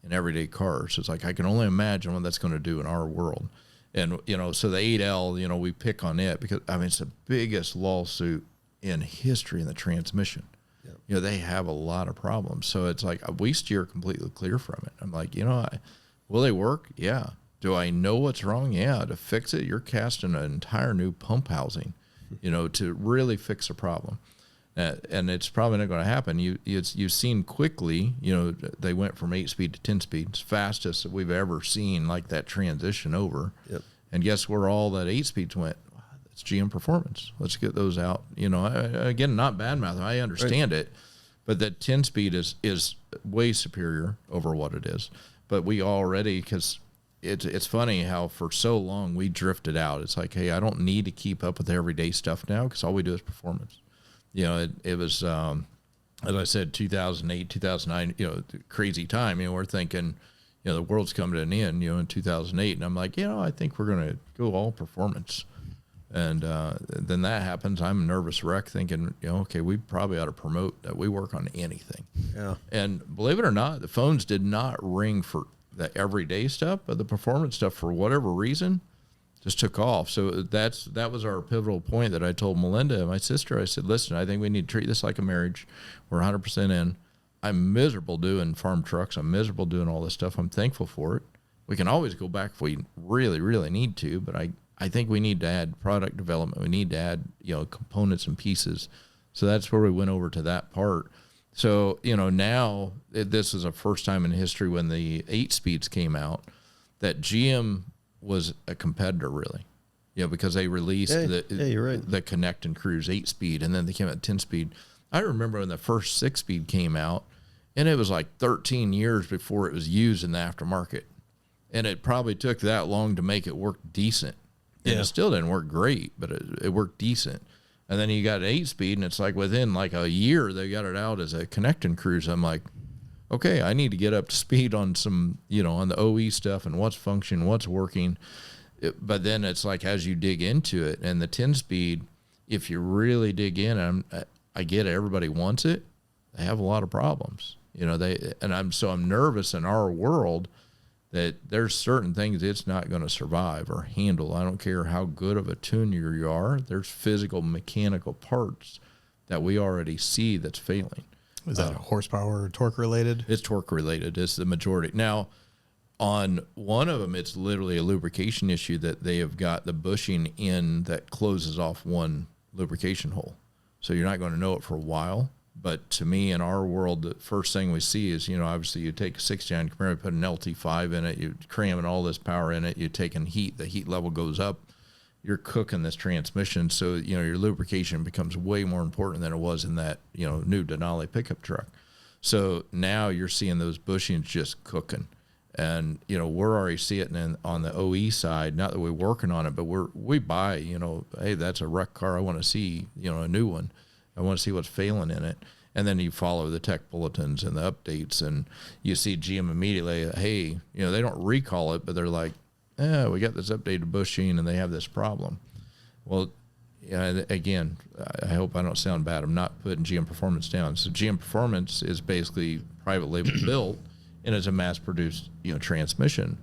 [SPEAKER 3] in everyday cars. It's like I can only imagine what that's going to do in our world. And, you know, so the 8L, you know, we pick on it because, I mean, it's the biggest lawsuit in history in the transmission. Yep. You know, they have a lot of problems. So it's like we steer completely clear from it. I'm like, you know, will they work? Yeah. Do I know what's wrong? Yeah. To fix it, you're casting an entire new pump housing, you know, to really fix a problem. And it's probably not going to happen. You've seen quickly, you know, they went from 8-speed to 10-speed. It's fastest that we've ever seen, like that transition over. Yep. And guess where all that 8-speeds went? It's GM Performance. Let's get those out. You know, again, not bad mouth. I understand it, but that 10-speed is way superior over what it is. But we already, because it's funny how for so long we drifted out. It's like, hey, I don't need to keep up with the everyday stuff now because all we do is performance. You know, it was, as I said, 2008, 2009, you know, crazy time. You know, we're thinking, you know, the world's coming to an end, you know, in 2008. And I'm like, you know, I think we're going to go all performance. And then that happens. I'm a nervous wreck thinking, you know, okay, we probably ought to promote that we work on anything. Yeah. And believe it or not, the phones did not ring for the everyday stuff, but the performance stuff, for whatever reason, just took off. So that was our pivotal point that I told Melinda, my sister. I said, listen, I think we need to treat this like a marriage. We're 100% in. I'm miserable doing farm trucks. I'm miserable doing all this stuff. I'm thankful for it. We can always go back if we really, really need to, but I think we need to add product development. We need to add, you know, components and pieces. So that's where we went over to that part. So, you know, now this is a first time in history when the 8-speeds came out that GM was a competitor, really. You know, because they released the Connect and Cruise 8-speed, and then they came out 10-speed. I remember when the first 6-speed came out, and it was like 13 years before it was used in the aftermarket. And it probably took that long to make it work decent. And it still didn't work great, but it worked decent. And then you got 8-speed, and it's like within like a year, they got it out as a Connect and Cruise. I'm like, okay, I need to get up to speed on some, you know, on the OE stuff and what's functioning, what's working. But then it's like as you dig into it, and the 10-speed, if you really dig in, I get it, everybody wants it. They have a lot of problems, you know. I'm nervous in our world that there's certain things it's not going to survive or handle. I don't care how good of a tuner you are. There's physical, mechanical parts that we already see that's failing.
[SPEAKER 4] Is that horsepower or torque related?
[SPEAKER 3] It's torque related. It's the majority. Now, on one of them, it's literally a lubrication issue that they have got the bushing in that closes off one lubrication hole. So you're not going to know it for a while. But to me, in our world, the first thing we see is, you know, obviously you take a 6-gen Camaro, you put an LT5 in it, you're cramming all this power in it, you're taking heat, the heat level goes up, you're cooking this transmission. So, you know, your lubrication becomes way more important than it was in that, you know, new Denali pickup truck. So now you're seeing those bushings just cooking. And, you know, we're already seeing it on the OE side, not that we're working on it, but we buy, you know, hey, that's a wreck car. I want to see, you know, a new one. I want to see what's failing in it. And then you follow the tech bulletins and the updates, and you see GM immediately, hey, you know, they don't recall it, but they're like, we got this updated bushing and they have this problem. Well, yeah, again, I hope I don't sound bad. I'm not putting GM Performance down. So GM Performance is basically private label built, and it's a mass-produced, you know, transmission.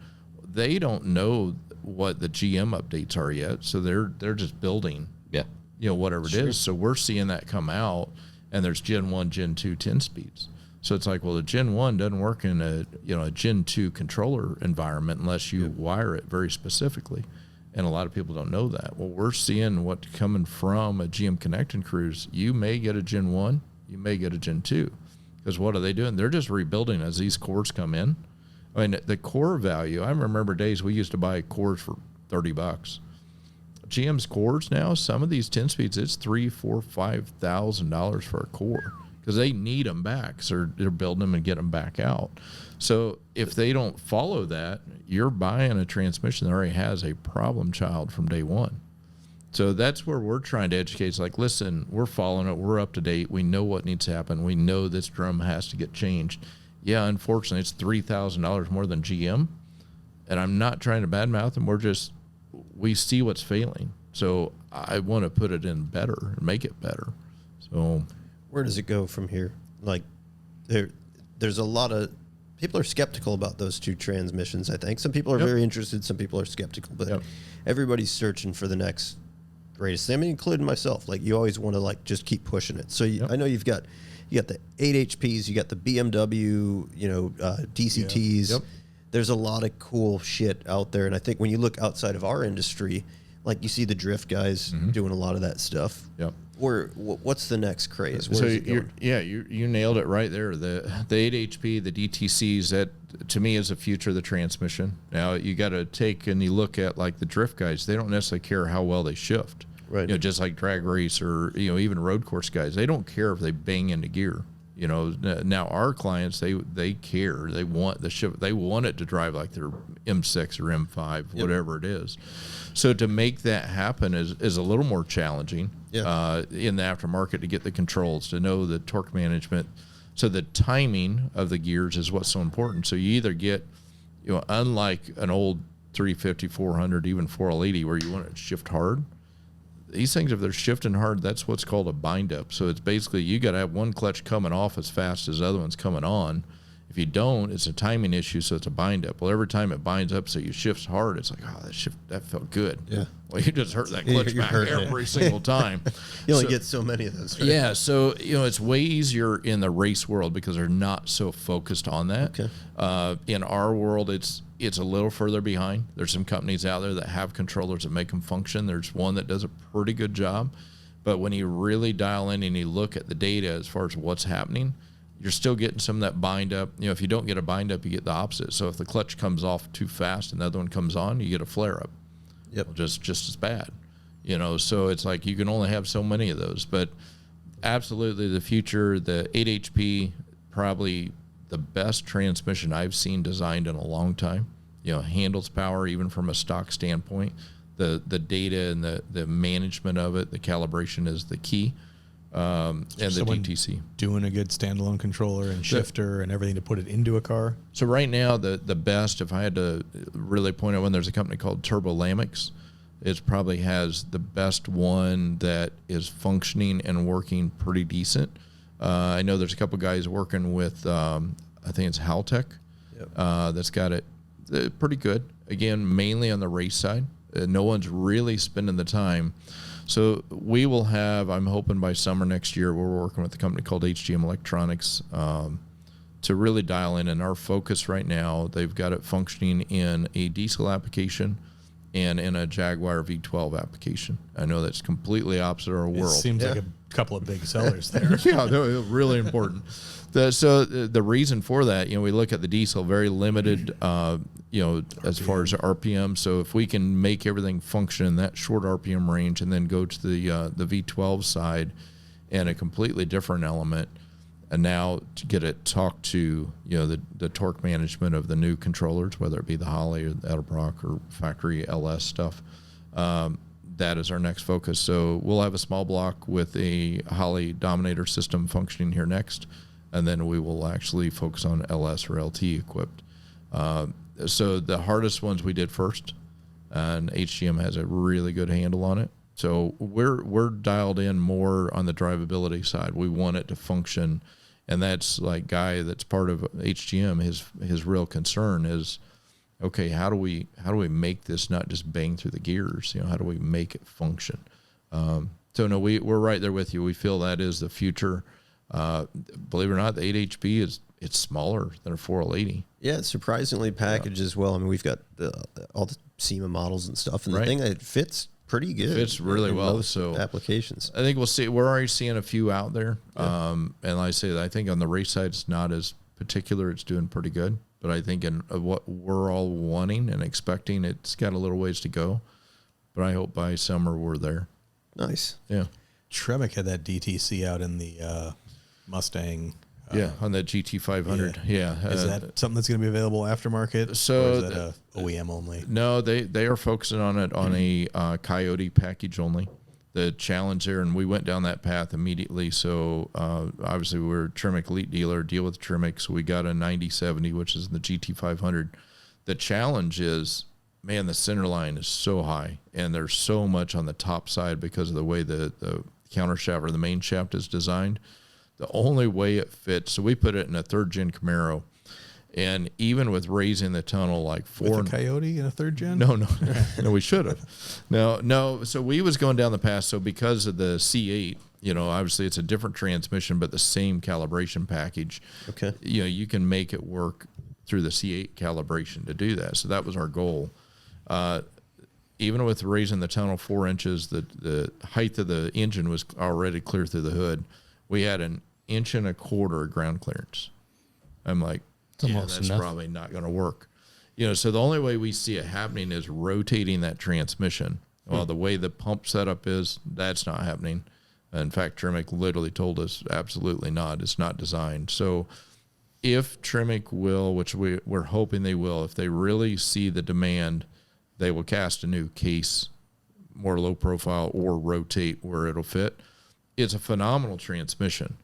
[SPEAKER 3] They don't know what the GM updates are yet, so they're just building. Yeah. You know, whatever it is. So we're seeing that come out, and there's Gen 1, Gen 2, 10-speeds. So it's like, well, the Gen 1 doesn't work in a Gen 2 controller environment unless you wire it very specifically. And a lot of people don't know that. Well, we're seeing what's coming from a GM Connect and Cruise. You may get a Gen 1, you may get a Gen 2. Because what are they doing? They're just rebuilding as these cores come in. I mean, the core value, I remember days we used to buy cores for $30. GM's cores now, some of these 10-speeds, it's $3,000, $4,000, $5,000 for a core because they need them back. So they're building them and get them back out. So if they don't follow that, you're buying a transmission that already has a problem child from day one. So that's where we're trying to educate. It's like, listen, we're following it. We're up to date. We know what needs to happen. We know this drum has to get changed. Yeah, unfortunately, it's $3,000 more than GM. and I'm not trying to badmouth them. We see what's failing. So I want to put it in better and make it better. So
[SPEAKER 2] where does it go from here? Like there's a lot of people are skeptical about those two transmissions. I think some people are very interested. Some people are skeptical, but everybody's searching for the next greatest thing. I mean, including myself. Like you always want to like just keep pushing it. So I know you got the 8 HPs, you got the BMW, DCTs.
[SPEAKER 3] Yep.
[SPEAKER 2] There's a lot of cool shit out there, and I think when you look outside of our industry, like you see the drift guys doing a lot of that stuff.
[SPEAKER 3] Yep.
[SPEAKER 2] What's the next craze? Where's
[SPEAKER 3] So
[SPEAKER 2] it going?
[SPEAKER 3] you nailed it right there. The 8 HP, the DTCs, that to me is the future of the transmission. Now you got to take and you look at like the drift guys. They don't necessarily care how well they shift.
[SPEAKER 2] Right.
[SPEAKER 3] Just like drag race or even road course guys, they don't care if they bang into gear. Now our clients they care. They want the shift. They want it to drive like their M6 or M5, whatever it is. So to make that happen is a little more challenging in the aftermarket to get the controls, to know the torque management. So the timing of the gears is what's so important. So you either get, unlike an old 350, 400, even 480 where you want to shift hard, these things, if they're shifting hard, that's what's called a bind up. So it's basically you got to have one clutch coming off as fast as the other one's coming on. If you don't, it's a timing issue, so it's a bind up. Well, every time it binds up, so you shift hard, it's like, that felt good.
[SPEAKER 2] Yeah.
[SPEAKER 3] Well, you just hurt that clutch back every single time.
[SPEAKER 2] You only get so many of those. Right?
[SPEAKER 3] Yeah, so it's way easier in the race world because they're not so focused on that.
[SPEAKER 2] Okay.
[SPEAKER 3] In our world, it's a little further behind. There's some companies out there that have controllers that make them function. There's one that does a pretty good job, but when you really dial in and you look at the data as far as what's happening, you're still getting some of that bind up. If you don't get a bind up, you get the opposite. So if the clutch comes off too fast and the other one comes on, you get a flare up.
[SPEAKER 2] Yep.
[SPEAKER 3] Well, just as bad. So it's like you can only have so many of those. But absolutely the future, the 8 HP, probably the best transmission I've seen designed in a long time. Handles power even from a stock standpoint. The data and the management of it, the calibration is the key. And the DTC.
[SPEAKER 4] Doing a good standalone controller and shifter and everything to put it into a car.
[SPEAKER 3] So right now, the best, if I had to really point out one, there's a company called Turbolamix. It probably has the best one that is functioning and working pretty decent. I know there's a couple guys working with, I think it's Haltech, that's got it pretty good. Again, mainly on the race side. No one's really spending the time. So we will have, I'm hoping by summer next year, we're working with a company called HGM Electronics to really dial in. And our focus right now, they've got it functioning in a diesel application and in a Jaguar V12 application. I know that's completely opposite our world.
[SPEAKER 4] It seems like a couple of big sellers there.
[SPEAKER 3] Yeah, they're really important. So the reason for that, we look at the diesel, very limited, as far as RPM. So if we can make everything function in that short RPM range and then go to the V12 side and a completely different element, and now to get it talked to, the torque management of the new controllers, whether it be the Holley or the Edelbrock or factory LS stuff, that is our next focus. So we'll have a small block with a Holley Dominator system functioning here next, and then we will actually focus on LS or LT equipped. So the hardest ones we did first, and HGM has a really good handle on it. So we're dialed in more on the drivability side. We want it to function, and that's like Guy, that's part of HGM. His real concern is, okay, how do we make this not just bang through the gears? How do we make it function? So no, we're right there with you. We feel that is the future. Believe it or not, the 8 HP it's smaller than a 480.
[SPEAKER 2] Yeah, it's surprisingly packaged as well. I mean, we've got all the SEMA models and stuff, and the thing that fits pretty good.
[SPEAKER 3] Fits really well.
[SPEAKER 2] Most
[SPEAKER 3] so
[SPEAKER 2] applications.
[SPEAKER 3] I think we'll see. We're already seeing a few out there. Yeah. And like I say, I think on the race side, it's not as particular. It's doing pretty good. But I think in what we're all wanting and expecting, it's got a little ways to go. But I hope by summer we're there.
[SPEAKER 2] Nice.
[SPEAKER 3] Yeah.
[SPEAKER 4] Tremec had that DTC out in the Mustang.
[SPEAKER 3] On that GT500. Yeah.
[SPEAKER 4] Is that something that's going to be available aftermarket?
[SPEAKER 3] So
[SPEAKER 4] or is that OEM only?
[SPEAKER 3] No, they are focusing on it on a Coyote package only. The challenge there, and we went down that path immediately. So obviously we're a Tremec Elite dealer, deal with Tremec. So we got a 9070, which is the GT500. The challenge is, man, the center line is so high, and there's so much on the top side because of the way the counter shaft or the main shaft is designed. The only way it fits, so we put it in a 3rd-gen Camaro, and even with raising the tunnel like
[SPEAKER 4] with a Coyote in a 3rd-gen?
[SPEAKER 3] No, we should have. No. So we was going down the path. So because of the C8, obviously it's a different transmission, but the same calibration package.
[SPEAKER 2] Okay.
[SPEAKER 3] You can make it work through the C8 calibration to do that. So that was our goal. Even with raising the tunnel 4 inches, the height of the engine was already clear through the hood. We had an 1.25 inches ground clearance. I'm like, that's enough. Probably not going to work. So the only way we see it happening is rotating that transmission. Well, the way the pump setup is, that's not happening. In fact, Tremec literally told us absolutely not. It's not designed. So if Tremec will, which we're hoping they will, if they really see the demand, they will cast a new case, more low profile, or rotate where it'll fit. It's a phenomenal transmission,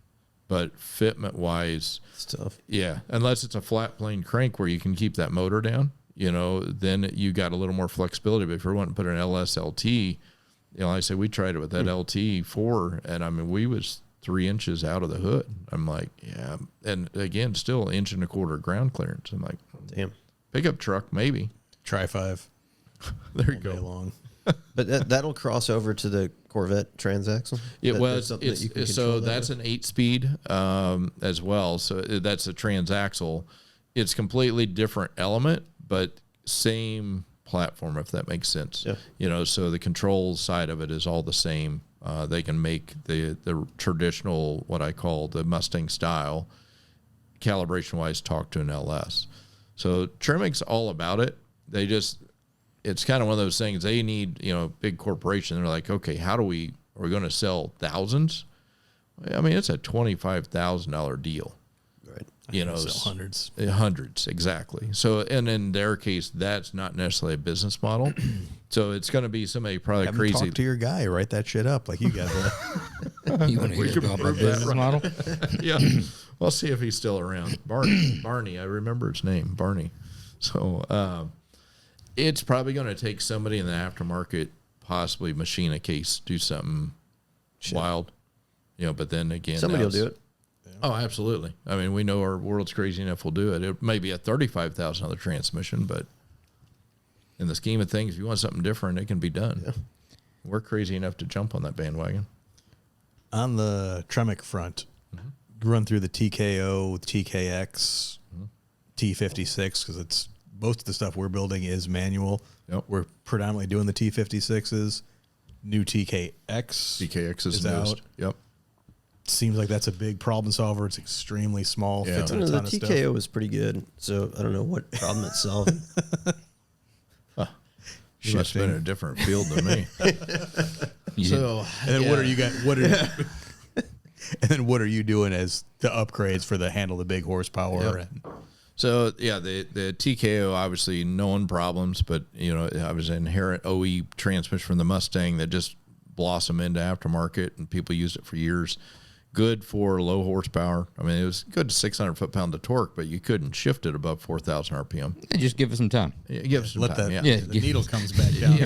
[SPEAKER 3] but fitment wise,
[SPEAKER 2] it's tough.
[SPEAKER 3] Yeah, unless it's a flat plane crank where you can keep that motor down, then you got a little more flexibility. But if you're wanting to put an LSLT, like I say, we tried it with that LT4, and we was 3 inches out of the hood. I'm like, yeah, and again, still 1.25 inches ground clearance. I'm like,
[SPEAKER 2] damn,
[SPEAKER 3] pickup truck maybe.
[SPEAKER 4] Try 5.
[SPEAKER 3] There you go.
[SPEAKER 4] Long.
[SPEAKER 2] But that'll cross over to the Corvette transaxle.
[SPEAKER 3] So that's an 8-speed as well. So that's a transaxle. It's completely different element, but same platform, if that makes sense.
[SPEAKER 2] Yeah.
[SPEAKER 3] So the control side of it is all the same. They can make the traditional, what I call the Mustang style, calibration wise, talk to an LS. So Tremec's all about it. It's kind of one of those things. They need, big corporation. They're like, okay, are we going to sell thousands? I mean, it's a $25,000 deal.
[SPEAKER 2] Right.
[SPEAKER 4] Sell hundreds.
[SPEAKER 3] Hundreds, exactly. So, and in their case, that's not necessarily a business model. So it's going to be somebody probably
[SPEAKER 4] Have
[SPEAKER 3] crazy.
[SPEAKER 4] Talk to your guy. Write that shit up like you got that.
[SPEAKER 1] You want to hear about my business model?
[SPEAKER 3] Yeah. We'll see if he's still around. Barney, I remember his name, Barney. So, it's probably going to take somebody in the aftermarket, possibly machine a case, do something wild, but then again,
[SPEAKER 2] somebody will do it.
[SPEAKER 3] Oh, absolutely. I mean, we know our world's crazy enough will do it. It may be a $35,000 transmission, but in the scheme of things, if you want something different, it can be done. Yeah. We're crazy enough to jump on that bandwagon.
[SPEAKER 4] On the Tremec front, run through the TKO, TKX, T56, because it's most of the stuff we're building is manual.
[SPEAKER 3] Yep.
[SPEAKER 4] We're predominantly doing the T56s. New TKX.
[SPEAKER 3] TKX is
[SPEAKER 4] out.
[SPEAKER 3] Yep.
[SPEAKER 4] Seems like that's a big problem solver. It's extremely small.
[SPEAKER 3] Yeah.
[SPEAKER 4] Fits in a
[SPEAKER 2] The
[SPEAKER 4] ton of stuff.
[SPEAKER 2] TKO is pretty good, so I don't know what problem it's solving.
[SPEAKER 3] You must have been in a different field than me.
[SPEAKER 4] So, and then what are you got? And then what are you doing as the upgrades for the handle the big horsepower?
[SPEAKER 3] Yep. So yeah, the TKO obviously known problems, but I was inherent OE transmission from the Mustang that just blossomed into aftermarket, and people used it for years. Good for low horsepower. I mean, it was good to 600 foot-pound of torque, but you couldn't shift it above 4,000 RPM.
[SPEAKER 1] Just give it some time.
[SPEAKER 3] Yeah, give it some time.
[SPEAKER 4] The needle comes back down.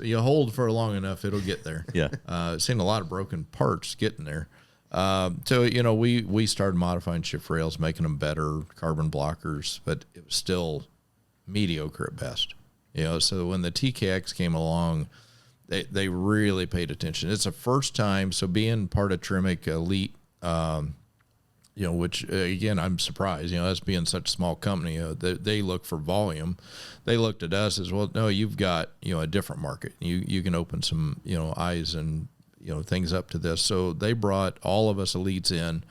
[SPEAKER 3] You hold for long enough, it'll get there.
[SPEAKER 1] Yeah.
[SPEAKER 3] Seen a lot of broken parts getting there. So we started modifying shift rails, making them better, carbon blockers, but it was still mediocre at best. So when the TKX came along, they really paid attention. It's the first time, so being part of Tremec Elite, which again I'm surprised. Us being such a small company, they look for volume. They looked at us as well. No, you've got a different market. You can open some eyes and things up to this. So they brought all of us elites in.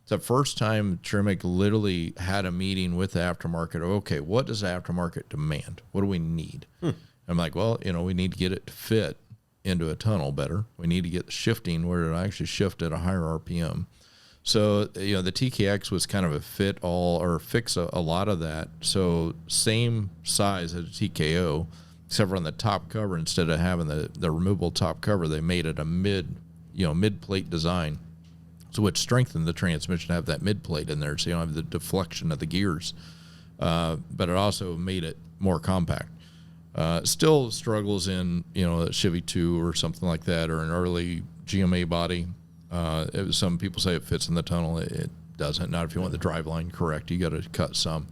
[SPEAKER 3] It's the first time Tremec literally had a meeting with the aftermarket. Okay, what does the aftermarket demand? What do we need? I'm like, well, we need to get it to fit into a tunnel better. We need to get the shifting where it actually shift at a higher RPM. So, the TKX was kind of a fix a lot of that. So same size as a TKO, except for on the top cover, instead of having the removable top cover, they made it a mid plate design. So it strengthened the transmission to have that mid plate in there, so you don't have the deflection of the gears. but it also made it more compact. Still struggles in, a Chevy 2 or something like that, or an early GMA body. Some people say it fits in the tunnel. It doesn't. Not if you want the driveline correct. You got to cut some.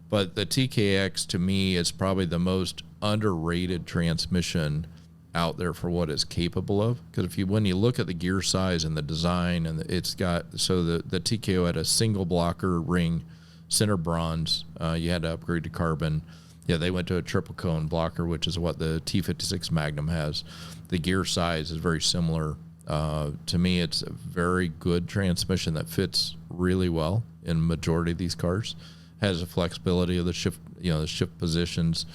[SPEAKER 3] But the TKX, to me, is probably the most underrated transmission out there for what it's capable of. Because when you look at the gear size and the design, and it's got, so the TKO had a single blocker ring, center bronze. You had to upgrade to carbon. Yeah, they went to a triple cone blocker, which is what the T56 Magnum has. The gear size is very similar. To me, it's a very good transmission that fits really well in majority of these cars. Has the flexibility of the shift, the shift positions.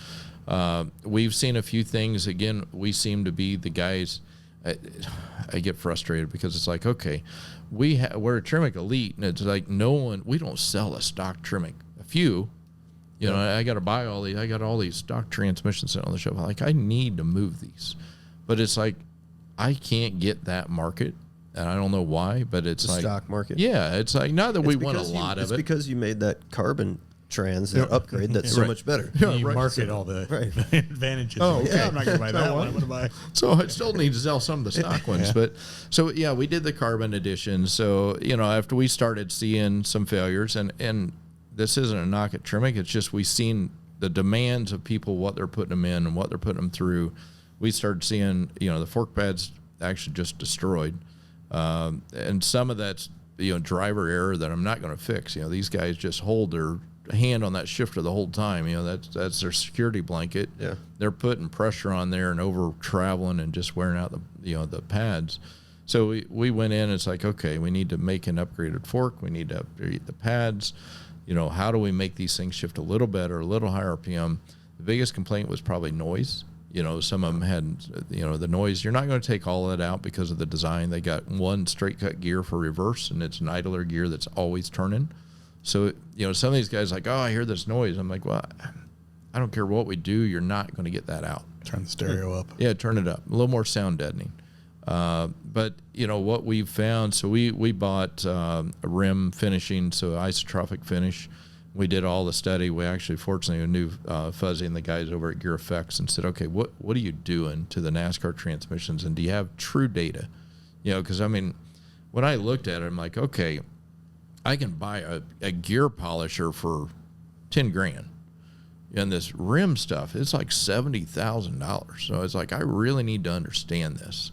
[SPEAKER 3] We've seen a few things. Again, we seem to be the guys. I get frustrated because it's like, okay, we're a Tremec Elite, and it's like we don't sell a stock Tremec. A few, I got to buy all these. I got all these stock transmissions sitting on the shelf. Like, I need to move these, but it's like I can't get that market. And I don't know why, but it's
[SPEAKER 2] the
[SPEAKER 3] like
[SPEAKER 2] stock market.
[SPEAKER 3] Yeah, it's like not that we want a lot of it.
[SPEAKER 2] It's because you made that carbon trans upgrade that's so much better.
[SPEAKER 4] You market all the advantages.
[SPEAKER 3] Oh,
[SPEAKER 4] okay. I'm not going to buy that one. I'm going to buy.
[SPEAKER 3] So I still need to sell some of the stock ones. But so we did the carbon edition. So after we started seeing some failures, and this isn't a knock at Tremec, it's just we've seen the demands of people, what they're putting them in and what they're putting them through. We started seeing the fork pads actually just destroyed. And some of that's driver error that I'm not going to fix. These guys just hold their hand on that shifter the whole time. That's their security blanket.
[SPEAKER 2] Yeah,
[SPEAKER 3] they're putting pressure on there and over traveling and just wearing out the pads. So we went in. It's like, okay, we need to make an upgraded fork. We need to upgrade the pads. How do we make these things shift a little better, a little higher RPM? The biggest complaint was probably noise. Some of them had, the noise. You're not going to take all of that out because of the design. They got one straight cut gear for reverse, and it's an idler gear that's always turning. So, some of these guys like, oh, I hear this noise. I'm like, well, I don't care what we do. You're not going to get that out.
[SPEAKER 4] Turn the stereo up.
[SPEAKER 3] Yeah, turn it up. A little more sound deadening. But, what we've found, so we bought a rim finishing, so isotropic finish. We did all the study. We actually, fortunately, knew Fuzzy and the guys over at Gear Effects and said, okay, what are you doing to the NASCAR transmissions, and do you have true data? Because, when I looked at it, I'm like, okay, I can buy a gear polisher for $10,000. And this rim stuff, it's like $70,000. So it's like, I really need to understand this.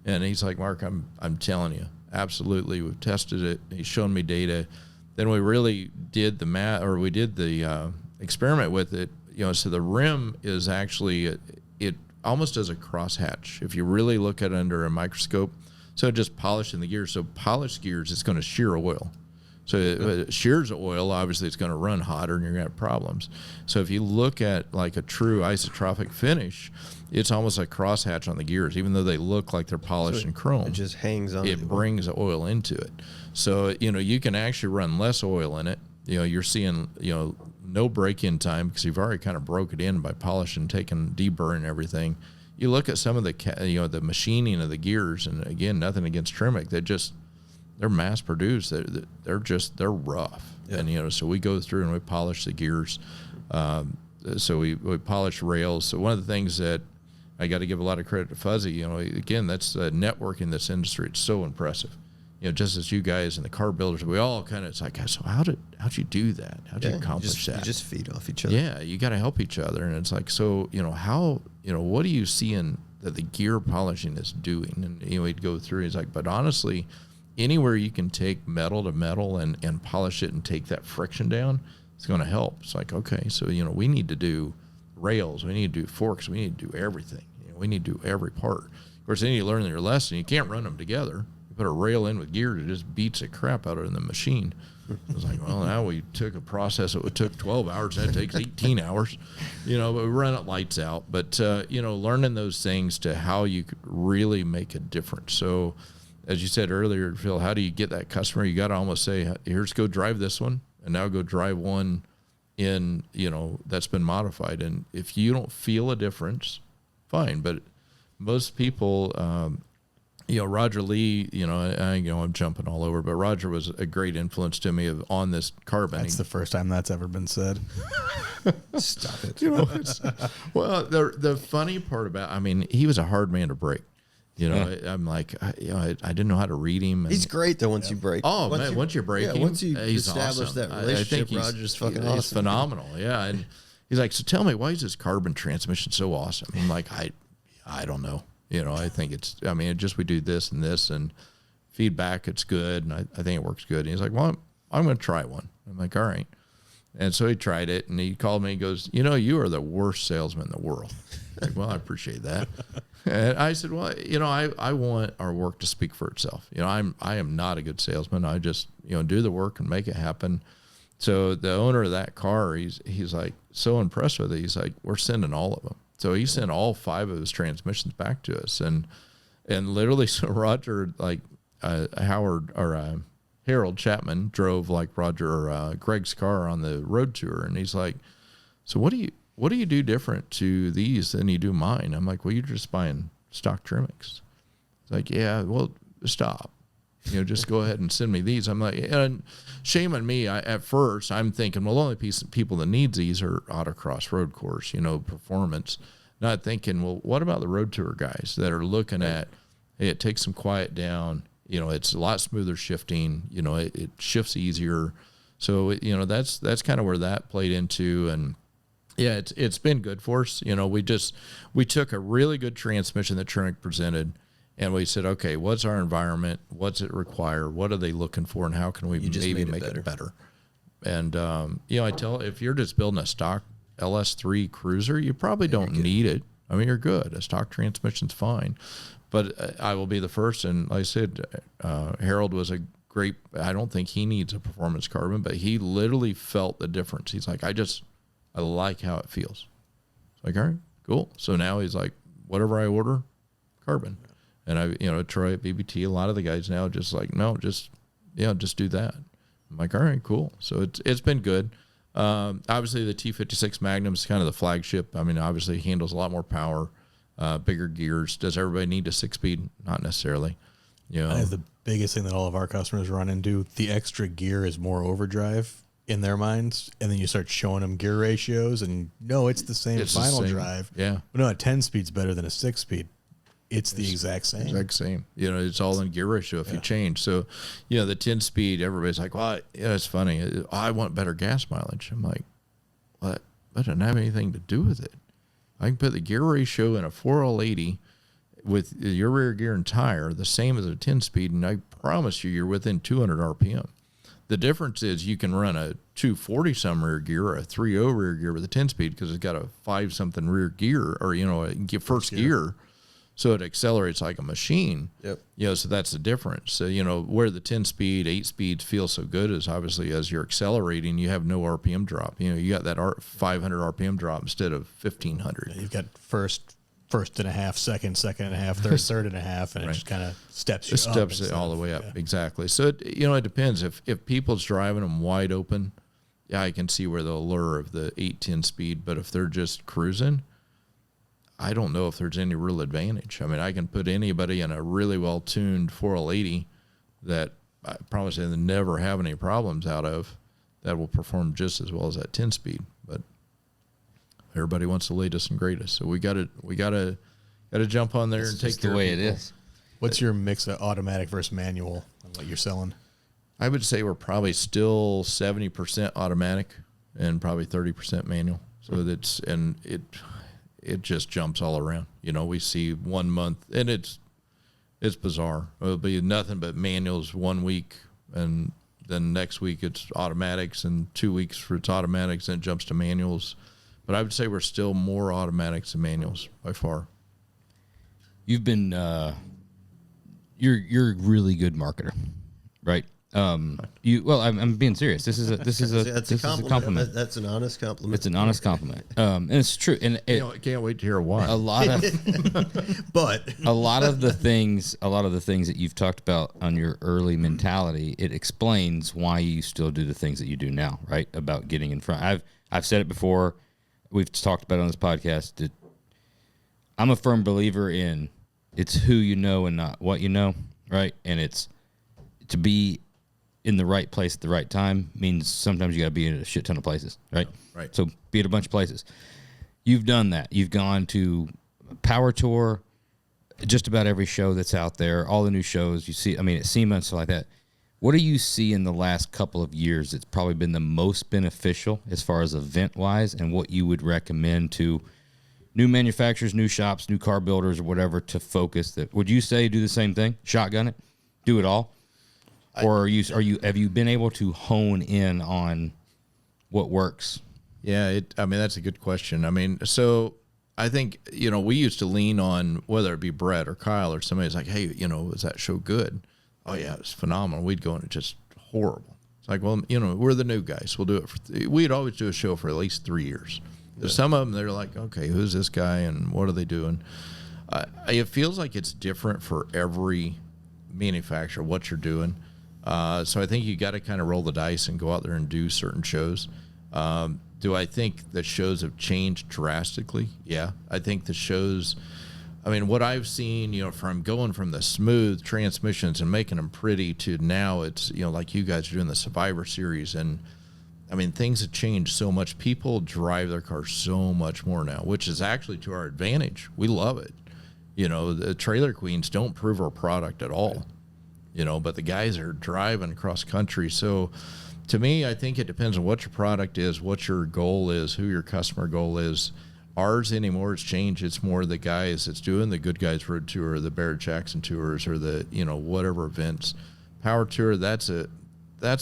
[SPEAKER 3] And he's like, Mark, I'm telling you, absolutely. We've tested it. He's shown me data. Then we really did the experiment with it. So the rim is actually, it almost does a crosshatch. If you really look at it under a microscope, so just polishing the gears. So polished gears, it's going to shear oil. So if it shears oil, obviously it's going to run hotter and you're going to have problems. So if you look at like a true isotropic finish, it's almost like crosshatch on the gears, even though they look like they're polished and chrome.
[SPEAKER 2] It just hangs on.
[SPEAKER 3] It brings the oil into it. So, you can actually run less oil in it. You're seeing, no break-in time because you've already kind of broke it in by polishing, taking deburr and everything. You look at some of the, the machining of the gears, and again, nothing against Tremec. They're mass produced. They're rough. Yeah. And, so we go through and we polish the gears. So we polish rails. So one of the things that I got to give a lot of credit to Fuzzy, again, that's networking this industry. It's so impressive. Just as you guys and the car builders, we all kind of, it's like, so how'd you do that? How'd you accomplish that?
[SPEAKER 2] You just feed off each other.
[SPEAKER 3] Yeah, you got to help each other. And it's like, so, how, what do you see that the gear polishing is doing? And, he'd go through, he's like, but honestly, anywhere you can take metal to metal and polish it and take that friction down, it's going to help. It's like, okay, so, we need to do rails, we need to do forks, we need to do everything. We need to do every part. Of course, then you learn your lesson. You can't run them together. You put a rail in with gears, it just beats the crap out of it in the machine. It's like, well, now we took a process that would took 12 hours, and that takes 18 hours, but we run it lights out. But, learning those things to how you could really make a difference. So, as you said earlier, Phil, how do you get that customer? You got to almost say, here's go drive this one, and now go drive one in, that's been modified. And if you don't feel a difference, fine. But most people, Roger Lee, I'm jumping all over, but Roger was a great influence to me on this carbon.
[SPEAKER 4] That's the first time that's ever been said.
[SPEAKER 2] Stop it.
[SPEAKER 3] Well, the funny part about, he was a hard man to break. I'm like, I didn't know how to read him.
[SPEAKER 2] He's great though once you break.
[SPEAKER 3] Oh, once you break him,
[SPEAKER 2] once you
[SPEAKER 3] he's
[SPEAKER 2] establish
[SPEAKER 3] awesome.
[SPEAKER 2] that relationship, Roger's fucking awesome.
[SPEAKER 3] He's phenomenal. Yeah, and he's like, so tell me, why is this carbon transmission so awesome? I'm like, I don't know. I think we do this and feedback, it's good. And I think it works good. And he's like, well, I'm going to try one. I'm like, all right. And so he tried it and he called me and goes, you are the worst salesman in the world. I'm like, well, I appreciate that. And I said, well, I want our work to speak for itself. I am not a good salesman. I just, do the work and make it happen. So the owner of that car, he's like so impressed with it. He's like, we're sending all of them. So he sent all 5 of his transmissions back to us, and literally, so Roger, like Harold Chapman drove like Greg's car on the road tour, and he's like, so what do you do different to these than you do mine? I'm like, well, you're just buying stock trimmings. It's like, yeah, well, stop. Just go ahead and send me these. I'm like, and shame on me. At first, I'm thinking, well, the only people that needs these are autocross road course, performance. Not thinking, well, what about the road tour guys that are looking at, hey, it takes some quiet down. It's a lot smoother shifting. It shifts easier. So, that's kind of where that played into. And yeah, it's been good for us. We took a really good transmission that Trinick presented. And we said, okay, what's our environment? What's it require? What are they looking for? And how can we maybe make it better? And, I tell, if you're just building a stock LS3 Cruiser, you probably don't need it. You're good. A stock transmission's fine. But I will be the first. And like I said, Harold was a great, I don't think he needs a performance carbon, but he literally felt the difference. He's like, I like how it feels. It's like, all right, cool. So now he's like, whatever I order, carbon. And Troy at BBT, a lot of the guys now just like, no, just do that. I'm like, all right, cool. So it's been good. Obviously the T56 Magnum is kind of the flagship. Obviously it handles a lot more power, bigger gears. Does everybody need a 6-speed? Not necessarily.
[SPEAKER 4] That is the biggest thing that all of our customers run into. The extra gear is more overdrive in their minds, and then you start showing them gear ratios, and no, it's the same final drive.
[SPEAKER 3] Yeah.
[SPEAKER 4] But no, a 10-speed's better than a 6-speed. It's the exact same.
[SPEAKER 3] It's all in gear ratio if you change. So, the 10-speed, everybody's like, well, it's funny. I want better gas mileage. I'm like, what? That doesn't have anything to do with it. I can put the gear ratio in a 4L80 with your rear gear and tire the same as a 10-speed, and I promise you're within 200 RPM. The difference is you can run a 240-some rear gear or a 3.0 rear gear with a 10-speed because it's got a 5-something rear gear or, first gear. So it accelerates like a machine.
[SPEAKER 2] Yep.
[SPEAKER 3] So that's the difference. So, where the 10-speed, 8-speeds feel so good is obviously as you're accelerating, you have no RPM drop. You got that 500 RPM drop instead of 1,500.
[SPEAKER 4] You've got first and a half, second and a half, third and a half, and it just kind of steps you up.
[SPEAKER 3] It steps it all the way up. Yeah. Exactly. So, it depends. If people's driving them wide open, yeah, I can see where the allure of the 8-10 speed. But if they're just cruising, I don't know if there's any real advantage. I can put anybody in a really well-tuned 4L80 that I promise they never have any problems out of that will perform just as well as that 10-speed. But everybody wants the latest and greatest, so we got to jump on there and take care
[SPEAKER 1] the way
[SPEAKER 3] of
[SPEAKER 1] it is.
[SPEAKER 4] What's your mix of automatic versus manual on what you're selling?
[SPEAKER 3] I would say we're probably still 70% automatic and probably 30% manual. So that's it just jumps all around. We see 1 month, and it's bizarre. It'll be nothing but manuals 1 week, and then next week it's automatics, and 2 weeks for it's automatics, and it jumps to manuals. But I would say we're still more automatics than manuals by far.
[SPEAKER 1] You've been you're a really good marketer, right? I'm being serious. This is a compliment.
[SPEAKER 2] That's an honest compliment.
[SPEAKER 1] It's an honest compliment. And it's true. And
[SPEAKER 3] Can't wait to hear why.
[SPEAKER 1] A lot of
[SPEAKER 2] but
[SPEAKER 1] a lot of the things that you've talked about on your early mentality, it explains why you still do the things that you do now, right? About getting in front. I've said it before. We've talked about it on this podcast. I'm a firm believer in It's who you know and not what you know, right? And it's to be in the right place at the right time means sometimes you got to be in a shit ton of places, right?
[SPEAKER 3] Yeah, right.
[SPEAKER 1] So be at a bunch of places. You've done that. You've gone to Power Tour, just about every show that's out there, all the new shows you see. I mean, at SEMA and stuff like that. What do you see in the last couple of years that's probably been the most beneficial as far as event-wise, and what you would recommend to new manufacturers, new shops, new car builders, or whatever to focus that? Would you say do the same thing? Shotgun it? Do it all? Or have you been able to hone in on what works?
[SPEAKER 3] Yeah, I mean, that's a good question. I mean, so I think, we used to lean on, whether it be Brett or Kyle or somebody's like, hey, was that show good? Oh, yeah, it was phenomenal. We'd go and it's just horrible. It's like, well, we're the new guys. We'll do it. We'd always do a show for at least 3 years. There's some of them, they're like, okay, who's this guy and what are they doing? It feels like it's different for every manufacturer, what you're doing. So I think you got to kind of roll the dice and go out there and do certain shows. Do I think the shows have changed drastically? Yeah. I think the shows, what I've seen, from going from the smooth transmissions and making them pretty to now it's, like you guys are doing the Survivor Series. And, things have changed so much. People drive their cars so much more now, which is actually to our advantage. We love it. The trailer queens don't prove our product at all, but the guys are driving cross country. So to me, I think it depends on what your product is, what your goal is, who your customer goal is. Ours anymore, it's changed. It's more the guys that's doing the Good Guys Road Tour, or the Barrett Jackson Tours, or the, whatever events. Power Tour, that's a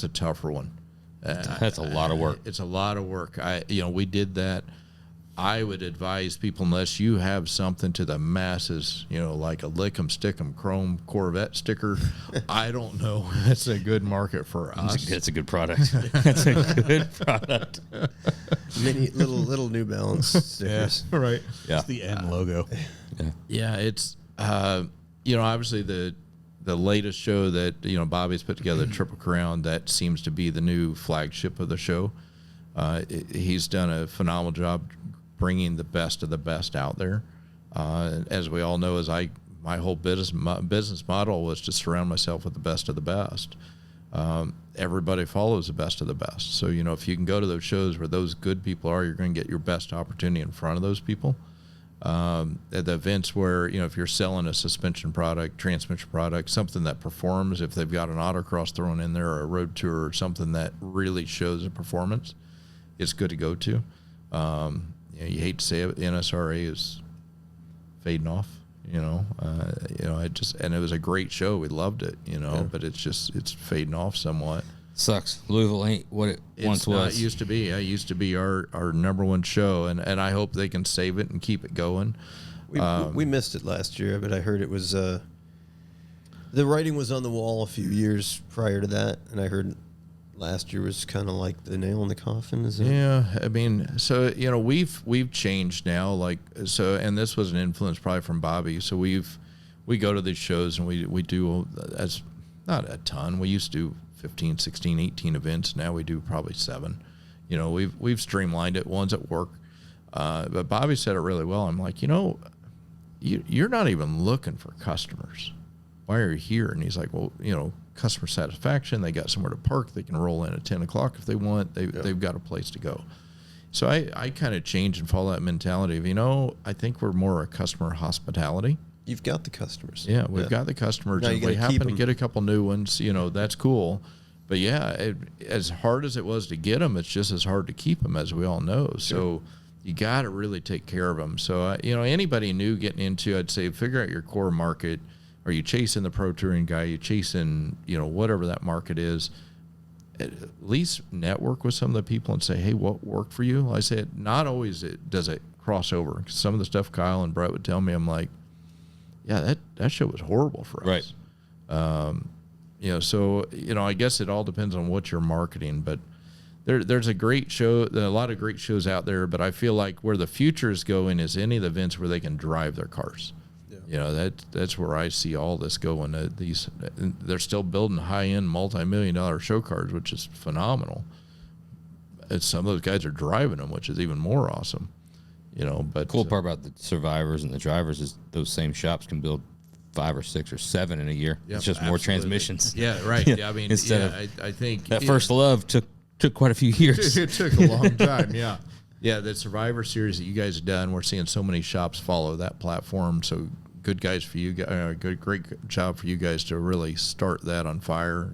[SPEAKER 3] tougher one.
[SPEAKER 1] That's a lot of work.
[SPEAKER 3] It's a lot of work. We did that. I would advise people, unless you have something to the masses, like a lick 'em, stick 'em, chrome Corvette sticker, I don't know. That's a good market for us.
[SPEAKER 1] That's a good product. That's a good product.
[SPEAKER 2] Many little New Balance stickers.
[SPEAKER 3] Yeah, right.
[SPEAKER 4] Yeah. It's the N logo.
[SPEAKER 3] Yeah, it's obviously the latest show that Bobby's put together, Triple Crown, that seems to be the new flagship of the show. He's done a phenomenal job bringing the best of the best out there. As we all know, my whole business model was to surround myself with the best of the best. Everybody follows the best of the best. So, if you can go to those shows where those good people are, you're going to get your best opportunity in front of those people. At the events where, if you're selling a suspension product, transmission product, something that performs, if they've got an autocross thrown in there or a road tour or something that really shows a performance, it's good to go to. You hate to say it, NSRA is fading off. And it was a great show. We loved it, but it's fading off somewhat.
[SPEAKER 1] Sucks. Louisville ain't what it once was.
[SPEAKER 3] It used to be. It used to be our number one show, and I hope they can save it and keep it going.
[SPEAKER 2] We missed it last year, but I heard it was the writing was on the wall a few years prior to that, and I heard last year was kind of like the nail in the coffin. Is it?
[SPEAKER 3] Yeah, so we've changed now. And this was an influence probably from Bobby. So we go to these shows and we do as not a ton. We used to do 15, 16, 18 events. Now we do probably 7. We've streamlined it. One's at work, but Bobby said it really well. I'm like, you're not even looking for customers. Why are you here? And he's like, well, customer satisfaction. They got somewhere to park. They can roll in at 10 o'clock if they want. They've got a place to go. So I kind of change and follow that mentality of, I think we're more a customer hospitality.
[SPEAKER 2] You've got the customers.
[SPEAKER 3] Yeah, we've got the customers. If we happen to get a couple new ones, that's cool. But yeah, as hard as it was to get them, it's just as hard to keep them, as we all know. Sure. So you got to really take care of them. So, anybody new getting into, I'd say, figure out your core market. Are you chasing the pro touring guy? Are you chasing, whatever that market is? At least network with some of the people and say, hey, what worked for you? I said, not always does it cross over. Some of the stuff Kyle and Brett would tell me, I'm like, yeah, that show was horrible for us. Right. So, I guess it all depends on what you're marketing. But there's a great show, a lot of great shows out there. But I feel like where the future is going is any of the events where they can drive their cars. That's where I see all this going. They're still building high-end, multi-million-dollar show cars, which is phenomenal. Some of those guys are driving them, which is even more awesome. But
[SPEAKER 1] cool part about the survivors and the drivers is those same shops can build 5 or 6 or 7 in a year.
[SPEAKER 3] Yep,
[SPEAKER 1] it's just more transmissions.
[SPEAKER 3] Yeah, right. Yeah, I mean,
[SPEAKER 1] instead of
[SPEAKER 3] I think
[SPEAKER 1] that first love took quite a few years.
[SPEAKER 3] It took a long time. Yeah. Yeah, the Survivor Series that you guys have done, we're seeing so many shops follow that platform. So good guys for you guys, great job for you guys to really start that on fire.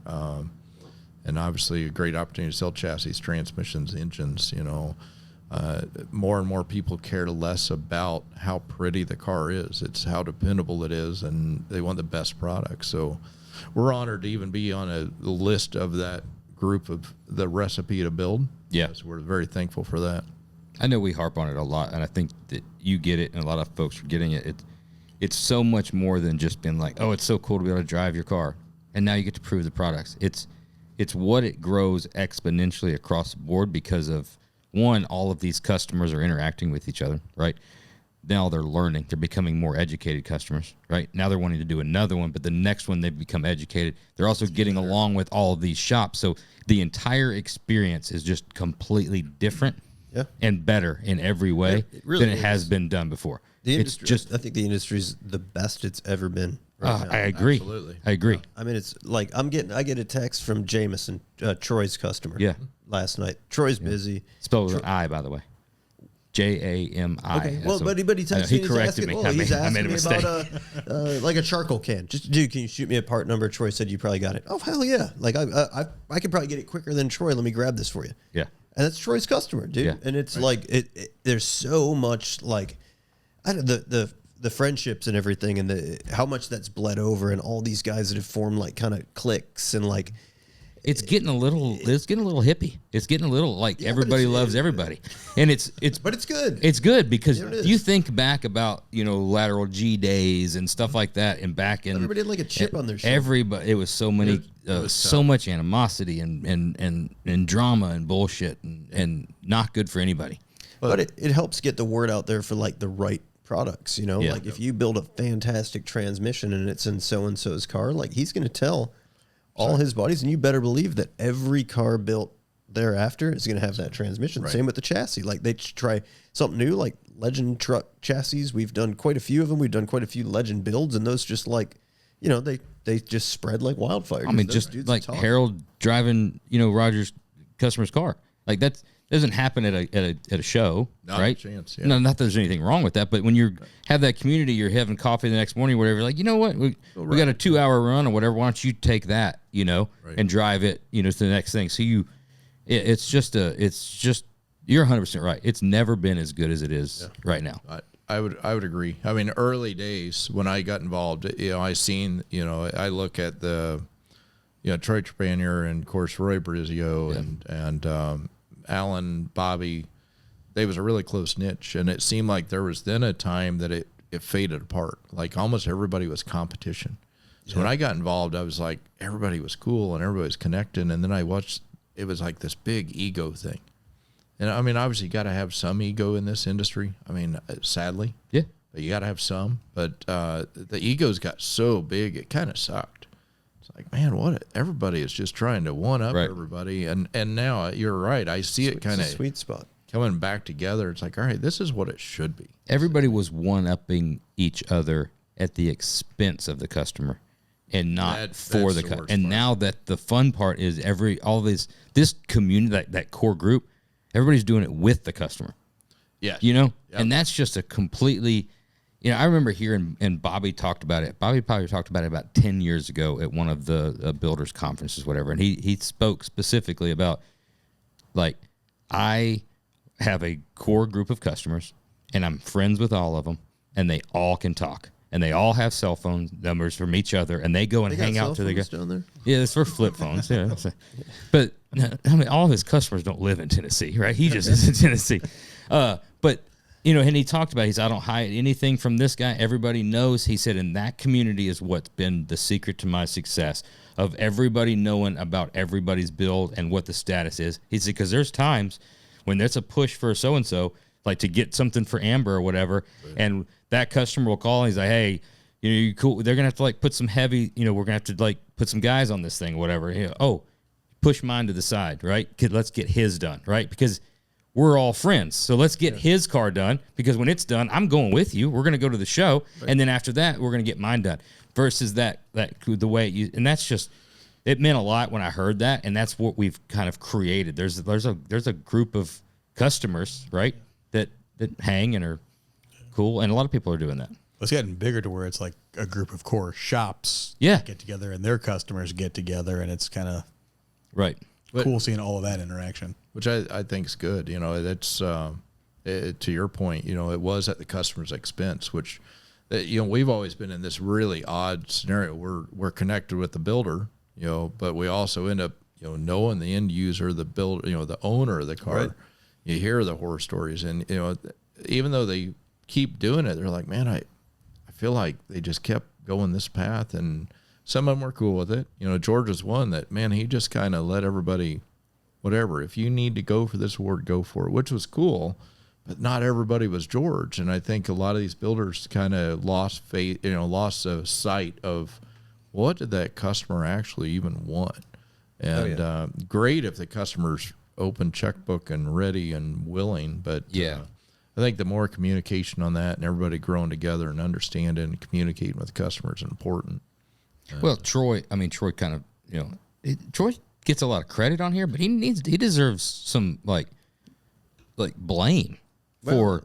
[SPEAKER 3] And obviously a great opportunity to sell chassis, transmissions, engines. More and more people care less about how pretty the car is. It's how dependable it is, and they want the best product. So we're honored to even be on a list of that group of the recipe to build.
[SPEAKER 1] Yeah.
[SPEAKER 3] So we're very thankful for that.
[SPEAKER 1] I know we harp on it a lot, and I think that you get it, and a lot of folks are getting it. It's so much more than just being like, oh, it's so cool to be able to drive your car, and now you get to prove the products. It's what it grows exponentially across the board because of, one, all of these customers are interacting with each other, right? Now they're learning. They're becoming more educated customers, right? Now they're wanting to do another one, but the next one they've become educated. They're also getting along with all of these shops. So the entire experience is just completely different.
[SPEAKER 2] Yeah.
[SPEAKER 1] And better in every way than it has been done before.
[SPEAKER 2] It's just, I think the industry's the best it's ever been. Right now.
[SPEAKER 1] I agree.
[SPEAKER 3] Absolutely.
[SPEAKER 1] I agree.
[SPEAKER 2] Yeah. I mean, it's like I get a text from Jameson, Troy's customer.
[SPEAKER 1] Yeah.
[SPEAKER 2] Last night, Troy's busy.
[SPEAKER 1] Spelled with an I, by the way. Jami.
[SPEAKER 2] Okay. Well, but he texted me.
[SPEAKER 1] He corrected me.
[SPEAKER 2] He's
[SPEAKER 1] I made
[SPEAKER 2] asking
[SPEAKER 1] a
[SPEAKER 2] me
[SPEAKER 1] mistake.
[SPEAKER 2] about like a charcoal can. Just, dude, can you shoot me a part number? Troy said you probably got it. Oh, hell yeah! Like I could probably get it quicker than Troy. Let me grab this for you.
[SPEAKER 1] Yeah.
[SPEAKER 2] And that's Troy's customer, dude.
[SPEAKER 1] Yeah.
[SPEAKER 2] And it's like there's so much like the friendships and everything, and how much that's bled over, and all these guys that have formed like kind of cliques and like.
[SPEAKER 1] It's getting a little hippie. It's getting a little like everybody loves everybody, and
[SPEAKER 2] but it's good.
[SPEAKER 1] It's good because you think back about lateral G days and stuff like that, and back in
[SPEAKER 2] everybody had like a chip on their shoulder.
[SPEAKER 1] Everybody, it was so many, so much animosity and drama and bullshit and not good for anybody.
[SPEAKER 2] But it helps get the word out there for like the right products.
[SPEAKER 1] Yeah.
[SPEAKER 2] Like if you build a fantastic transmission and it's in so and so's car, like he's going to tell all his buddies, and you better believe that every car built thereafter is going to have that transmission. Right. Same with the chassis. Like they try something new, like Legend truck chassis. We've done quite a few of them. We've done quite a few Legend builds, and those just like, they just spread like wildfire.
[SPEAKER 1] I mean, just like Harold driving, Roger's customer's car. Like that doesn't happen at a show,
[SPEAKER 3] not
[SPEAKER 1] right?
[SPEAKER 3] A chance, yeah.
[SPEAKER 1] No, not that there's anything wrong with that, but when you have that community, you're having coffee the next morning, whatever. Like, you know what, we got a 2-hour run or whatever. Why don't you take that, and drive it, to the next thing. So it's just you're 100% right. It's never been as good as it is right now.
[SPEAKER 3] I would agree. I mean, early days when I got involved, I seen, I look at the, Troy Trepanier and of course Roy Brizio and Alan, Bobby. They was a really close niche, and it seemed like there was then a time that it faded apart. Like almost everybody was competition. So when I got involved, I was like, everybody was cool and everybody was connecting, and then I watched, it was like this big ego thing. And I mean, obviously, you got to have some ego in this industry. I mean, sadly, but you got to have some. But the egos got so big, it kind of sucked. It's like, man, what? Everybody is just trying to one up everybody. And now you're right. I see it kind of
[SPEAKER 2] sweet spot
[SPEAKER 3] coming back together. It's like, all right, this is what it should be.
[SPEAKER 1] Everybody was one upping each other at the expense of the customer, and not for the customer. And now that the fun part is this community, that core group. Everybody's doing it with the customer.
[SPEAKER 3] Yeah.
[SPEAKER 1] And that's just a completely, I remember hearing, and Bobby talked about it. Bobby probably talked about it about 10 years ago at one of the builders conferences, whatever. And he spoke specifically about, like, I have a core group of customers and I'm friends with all of them, and they all can talk. And they all have cell phone numbers from each other, and they go and hang out to the guys down there. Yeah, it's for flip phones. Yeah, but I mean, all of his customers don't live in Tennessee, right? He just is in Tennessee. But and he talked about, I don't hide anything from this guy. Everybody knows. He said, and that community is what's been the secret to my success, of everybody knowing about everybody's build and what the status is. He said, because there's times when there's a push for so and so, like to get something for Amber or whatever, and that customer will call and he's like, hey, you cool? They're gonna have to like put some heavy, we're gonna have to like put some guys on this thing, or whatever. Oh, push mine to the side, right? Let's get his done, right? Because we're all friends, so let's get his car done. Because when it's done, I'm going with you. We're gonna go to the show, and then after that, we're gonna get mine done. versus that the way and that's just, it meant a lot when I heard that, and that's what we've kind of created. There's a group of customers, right, that hang and are cool, and a lot of people are doing that.
[SPEAKER 4] It's getting bigger to where it's like a group of core shops get together, and their customers get together, and it's kind of cool seeing all of that interaction.
[SPEAKER 3] Which I think is good. You know, that's to your point. You know, it was at the customer's expense, which you know, we've always been in this really odd scenario. We're connected with the builder, you know, but we also end up, you know, knowing the end user, the builder, you know, the owner of the car. Right. You hear the horror stories, and you know, even though they keep doing it, they're like, man, I feel like they just kept going this path, and some of them were cool with it. You know, George is one that, man, he just kind of let everybody, whatever, if you need to go for this award, go for it, which was cool, but not everybody was George. And I think a lot of these builders kind of lost faith, you know, lost a sight of what did that customer actually even want. And great if the customer's open checkbook and ready and willing, but I think the more communication on that and everybody growing together and understanding and communicating with customers is important.
[SPEAKER 1] Well, Troy kind of, you know, Troy gets a lot of credit on here, but he deserves some like blame for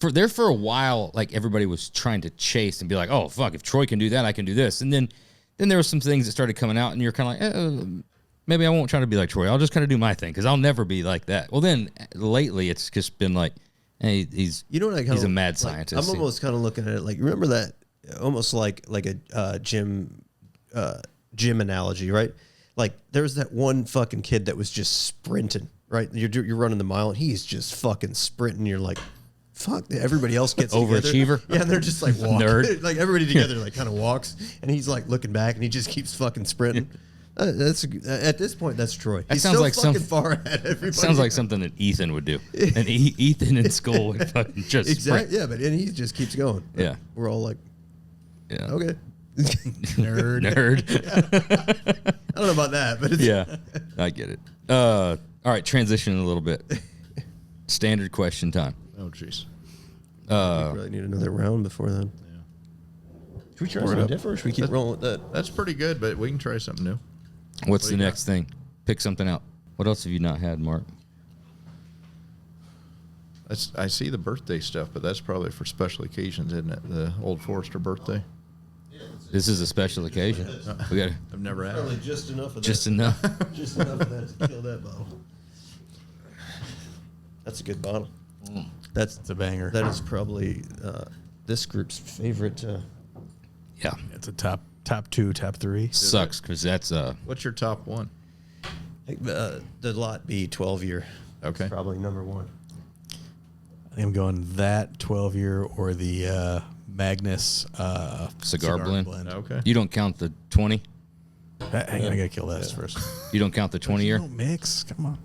[SPEAKER 1] a while. Like, everybody was trying to chase and be like, oh fuck, if Troy can do that, I can do this. And then there were some things that started coming out, and you're kind of like, maybe I won't try to be like Troy. I'll just kind of do my thing because I'll never be like that. Well, then lately it's just been like, hey, he's a mad scientist.
[SPEAKER 2] I'm almost kind of looking at it like, remember that almost like a gym analogy, right? Like, there's that one fucking kid that was just sprinting, right? You're running the mile, and he's just fucking sprinting. You're like, fuck, everybody else gets
[SPEAKER 1] overachiever.
[SPEAKER 2] Together. Yeah, and they're just like walking.
[SPEAKER 1] Nerd.
[SPEAKER 2] Like, everybody together like kind of walks, and he's like looking back, and he just keeps fucking sprinting. That's at this point, that's Troy.
[SPEAKER 1] That sounds like
[SPEAKER 2] fucking far ahead. Everybody.
[SPEAKER 1] Sounds like something that Ethan would do. And Ethan in school would fucking just
[SPEAKER 2] exactly. Yeah, and he just keeps going.
[SPEAKER 1] Yeah,
[SPEAKER 2] we're all like, okay,
[SPEAKER 1] nerd.
[SPEAKER 2] Yeah. I don't know about that, but it's
[SPEAKER 1] I get it. All right, transition a little bit. Standard question time.
[SPEAKER 3] Oh, jeez.
[SPEAKER 2] We really need another round before then. Yeah. Should we try something different, or should we keep rolling with that?
[SPEAKER 3] That's pretty good, but we can try something new.
[SPEAKER 1] What's the next thing? Pick something out. What else have you not had, Mark?
[SPEAKER 3] I see the birthday stuff, but that's probably for special occasions, isn't it? The Old Forester birthday.
[SPEAKER 1] This is a special occasion.
[SPEAKER 3] I've never had.
[SPEAKER 2] Probably just enough of that.
[SPEAKER 1] Just enough.
[SPEAKER 2] Just enough of that to kill that bottle. That's a good bottle.
[SPEAKER 4] That's a banger.
[SPEAKER 2] That is probably this group's favorite.
[SPEAKER 1] Yeah,
[SPEAKER 4] it's a top 2, top 3.
[SPEAKER 1] Sucks because that's
[SPEAKER 3] What's your top one?
[SPEAKER 2] The Lot B 12-year.
[SPEAKER 3] Okay,
[SPEAKER 2] probably number 1.
[SPEAKER 4] I think I'm going that 12-year or the Magnus
[SPEAKER 1] cigar blend.
[SPEAKER 3] Okay,
[SPEAKER 1] you don't count the 20.
[SPEAKER 4] Hang on, I gotta kill that first.
[SPEAKER 1] You don't count the 20-year.
[SPEAKER 4] No mix. Come on.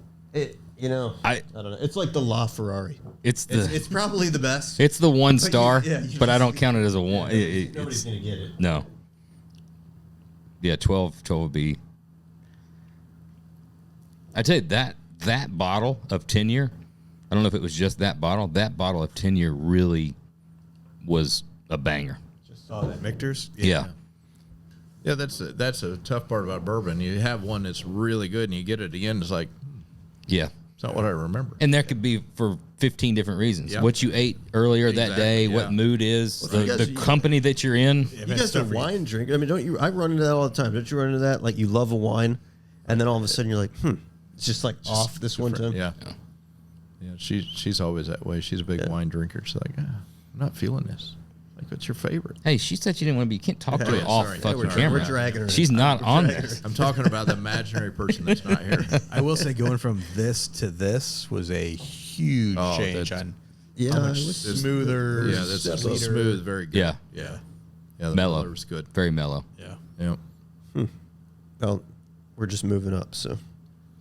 [SPEAKER 2] You know, I don't know. It's like the LaFerrari. It's probably the best.
[SPEAKER 1] It's the 1 star,
[SPEAKER 2] but,
[SPEAKER 1] but I don't count it as a 1.
[SPEAKER 2] Nobody's gonna get it.
[SPEAKER 1] No. Yeah, 12 would be. I tell you that bottle of 10-year. I don't know if it was just that bottle. That bottle of 10-year really was a banger.
[SPEAKER 4] Just saw that Victor's.
[SPEAKER 1] Yeah.
[SPEAKER 3] Yeah, that's a tough part about bourbon. You have one that's really good, and you get it again. It's like, it's not what I remember.
[SPEAKER 1] And that could be for 15 different reasons. Yep. What you ate earlier that day, what mood is, the company that you're in.
[SPEAKER 2] You guys are wine drinkers. I mean, don't you? I run into that all the time. Don't you run into that? Like, you love a wine, and then all of a sudden you're like, it's just like off this one time.
[SPEAKER 3] Yeah. She's always that way. She's a big wine drinker. She's like, I'm not feeling this. Like, what's your favorite?
[SPEAKER 1] Hey, she said she didn't want to be. You can't talk to her off fucking camera.
[SPEAKER 2] We're dragging her.
[SPEAKER 1] She's not on this.
[SPEAKER 3] I'm talking about the imaginary person that's not here.
[SPEAKER 4] I will say, going from this to this was a huge change on.
[SPEAKER 2] Yeah,
[SPEAKER 4] it was smoother.
[SPEAKER 3] Yeah, that's smooth, very good.
[SPEAKER 1] Yeah.
[SPEAKER 3] The
[SPEAKER 1] mellow.
[SPEAKER 3] Was good.
[SPEAKER 1] Very mellow.
[SPEAKER 3] Yeah.
[SPEAKER 2] Well, we're just moving up, so.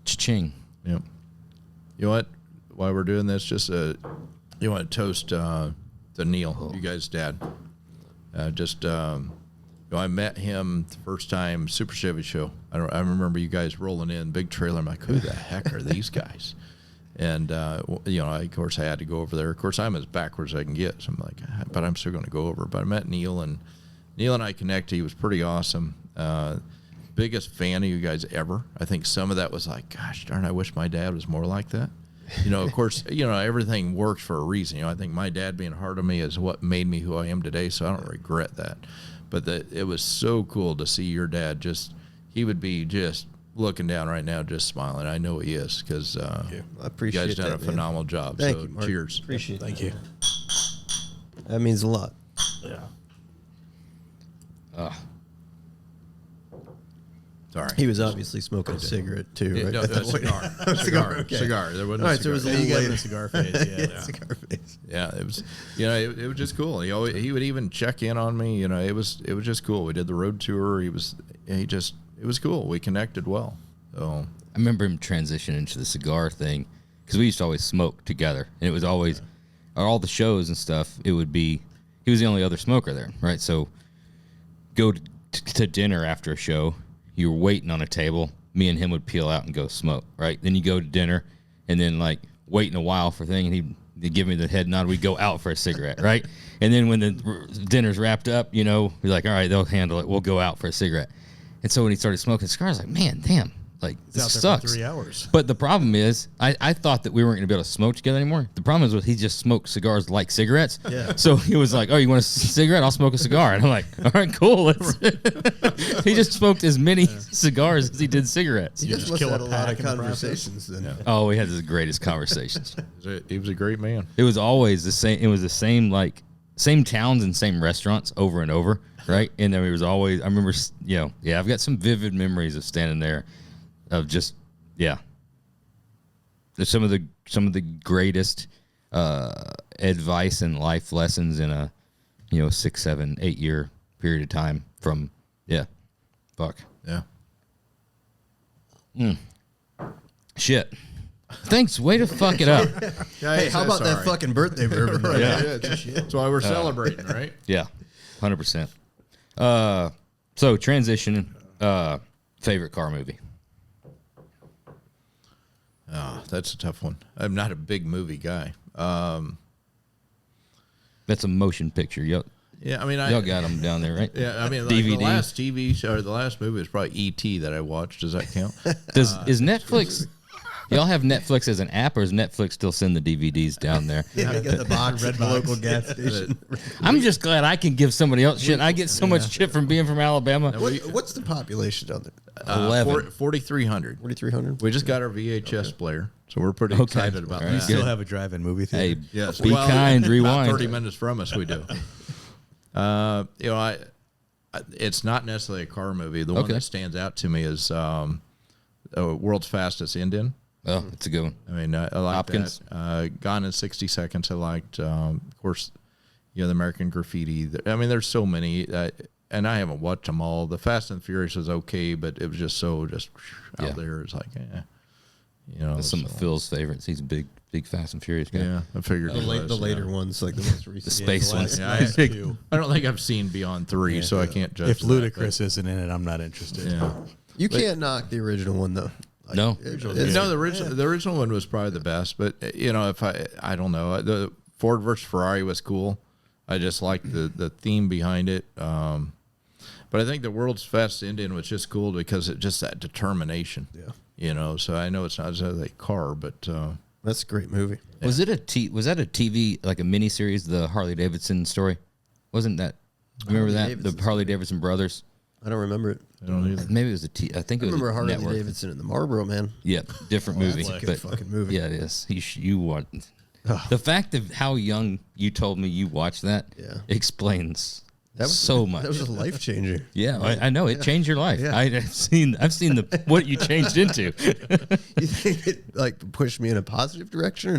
[SPEAKER 1] Cha-ching.
[SPEAKER 3] Yep. You know what? While we're doing this, just you want to toast to Neil, you guys' dad. I met him the first time Super Chevy show. I remember you guys rolling in big trailer. I'm like, who the heck are these guys? And of course I had to go over there. Of course I'm as backwards as I can get. So I'm like, but I'm still going to go over. But I met Neil, and Neil and I connected. He was pretty awesome. Biggest fan of you guys ever. I think some of that was like, gosh darn, I wish my dad was more like that. Of course, everything works for a reason. I think my dad being hard on me is what made me who I am today, so I don't regret that. But it was so cool to see your dad he would be just looking down right now, just smiling. I know he is, because
[SPEAKER 2] I appreciate
[SPEAKER 3] you guys done
[SPEAKER 2] that,
[SPEAKER 3] a phenomenal job.
[SPEAKER 2] Thank
[SPEAKER 3] so
[SPEAKER 2] you, Mark.
[SPEAKER 3] cheers.
[SPEAKER 2] Appreciate
[SPEAKER 4] Thank you.
[SPEAKER 2] That means a lot.
[SPEAKER 4] Yeah.
[SPEAKER 3] Sorry.
[SPEAKER 2] He was obviously smoking a cigarette too, right?
[SPEAKER 3] No,
[SPEAKER 2] At that point.
[SPEAKER 3] cigar.
[SPEAKER 2] Okay.
[SPEAKER 3] Cigar. There wasn't
[SPEAKER 2] All
[SPEAKER 3] a
[SPEAKER 2] right, so
[SPEAKER 3] cigar.
[SPEAKER 2] it was a little
[SPEAKER 4] You got
[SPEAKER 2] later.
[SPEAKER 4] the cigar face. Yeah.
[SPEAKER 2] Cigar face.
[SPEAKER 3] Yeah, it was. It was just cool. He would even check in on me. It was just cool. We did the road tour. It was cool. We connected well. So
[SPEAKER 1] I remember him transitioning to the cigar thing because we used to always smoke together, and it was always all the shows and stuff. It would be he was the only other smoker there, right? So go to dinner after a show. You were waiting on a table. Me and him would peel out and go smoke, right? Then you go to dinner, and then waiting a while for thing, and he'd give me the head nod. We'd go out for a cigarette, right? And then when the dinner's wrapped up, we're like, all right, they'll handle it. We'll go out for a cigarette. And so when he started smoking cigars, I was like, man, damn. This
[SPEAKER 4] out there
[SPEAKER 1] sucks.
[SPEAKER 4] for 3 hours.
[SPEAKER 1] But the problem is, I thought that we weren't going to be able to smoke together anymore. The problem is, he just smoked cigars like cigarettes.
[SPEAKER 2] Yeah.
[SPEAKER 1] So he was like, "Oh, you want a cigarette? I'll smoke a cigar." And I'm like, "All right, cool." Let's. He just smoked as many cigars as he did cigarettes.
[SPEAKER 2] You just must
[SPEAKER 4] kill
[SPEAKER 2] have
[SPEAKER 4] a
[SPEAKER 2] had a lot
[SPEAKER 4] pack
[SPEAKER 2] of
[SPEAKER 4] in the
[SPEAKER 2] conversations then.
[SPEAKER 3] Yeah.
[SPEAKER 1] Oh, we had the greatest conversations.
[SPEAKER 3] he was a great man.
[SPEAKER 1] It was always the same. It was the same same towns and same restaurants over and over, right? And then it was always. I remember, I've got some vivid memories of standing there, of just. Yeah, there's some of the greatest advice and life lessons in a 6, 7, 8 year period of time from fuck
[SPEAKER 3] Yeah.
[SPEAKER 1] Shit. Thanks, way to fuck it up.
[SPEAKER 2] Hey, how about that fucking birthday bourbon? though?
[SPEAKER 3] Yeah, that's why we're celebrating, right?
[SPEAKER 1] Yeah, 100%. So transition. Favorite car movie.
[SPEAKER 3] Oh, that's a tough one. I'm not a big movie guy.
[SPEAKER 1] That's a motion picture. Y'all
[SPEAKER 3] Y'all
[SPEAKER 1] got them down there, right?
[SPEAKER 3] Yeah, I mean,
[SPEAKER 1] DVD.
[SPEAKER 3] the last TV show, or the last movie was probably E.T. that I watched. Does that count?
[SPEAKER 1] Is Netflix? Y'all have Netflix as an app, or does Netflix still send the DVDs down there?
[SPEAKER 2] Yeah, you got the box at the local gas station.
[SPEAKER 1] I'm just glad I can give somebody else shit. I get so much shit from being from Alabama.
[SPEAKER 2] What's the population down there?
[SPEAKER 1] 11.
[SPEAKER 3] 4,300.
[SPEAKER 2] 4,300.
[SPEAKER 3] We just got our VHS player, so we're pretty excited about
[SPEAKER 1] All
[SPEAKER 3] that.
[SPEAKER 1] right.
[SPEAKER 4] Still
[SPEAKER 1] Good.
[SPEAKER 4] have a drive-in movie theater.
[SPEAKER 1] Hey,
[SPEAKER 3] Yes.
[SPEAKER 1] be kind,
[SPEAKER 3] About
[SPEAKER 1] rewind.
[SPEAKER 3] 30 minutes from us, we do. It's not necessarily a car movie. The one
[SPEAKER 1] Okay.
[SPEAKER 3] that stands out to me is World's Fastest Indian.
[SPEAKER 1] Oh, it's a good one.
[SPEAKER 3] I mean, I like
[SPEAKER 1] Hopkins.
[SPEAKER 3] that. Gone in 60 Seconds, I liked. Of course, the American Graffiti. I mean, there's so many, and I haven't watched them all. The Fast and Furious was okay, but it was just out
[SPEAKER 1] Yeah.
[SPEAKER 3] there. It's like,
[SPEAKER 1] That's some of Phil's favorites. He's a big Fast and Furious guy.
[SPEAKER 3] Yeah, I figured
[SPEAKER 2] The,
[SPEAKER 3] it was,
[SPEAKER 2] the later
[SPEAKER 3] yeah.
[SPEAKER 2] ones, like the most recent.
[SPEAKER 1] The space ones.
[SPEAKER 3] Yeah, I don't think I've seen Beyond 3, so I can't judge.
[SPEAKER 4] If
[SPEAKER 3] that,
[SPEAKER 4] Ludacris isn't in it, I'm not interested.
[SPEAKER 3] yeah.
[SPEAKER 2] You can't knock the original one though. Like,
[SPEAKER 1] No.
[SPEAKER 3] No, the original one was probably the best, but if I don't know, the Ford versus Ferrari was cool. I just liked the theme behind it. But I think the World's Fastest Indian was just cool because it just that determination.
[SPEAKER 2] Yeah.
[SPEAKER 3] So I know it's not a car, but
[SPEAKER 2] That's a great movie.
[SPEAKER 1] Was that a TV, like a miniseries, the Harley Davidson story? Wasn't that? Remember that?
[SPEAKER 2] Davidson
[SPEAKER 1] The Harley Davidson brothers?
[SPEAKER 2] I don't remember it.
[SPEAKER 3] I don't either.
[SPEAKER 1] Maybe it was I think
[SPEAKER 2] I
[SPEAKER 1] it was
[SPEAKER 2] remember
[SPEAKER 1] a
[SPEAKER 2] Harley
[SPEAKER 1] network.
[SPEAKER 2] Davidson and the Marlboro Man.
[SPEAKER 1] Yeah, different movie.
[SPEAKER 2] That's a good
[SPEAKER 1] but
[SPEAKER 2] fucking movie.
[SPEAKER 1] Yeah, it is. You want the fact of how young you told me you watched that
[SPEAKER 2] Yeah.
[SPEAKER 1] explains
[SPEAKER 2] That was
[SPEAKER 1] so much.
[SPEAKER 2] That was a life changer.
[SPEAKER 1] Yeah, I know it changed your life.
[SPEAKER 2] Yeah.
[SPEAKER 1] I've seen what you changed into.
[SPEAKER 2] You think it like pushed me in a positive direction or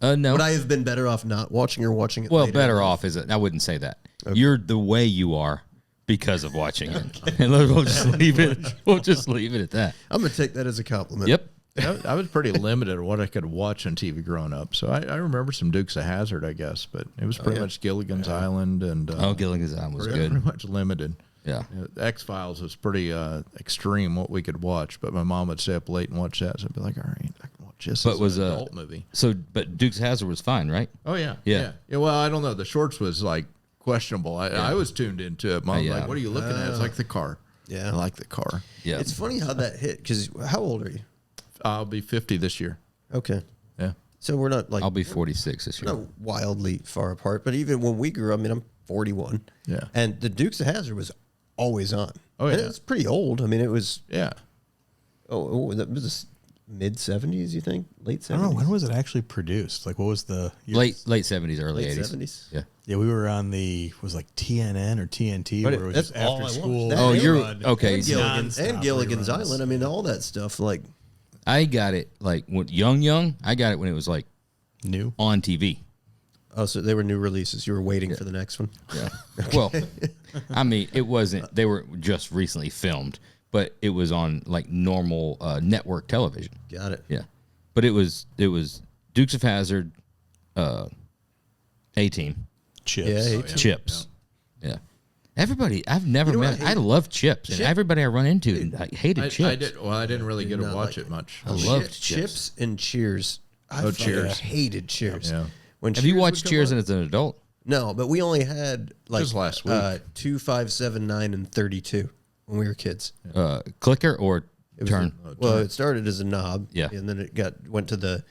[SPEAKER 2] no?
[SPEAKER 1] No.
[SPEAKER 2] Would I have been better off not watching or watching it?
[SPEAKER 1] Well,
[SPEAKER 2] later?
[SPEAKER 1] better off is it? I wouldn't say that. You're the way you are because of watching it, and we'll just leave it. We'll just leave it at that.
[SPEAKER 2] I'm gonna take that as a compliment.
[SPEAKER 1] Yep.
[SPEAKER 3] I was pretty limited on what I could watch on TV growing up. So I remember some Dukes of Hazzard, I guess, but it was pretty much Gilligan's Island and
[SPEAKER 1] Gilligan's Island was
[SPEAKER 3] pretty
[SPEAKER 1] good.
[SPEAKER 3] much limited.
[SPEAKER 1] Yeah.
[SPEAKER 3] X-Files was pretty extreme what we could watch, but my mom would stay up late and watch that. So I'd be like, all right, I can watch this.
[SPEAKER 1] But
[SPEAKER 3] as
[SPEAKER 1] was
[SPEAKER 3] an adult movie.
[SPEAKER 1] So, but Dukes of Hazzard was fine, right?
[SPEAKER 3] Oh yeah,
[SPEAKER 1] Yeah.
[SPEAKER 3] Well, I don't know. The shorts was like questionable. I was tuned into it. Mom's like, "What are you looking at?" It's like the car.
[SPEAKER 2] Yeah,
[SPEAKER 3] I like the car.
[SPEAKER 1] Yeah,
[SPEAKER 2] it's funny how that hit. Because how old are you?
[SPEAKER 3] I'll be 50 this year.
[SPEAKER 2] Okay.
[SPEAKER 3] Yeah.
[SPEAKER 2] So we're not like
[SPEAKER 1] I'll be 46 this year.
[SPEAKER 2] not wildly far apart, but even when we grew up, I mean, I'm 41.
[SPEAKER 3] Yeah.
[SPEAKER 2] And the Dukes of Hazzard was always on.
[SPEAKER 3] Oh,
[SPEAKER 2] And
[SPEAKER 3] yeah.
[SPEAKER 2] it's pretty old. I mean, it was
[SPEAKER 3] Yeah.
[SPEAKER 2] that was mid 70s, you think? Late 70s?
[SPEAKER 4] I don't know, when was it actually produced? Like, what was the year?
[SPEAKER 1] Late 70s, early
[SPEAKER 2] Late
[SPEAKER 1] 80s.
[SPEAKER 2] 70s?
[SPEAKER 1] Yeah.
[SPEAKER 4] Yeah, we were on was like TNN or TNT,
[SPEAKER 2] But
[SPEAKER 4] where it was
[SPEAKER 2] that's
[SPEAKER 4] just
[SPEAKER 2] all
[SPEAKER 4] after
[SPEAKER 2] I watched.
[SPEAKER 4] school.
[SPEAKER 2] That
[SPEAKER 1] Oh,
[SPEAKER 2] and
[SPEAKER 1] you're
[SPEAKER 4] run.
[SPEAKER 1] okay.
[SPEAKER 2] And
[SPEAKER 1] So
[SPEAKER 2] Gilligan's,
[SPEAKER 4] nonstop
[SPEAKER 2] Gilligan's
[SPEAKER 4] reruns.
[SPEAKER 2] Island. I mean, all that stuff. Like,
[SPEAKER 1] I got it like when young. I got it when it was like
[SPEAKER 4] New.
[SPEAKER 1] on TV.
[SPEAKER 2] oh, so they were new releases. You were waiting for the next one.
[SPEAKER 1] Yeah. Well, I mean, it wasn't. They were just recently filmed, but it was on like normal network television.
[SPEAKER 2] Got it.
[SPEAKER 1] Yeah, but it was Dukes of Hazzard, A-Team,
[SPEAKER 4] Chips.
[SPEAKER 2] Yeah,
[SPEAKER 1] Chips. Yeah. Everybody, I've never
[SPEAKER 2] You know what
[SPEAKER 1] met.
[SPEAKER 2] I
[SPEAKER 1] I
[SPEAKER 2] hate?
[SPEAKER 1] love Chips, and everybody I run into hated Chips.
[SPEAKER 3] I didn't really get to
[SPEAKER 2] not
[SPEAKER 3] watch
[SPEAKER 2] like
[SPEAKER 3] it much.
[SPEAKER 1] I loved
[SPEAKER 2] Chips.
[SPEAKER 1] Chips.
[SPEAKER 2] And Cheers. I fucking
[SPEAKER 3] Cheers.
[SPEAKER 2] hated Cheers.
[SPEAKER 3] Yeah.
[SPEAKER 2] When
[SPEAKER 1] Have you
[SPEAKER 2] Cheers
[SPEAKER 1] watched
[SPEAKER 2] would come
[SPEAKER 1] Cheers
[SPEAKER 2] on-
[SPEAKER 1] as an adult?
[SPEAKER 2] No, but we only had like
[SPEAKER 3] Just last week.
[SPEAKER 2] 2, 5, 7, 9, and 32 when we were kids.
[SPEAKER 1] Clicker or
[SPEAKER 2] It was
[SPEAKER 1] turn?
[SPEAKER 2] well, it started as a knob,
[SPEAKER 1] Yeah.
[SPEAKER 2] and then it went to the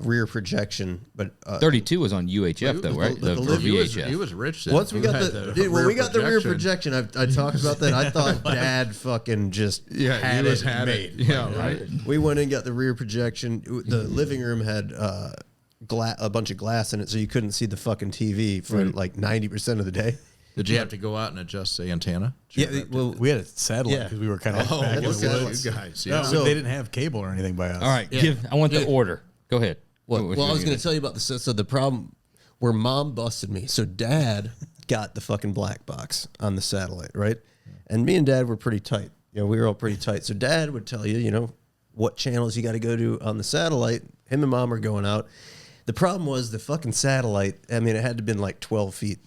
[SPEAKER 2] rear projection. But
[SPEAKER 1] 32 was on UHF though, right?
[SPEAKER 2] the
[SPEAKER 1] Or
[SPEAKER 2] live-
[SPEAKER 1] VHF.
[SPEAKER 3] He was rich. Then.
[SPEAKER 2] once we
[SPEAKER 3] Who
[SPEAKER 2] got
[SPEAKER 3] had
[SPEAKER 2] when we got the rear
[SPEAKER 3] projection.
[SPEAKER 2] projection, I talked about that. I thought Dad fucking just had it made.
[SPEAKER 3] Yeah, right.
[SPEAKER 2] We went and got the rear projection. The living room had a bunch of glass in it, so you couldn't see the fucking TV for like 90% of the day.
[SPEAKER 3] Did you have to go out and adjust the antenna?
[SPEAKER 2] Yeah, well,
[SPEAKER 4] We had a satellite
[SPEAKER 2] Yeah.
[SPEAKER 4] because we were kind of back in the
[SPEAKER 2] that's satellite.
[SPEAKER 4] woods.
[SPEAKER 3] You guys.
[SPEAKER 4] No,
[SPEAKER 3] Yeah.
[SPEAKER 2] So-
[SPEAKER 4] they didn't have cable or anything by us.
[SPEAKER 1] All right, I want the order. Go ahead.
[SPEAKER 2] Well,
[SPEAKER 1] What
[SPEAKER 2] I
[SPEAKER 1] you
[SPEAKER 2] was going
[SPEAKER 1] gonna
[SPEAKER 2] to tell you about the so the problem where Mom busted me. So Dad got the fucking black box on the satellite, right? And me and Dad were pretty tight. You know, we were all pretty tight. So Dad would tell you, you know, what channels you got to go to on the satellite. Him and Mom are going out. The problem was the fucking satellite. I mean, it had to have been like 12 feet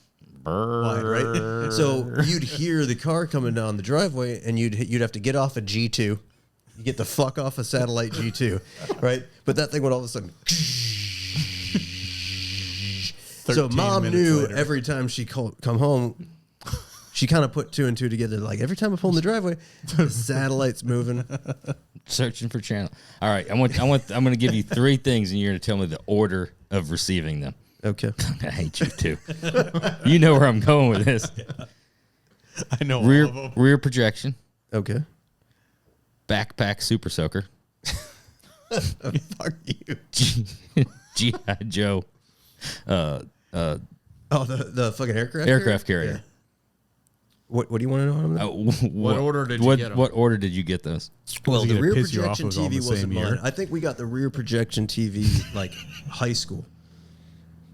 [SPEAKER 2] wide, right? So you'd hear the car coming down the driveway, and you'd have to get off a G2. You get the fuck off a satellite G2, right? But that thing would all of a sudden. So
[SPEAKER 4] 13
[SPEAKER 2] Mom
[SPEAKER 4] minutes
[SPEAKER 2] knew
[SPEAKER 4] later.
[SPEAKER 2] every time she come home, she kind of put 2 and 2 together. Like every time I pull in the driveway, the satellite's moving.
[SPEAKER 1] Searching for channel. All right, I'm going to give you 3 things, and you're going to tell me the order of receiving them.
[SPEAKER 2] Okay.
[SPEAKER 1] I hate you too. You know where I'm going with this.
[SPEAKER 4] I know all of them.
[SPEAKER 1] Rear projection,
[SPEAKER 2] Okay.
[SPEAKER 1] backpack super soaker,
[SPEAKER 2] Fuck you.
[SPEAKER 1] G.I. Joe,
[SPEAKER 2] Oh, the fucking
[SPEAKER 1] aircraft carrier.
[SPEAKER 2] What do you want to know on that?
[SPEAKER 1] What
[SPEAKER 3] order did you get 'em?
[SPEAKER 1] What order did you get those?
[SPEAKER 2] Well,
[SPEAKER 4] Was it
[SPEAKER 2] the
[SPEAKER 4] gonna
[SPEAKER 2] rear
[SPEAKER 4] piss you off
[SPEAKER 2] projection
[SPEAKER 4] it was all
[SPEAKER 2] TV
[SPEAKER 4] the
[SPEAKER 2] wasn't
[SPEAKER 4] same
[SPEAKER 2] mine.
[SPEAKER 4] year?
[SPEAKER 2] I think we got the rear projection TV like high school.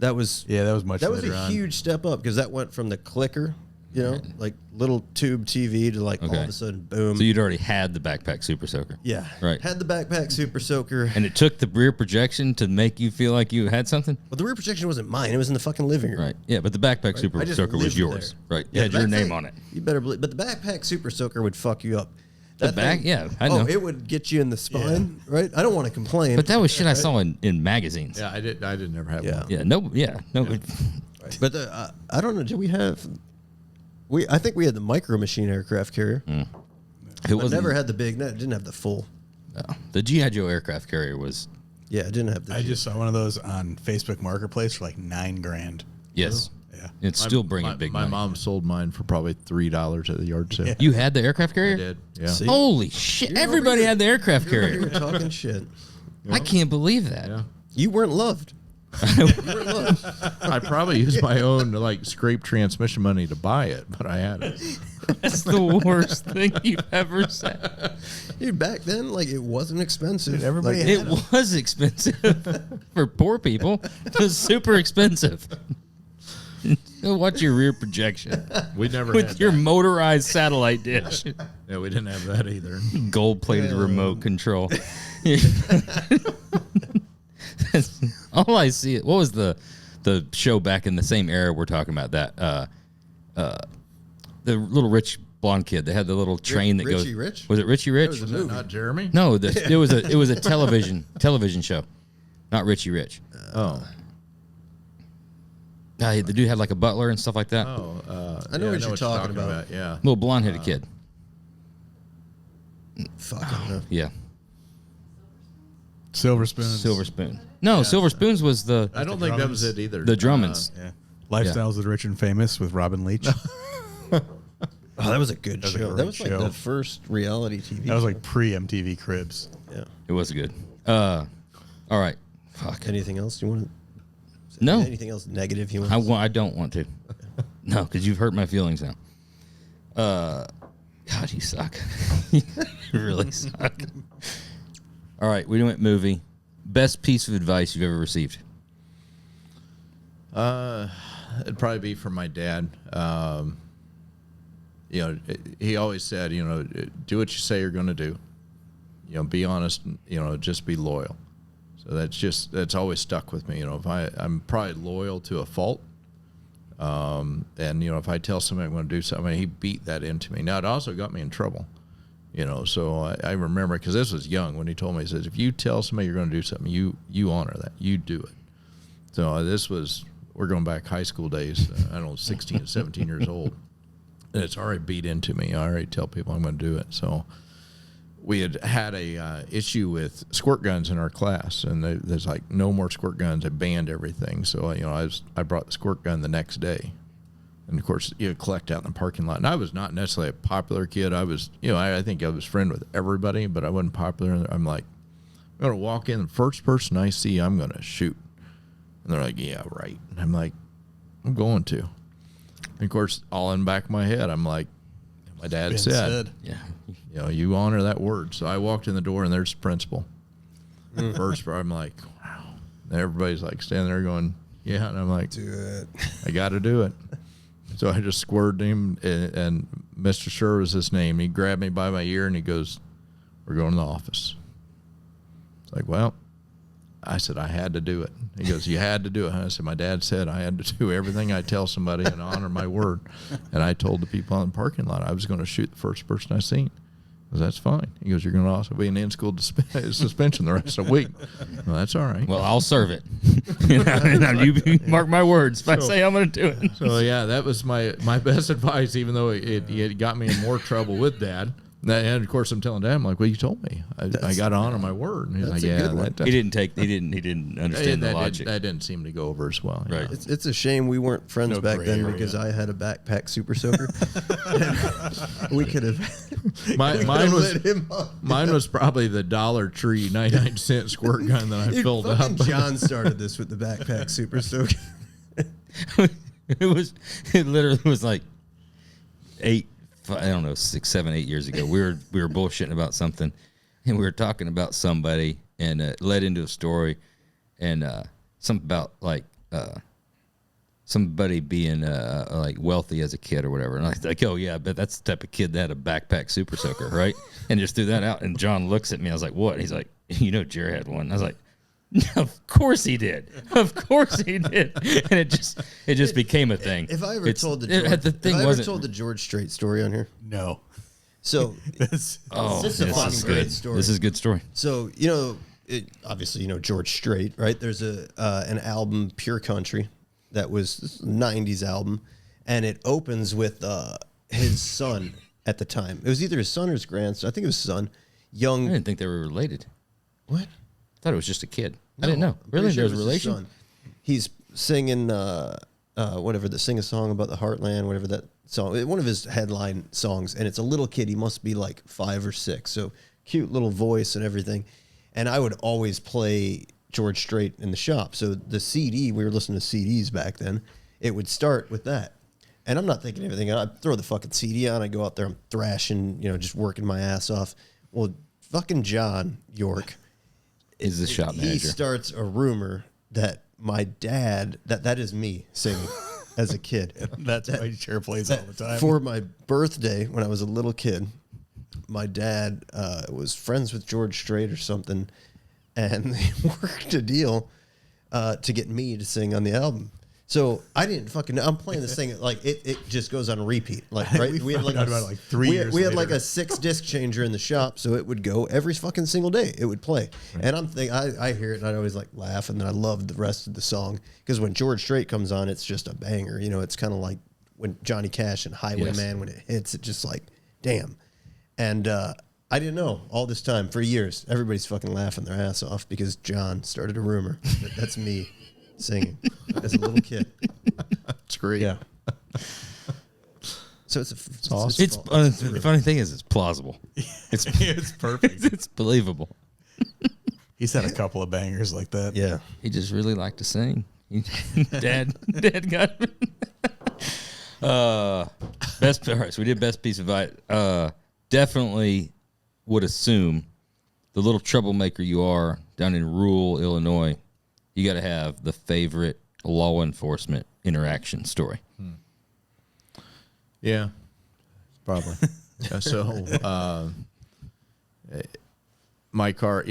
[SPEAKER 2] That was
[SPEAKER 4] Yeah, that was much
[SPEAKER 2] that was
[SPEAKER 4] later
[SPEAKER 2] a
[SPEAKER 4] on.
[SPEAKER 2] huge step up because that went from the clicker, you know, like little tube TV to like all
[SPEAKER 1] Okay.
[SPEAKER 2] of a sudden boom.
[SPEAKER 1] So you'd already had the backpack super soaker.
[SPEAKER 2] yeah,
[SPEAKER 1] Right.
[SPEAKER 2] Had the backpack super soaker.
[SPEAKER 1] And it took the rear projection to make you feel like you had something?
[SPEAKER 2] Well, the rear projection wasn't mine. It was in the fucking living room.
[SPEAKER 1] Right. Yeah, but the backpack super
[SPEAKER 2] I just
[SPEAKER 1] soaker was
[SPEAKER 2] lived
[SPEAKER 1] yours.
[SPEAKER 2] there.
[SPEAKER 1] Right. It
[SPEAKER 2] Yeah,
[SPEAKER 1] had
[SPEAKER 2] the
[SPEAKER 1] your
[SPEAKER 2] backpack-
[SPEAKER 1] name on it.
[SPEAKER 2] You better believe. But the backpack super soaker would fuck you up. That
[SPEAKER 1] back-
[SPEAKER 2] thing-
[SPEAKER 1] yeah, I know.
[SPEAKER 2] Oh, it would get you in the spine, right? I don't want to complain.
[SPEAKER 1] But that was shit I saw in magazines.
[SPEAKER 3] Yeah, I didn't ever have
[SPEAKER 2] Yeah.
[SPEAKER 3] one.
[SPEAKER 1] No.
[SPEAKER 2] But I don't know. Did we have? I think we had the micro machine aircraft carrier.
[SPEAKER 1] It
[SPEAKER 2] But
[SPEAKER 1] was
[SPEAKER 2] never had the big. No, it didn't have the full.
[SPEAKER 1] the G.I. Joe aircraft carrier was
[SPEAKER 2] Yeah, it didn't have the.
[SPEAKER 4] I just saw one of those on Facebook Marketplace for like $9,000.
[SPEAKER 1] yes.
[SPEAKER 4] Yeah.
[SPEAKER 1] It's still bringing big
[SPEAKER 3] My
[SPEAKER 1] money.
[SPEAKER 3] mom sold mine for probably $3 at the yard sale.
[SPEAKER 1] You had the aircraft carrier?
[SPEAKER 3] I did. Yeah.
[SPEAKER 2] See?
[SPEAKER 1] Holy shit!
[SPEAKER 2] You're over
[SPEAKER 1] Everybody
[SPEAKER 2] here-
[SPEAKER 1] had the aircraft
[SPEAKER 2] You
[SPEAKER 1] carrier.
[SPEAKER 2] were talking shit.
[SPEAKER 1] I can't believe that.
[SPEAKER 3] Yeah.
[SPEAKER 2] You weren't loved.
[SPEAKER 3] I probably used my own like scrape transmission money to buy it, but I had it.
[SPEAKER 1] That's the worst thing you've ever said.
[SPEAKER 2] Dude, back then, like it wasn't expensive.
[SPEAKER 4] Dude, everybody
[SPEAKER 2] Like,
[SPEAKER 4] had
[SPEAKER 1] It was expensive for poor people. It was super expensive. Watch your rear projection
[SPEAKER 3] We never
[SPEAKER 1] with
[SPEAKER 3] had
[SPEAKER 1] your
[SPEAKER 3] that.
[SPEAKER 1] motorized satellite dish,
[SPEAKER 3] Yeah, we didn't have that either.
[SPEAKER 1] gold-plated remote control. All I see. What was the show back in the same era we're talking about? That the little rich blonde kid. They had the little train that
[SPEAKER 2] Richie
[SPEAKER 1] goes.
[SPEAKER 2] Rich?
[SPEAKER 1] Was it Richie Rich?
[SPEAKER 2] was a
[SPEAKER 3] Is that
[SPEAKER 2] movie.
[SPEAKER 3] not Jeremy?
[SPEAKER 1] No, it was a television show, not Richie Rich.
[SPEAKER 3] Oh,
[SPEAKER 1] The dude had like a butler and stuff like that.
[SPEAKER 2] I know what you're talking about.
[SPEAKER 3] Yeah,
[SPEAKER 1] Little blonde-headed kid.
[SPEAKER 2] Fuck. I don't know.
[SPEAKER 1] Yeah.
[SPEAKER 4] Silver Spoons.
[SPEAKER 1] Silver Spoon. No, Silver Spoons was the.
[SPEAKER 3] I don't think that was it either.
[SPEAKER 1] The Drummonds.
[SPEAKER 4] Yeah. Lifestyles of the Rich and Famous with Robin Leach.
[SPEAKER 2] Oh, that was a good show. That was like
[SPEAKER 4] show.
[SPEAKER 2] the first reality TV.
[SPEAKER 4] That was like pre-MTV Cribs.
[SPEAKER 2] Yeah.
[SPEAKER 1] It was good. All right. Fuck.
[SPEAKER 2] Anything else you want to?
[SPEAKER 1] No.
[SPEAKER 2] Anything else negative you want?
[SPEAKER 1] I don't want to. No, because you've hurt my feelings now. God, you suck. You really suck. All right, we went movie. Best piece of advice you've ever received?
[SPEAKER 3] It'd probably be from my dad. You know, he always said, you know, do what you say you're going to do. You know, be honest. You know, just be loyal. So that's always stuck with me. You know, I'm probably loyal to a fault. And you know, if I tell somebody I'm going to do something, he beat that into me. Now it also got me in trouble. You know, so I remember, because this was young when he told me, he says, if you tell somebody you're going to do something, you honor that. You do it. So we're going back high school days. I don't know, 16, 17 years old. And it's already beat into me. I already tell people I'm going to do it. So we had a issue with squirt guns in our class, and there's like no more squirt guns. They banned everything. So, you know, I brought the squirt gun the next day. And of course, you collect out in the parking lot. And I was not necessarily a popular kid. I was, you know, I think I was friend with everybody, but I wasn't popular. I'm like, I'm going to walk in, the first person I see, I'm going to shoot. And they're like, yeah, right. And I'm like, I'm going to. And of course, all in the back of my head, I'm like, my dad said,
[SPEAKER 1] Yeah.
[SPEAKER 3] you know, you honor that word. So I walked in the door, and there's the principal. First, I'm like, wow. And everybody's like standing there going, yeah. And I'm like,
[SPEAKER 2] Do it.
[SPEAKER 3] I got to do it. So I just squirted him, and Mr. Sure was his name. He grabbed me by my ear, and he goes, we're going to the office. It's like, well, I said, I had to do it. He goes, you had to do it. And I said, my dad said I had to do everything I tell somebody and honor my word. And I told the people in the parking lot I was going to shoot the first person I seen. I goes, that's fine. He goes, you're going to also be in in-school suspension the rest of the week. Well, that's all right.
[SPEAKER 1] Well, I'll serve it. You mark my words. If I say I'm going to do it.
[SPEAKER 3] So, yeah, that was my best advice, even though it got me in more trouble with Dad. And of course, I'm telling Dad, I'm like, well, you told me. I got to honor my word. And he's like, yeah.
[SPEAKER 1] He didn't understand the logic.
[SPEAKER 3] That didn't seem to go over as well.
[SPEAKER 1] Right.
[SPEAKER 2] It's a shame we weren't friends back then, because I had a backpack super soaker. We could have.
[SPEAKER 3] Mine was probably the Dollar Tree 99-cent squirt gun that I filled up.
[SPEAKER 2] John started this with the backpack super soaker.
[SPEAKER 1] It literally was like 6, 7, 8 years ago. We were bullshitting about something, and we were talking about somebody, and it led into a story, and something about like somebody being like wealthy as a kid or whatever. And I was like, oh yeah, I bet that's the type of kid that had a backpack super soaker, right? And just threw that out. And John looks at me. I was like, what? And he's like, you know, Jerry had one. I was like, of course he did. Of course he did. And it just became a thing.
[SPEAKER 2] If I ever told the George Strait story on here?
[SPEAKER 4] No.
[SPEAKER 2] So
[SPEAKER 1] this is a fucking great story. This is a good story.
[SPEAKER 2] So, you know, obviously, you know, George Strait, right? There's an album, Pure Country, that was a 90s album, and it opens with his son at the time. It was either his son or his grandson. I think it was his son. Young.
[SPEAKER 1] I didn't think they were related.
[SPEAKER 2] What?
[SPEAKER 1] I thought it was just a kid. I didn't know. Really?
[SPEAKER 2] Sure
[SPEAKER 1] There's a relation?
[SPEAKER 2] He's singing Sing a Song About the Heartland, whatever that song, one of his headline songs, and it's a little kid. He must be like 5 or 6. So cute little voice and everything. And I would always play George Strait in the shop. So the CD, we were listening to CDs back then, it would start with that. And I'm not thinking anything. I'd throw the fucking CD on. I go out there, I'm thrashing, you know, just working my ass off. Well, fucking John York
[SPEAKER 1] is the shop manager.
[SPEAKER 2] He starts a rumor that my dad, that is me singing as a kid.
[SPEAKER 4] That's why Cher plays all the time.
[SPEAKER 2] For my birthday, when I was a little kid, my dad was friends with George Strait or something, and they worked a deal to get me to sing on the album. So I didn't fucking know. I'm playing this thing like it just goes on repeat. Like right, we had like
[SPEAKER 4] about like 3 years.
[SPEAKER 2] We had like a 6 disc changer in the shop, so it would go every fucking single day. It would play, and I'm thinking I hear it and I always like laugh, and then I love the rest of the song because when George Strait comes on, it's just a banger. You know, it's kind of like when Johnny Cash and Highwayman when it hits, it just like damn. And I didn't know all this time for years. Everybody's fucking laughing their ass off because John started a rumor that that's me singing as a little kid.
[SPEAKER 3] It's great.
[SPEAKER 2] Yeah. So
[SPEAKER 1] it's awesome. The funny thing is, it's plausible.
[SPEAKER 4] It's perfect.
[SPEAKER 1] It's believable.
[SPEAKER 4] He's had a couple of bangers like that.
[SPEAKER 2] Yeah.
[SPEAKER 1] He just really liked to sing. Dad got best. All right, so we did best piece of advice. Definitely would assume the little troublemaker you are down in rural Illinois, you got to have the favorite law enforcement interaction story.
[SPEAKER 3] Yeah, probably. Yeah, so my car,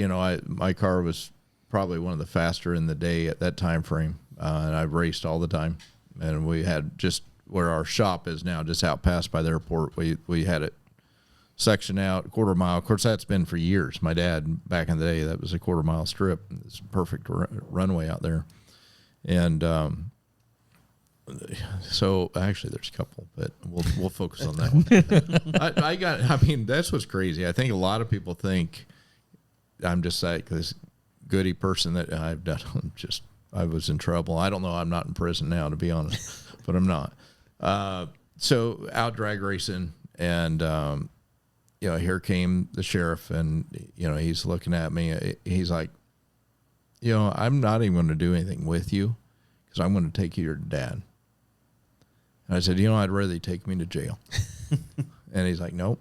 [SPEAKER 3] my car was probably one of the faster in the day at that time frame, and I raced all the time. And we had just where our shop is now, just out past by the airport. We had it section out, 1/4 mile. Of course, that's been for years. My dad, back in the day, that was a 1/4 mile strip. It's a perfect runway out there. And so actually there's a couple, but we'll focus on that one. I mean, that's what's crazy. I think a lot of people think I'm just like this goody person that I've done. I was in trouble. I don't know. I'm not in prison now, to be honest, but I'm not. So out drag racing, and here came the sheriff, and he's looking at me. He's like, I'm not even going to do anything with you because I'm going to take you to your dad. And I said, I'd rather you take me to jail. And he's like, nope.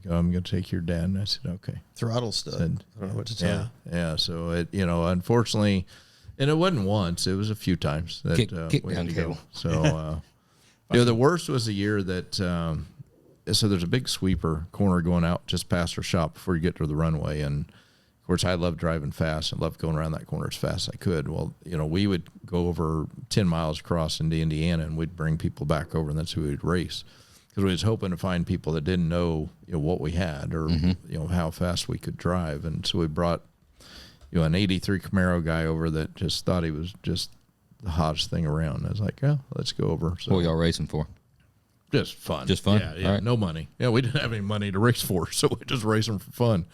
[SPEAKER 3] I'm going to take your dad. And I said, okay.
[SPEAKER 2] Throttle stuff. I don't know what to tell you.
[SPEAKER 3] Yeah. So it, unfortunately, and it wasn't once, it was a few times that
[SPEAKER 1] kick
[SPEAKER 3] we had to
[SPEAKER 1] down
[SPEAKER 3] go. So, the worst was the year that, so there's a big sweeper corner going out just past our shop before you get to the runway. And of course, I love driving fast. I love going around that corner as fast as I could. Well, we would go over 10 miles across into Indiana, and we'd bring people back over, and that's who we'd race. Because we was hoping to find people that didn't know, what we had or, how fast we could drive. And so we brought, an 83 Camaro guy over that just thought he was just the hottest thing around. I was like, yeah, let's go over. So,
[SPEAKER 1] what were y'all racing for?
[SPEAKER 3] Just fun.
[SPEAKER 1] Just fun?
[SPEAKER 3] Yeah.
[SPEAKER 1] All right.
[SPEAKER 3] No money. Yeah, we didn't have any money to race for, so we just racing for fun.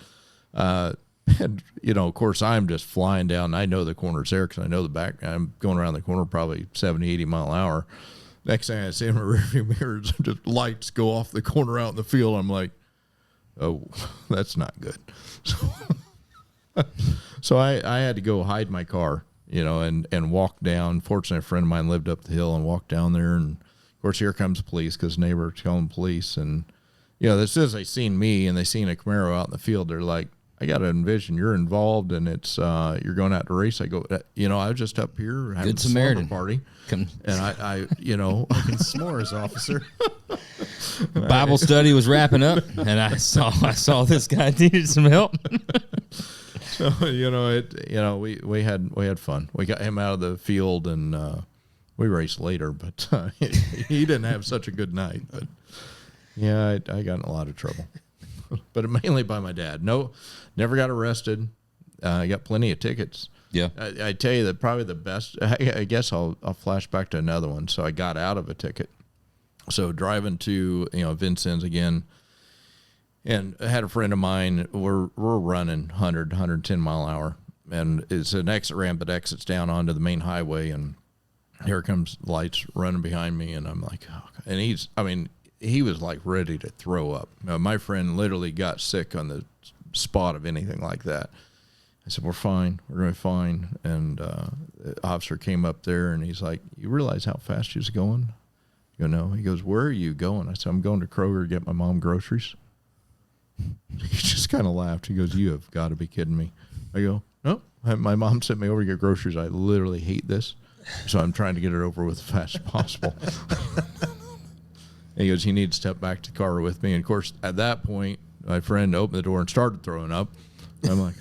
[SPEAKER 3] And, of course, I'm just flying down. I know the corner's there because I know the back. I'm going around the corner probably 70, 80 mile an hour. Next thing I see in my rearview mirrors, just lights go off the corner out in the field. I'm like, oh, that's not good. So I had to go hide my car, and walk down. Fortunately, a friend of mine lived up the hill and walked down there. And, of course, here comes police because neighbors calling police. And, as soon as they seen me and they seen a Camaro out in the field, they're like, I got to envision you're involved and it's you're going out to race. I go, I was just up here having
[SPEAKER 1] Good Samaritan
[SPEAKER 3] a party. And I
[SPEAKER 4] Making s'mores, officer.
[SPEAKER 1] Bible study was wrapping up, and I saw this guy needed some help.
[SPEAKER 3] So we had fun. We got him out of the field, and we raced later, but he didn't have such a good night. But yeah, I got in a lot of trouble, but mainly by my dad. No, never got arrested. I got plenty of tickets.
[SPEAKER 1] Yeah,
[SPEAKER 3] I tell you that probably the best. I guess I'll flash back to another one. So I got out of a ticket. So driving to Vincennes again, and I had a friend of mine. We're running 110 mile an hour, and it's an exit ramp that exits down onto the main highway, and here comes lights running behind me, and I'm like, oh. And he was like ready to throw up. My friend literally got sick on the spot of anything like that. I said, we're fine. We're going to be fine. And the officer came up there, and he's like, you realize how fast you're going? I go, no. He goes, where are you going? I said, I'm going to Kroger to get my mom groceries. He just kind of laughed. He goes, you have got to be kidding me. I go, no. My mom sent me over to get groceries. I literally hate this. So I'm trying to get it over with as fast as possible. He goes, you need to step back to the car with me. And, of course, at that point, my friend opened the door and started throwing up. I'm like,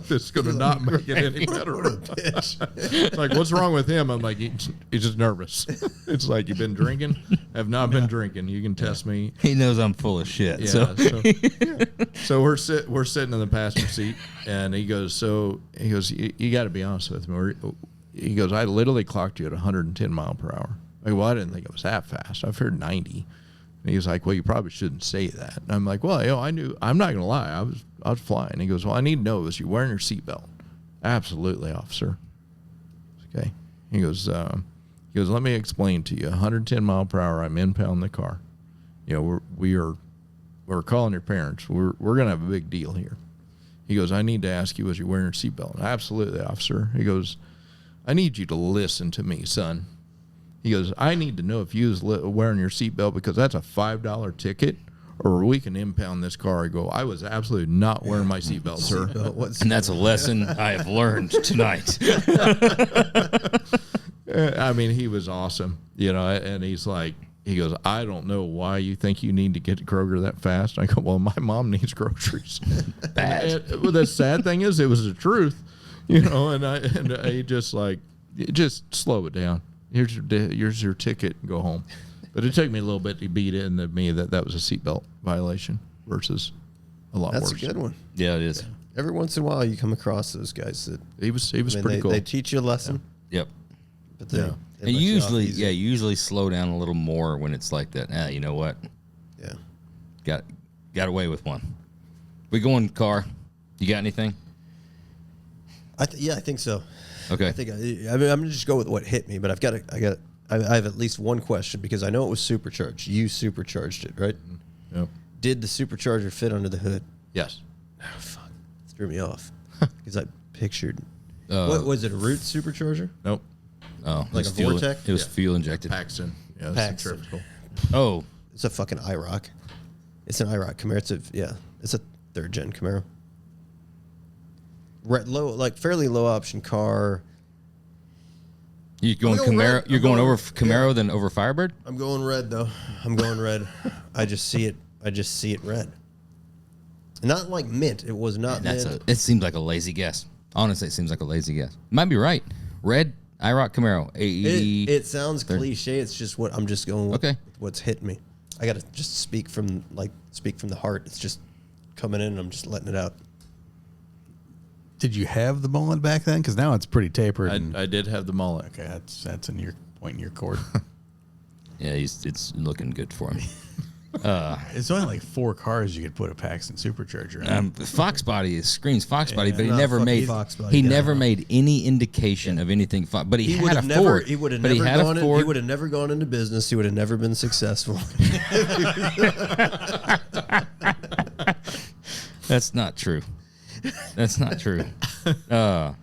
[SPEAKER 3] this is going to not make it any better. Like, what's wrong with him? I'm like, he's just nervous. It's like, you've been drinking? Have not been drinking. You can test me.
[SPEAKER 1] He knows I'm full of shit.
[SPEAKER 3] Yeah. So we're sitting in the passenger seat, and he goes, you got to be honest with me. He goes, I literally clocked you at 110 mile per hour. I go, well, I didn't think it was that fast. I figured 90. And he was like, well, you probably shouldn't say that. And I'm like, well, I knew. I'm not going to lie. I was flying. He goes, well, I need to know, was you wearing your seatbelt? Absolutely, officer. Okay. He goes, let me explain to you. 110 mile per hour, I'm impounding the car. We're calling your parents. We're going to have a big deal here. He goes, I need to ask you, was you wearing your seatbelt? Absolutely, officer. He goes, I need you to listen to me, son. He goes, I need to know if you was wearing your seatbelt because that's a $5 ticket or we can impound this car. I go, I was absolutely not wearing my seatbelt, sir.
[SPEAKER 1] And that's a lesson I have learned tonight.
[SPEAKER 3] I mean, he was awesome, and he goes, I don't know why you think you need to get to Kroger that fast. I go, well, my mom needs groceries.
[SPEAKER 1] Bad.
[SPEAKER 3] Well, the sad thing is it was the truth, and I just slow it down. Here's your ticket and go home. But it took me a little bit to beat it into me that was a seatbelt violation versus a lot worse.
[SPEAKER 2] That's a good one.
[SPEAKER 1] Yeah, it is.
[SPEAKER 2] Every once in a while, you come across those guys that
[SPEAKER 3] he was pretty cool.
[SPEAKER 2] They teach you a lesson.
[SPEAKER 1] Yep.
[SPEAKER 2] But they
[SPEAKER 1] And usually slow down a little more when it's like that. You know what?
[SPEAKER 2] Yeah.
[SPEAKER 1] Got away with one. We going car? You got anything?
[SPEAKER 2] I think so.
[SPEAKER 1] Okay.
[SPEAKER 2] I'm gonna just go with what hit me, but I have at least one question because I know it was supercharged. You supercharged it, right?
[SPEAKER 3] Yep.
[SPEAKER 2] Did the supercharger fit under the hood?
[SPEAKER 3] Yes.
[SPEAKER 2] Oh, fuck. It threw me off because I pictured. What was it? A root supercharger?
[SPEAKER 3] Nope.
[SPEAKER 1] Oh,
[SPEAKER 2] like a Vortec?
[SPEAKER 1] It was fuel injected.
[SPEAKER 3] Paxton. Yeah,
[SPEAKER 2] Paxton.
[SPEAKER 3] centrifugal.
[SPEAKER 1] Oh,
[SPEAKER 2] it's a fucking IROC. It's an IROC Camaro. It's a third gen Camaro. Fairly low option car.
[SPEAKER 1] You going Camaro? You're going over Camaro than over Firebird?
[SPEAKER 2] I'm going red though. I'm going red. I just see it red. Not like mint. It was not mint.
[SPEAKER 1] It seems like a lazy guess. Honestly, it seems like a lazy guess. Might be right. Red IROC Camaro. AE.
[SPEAKER 2] It sounds cliche. It's just what I'm just going with.
[SPEAKER 1] Okay.
[SPEAKER 2] What's hitting me. I got to just speak from the heart. It's just coming in and I'm just letting it out.
[SPEAKER 4] Did you have the mullet back then? Because now it's pretty tapered.
[SPEAKER 3] I did have the mullet.
[SPEAKER 4] Okay, that's in your point in your cord.
[SPEAKER 1] Yeah, it's looking good for him.
[SPEAKER 4] It's only like 4 cars you could put a Paxton supercharger in.
[SPEAKER 1] Fox Body screams Fox Body, but he
[SPEAKER 2] not
[SPEAKER 1] never
[SPEAKER 2] fucking
[SPEAKER 1] made
[SPEAKER 2] Fox Body,
[SPEAKER 1] never made any indication of anything. But he had a
[SPEAKER 2] never,
[SPEAKER 1] Ford.
[SPEAKER 2] He would have
[SPEAKER 1] but
[SPEAKER 2] never
[SPEAKER 1] he had
[SPEAKER 2] gone.
[SPEAKER 1] a Ford.
[SPEAKER 2] He would have never gone into business. He would have never been successful.
[SPEAKER 1] That's not true. That's not true. I'm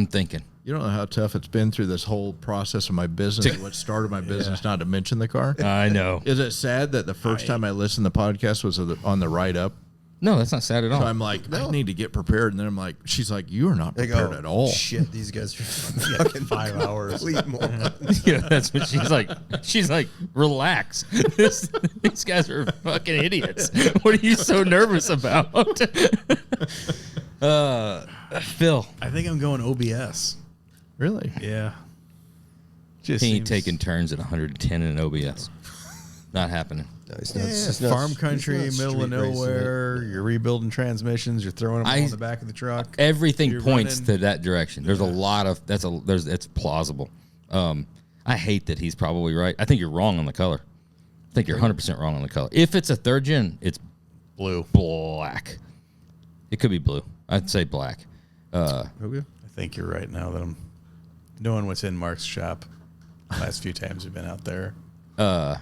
[SPEAKER 1] thinking.
[SPEAKER 3] You don't know how tough it's been through this whole process of my business, what started my business, not to mention the car.
[SPEAKER 1] I know.
[SPEAKER 3] Is it sad that the first time I listened to the podcast was on the ride up?
[SPEAKER 1] No, that's not sad at all.
[SPEAKER 3] So I'm like, I need to get prepared. And then I'm like, she's like, you are not prepared at all.
[SPEAKER 2] Shit, these guys are fucking 5 hours.
[SPEAKER 1] Yeah, that's what she's like. She's like, relax. These guys are fucking idiots. What are you so nervous about? Phil.
[SPEAKER 4] I think I'm going OBS.
[SPEAKER 3] Really?
[SPEAKER 4] Yeah.
[SPEAKER 1] He ain't taking turns at 110 in an OBS. Not happening.
[SPEAKER 2] No, it's
[SPEAKER 4] Yeah, farm country, middle of nowhere. You're rebuilding transmissions. You're throwing them on the back of the truck.
[SPEAKER 1] Everything points to that direction. There's a lot of it's plausible. I hate that he's probably right. I think you're wrong on the color. I think you're 100% wrong on the color. If it's a third gen, it's black. It could be blue. I'd say black.
[SPEAKER 4] I think you're right now that I'm knowing what's in Mark's shop. Last few times we've been out there.
[SPEAKER 1] All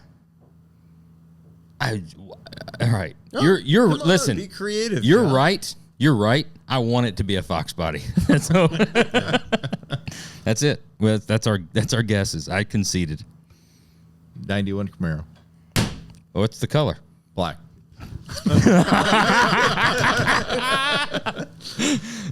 [SPEAKER 1] right. You're listen.
[SPEAKER 2] Be creative.
[SPEAKER 1] You're right. You're right. I want it to be a Fox Body. That's all. That's it. Well, that's our guesses. I conceded.
[SPEAKER 3] 91 Camaro.
[SPEAKER 1] What's the color?
[SPEAKER 3] Black.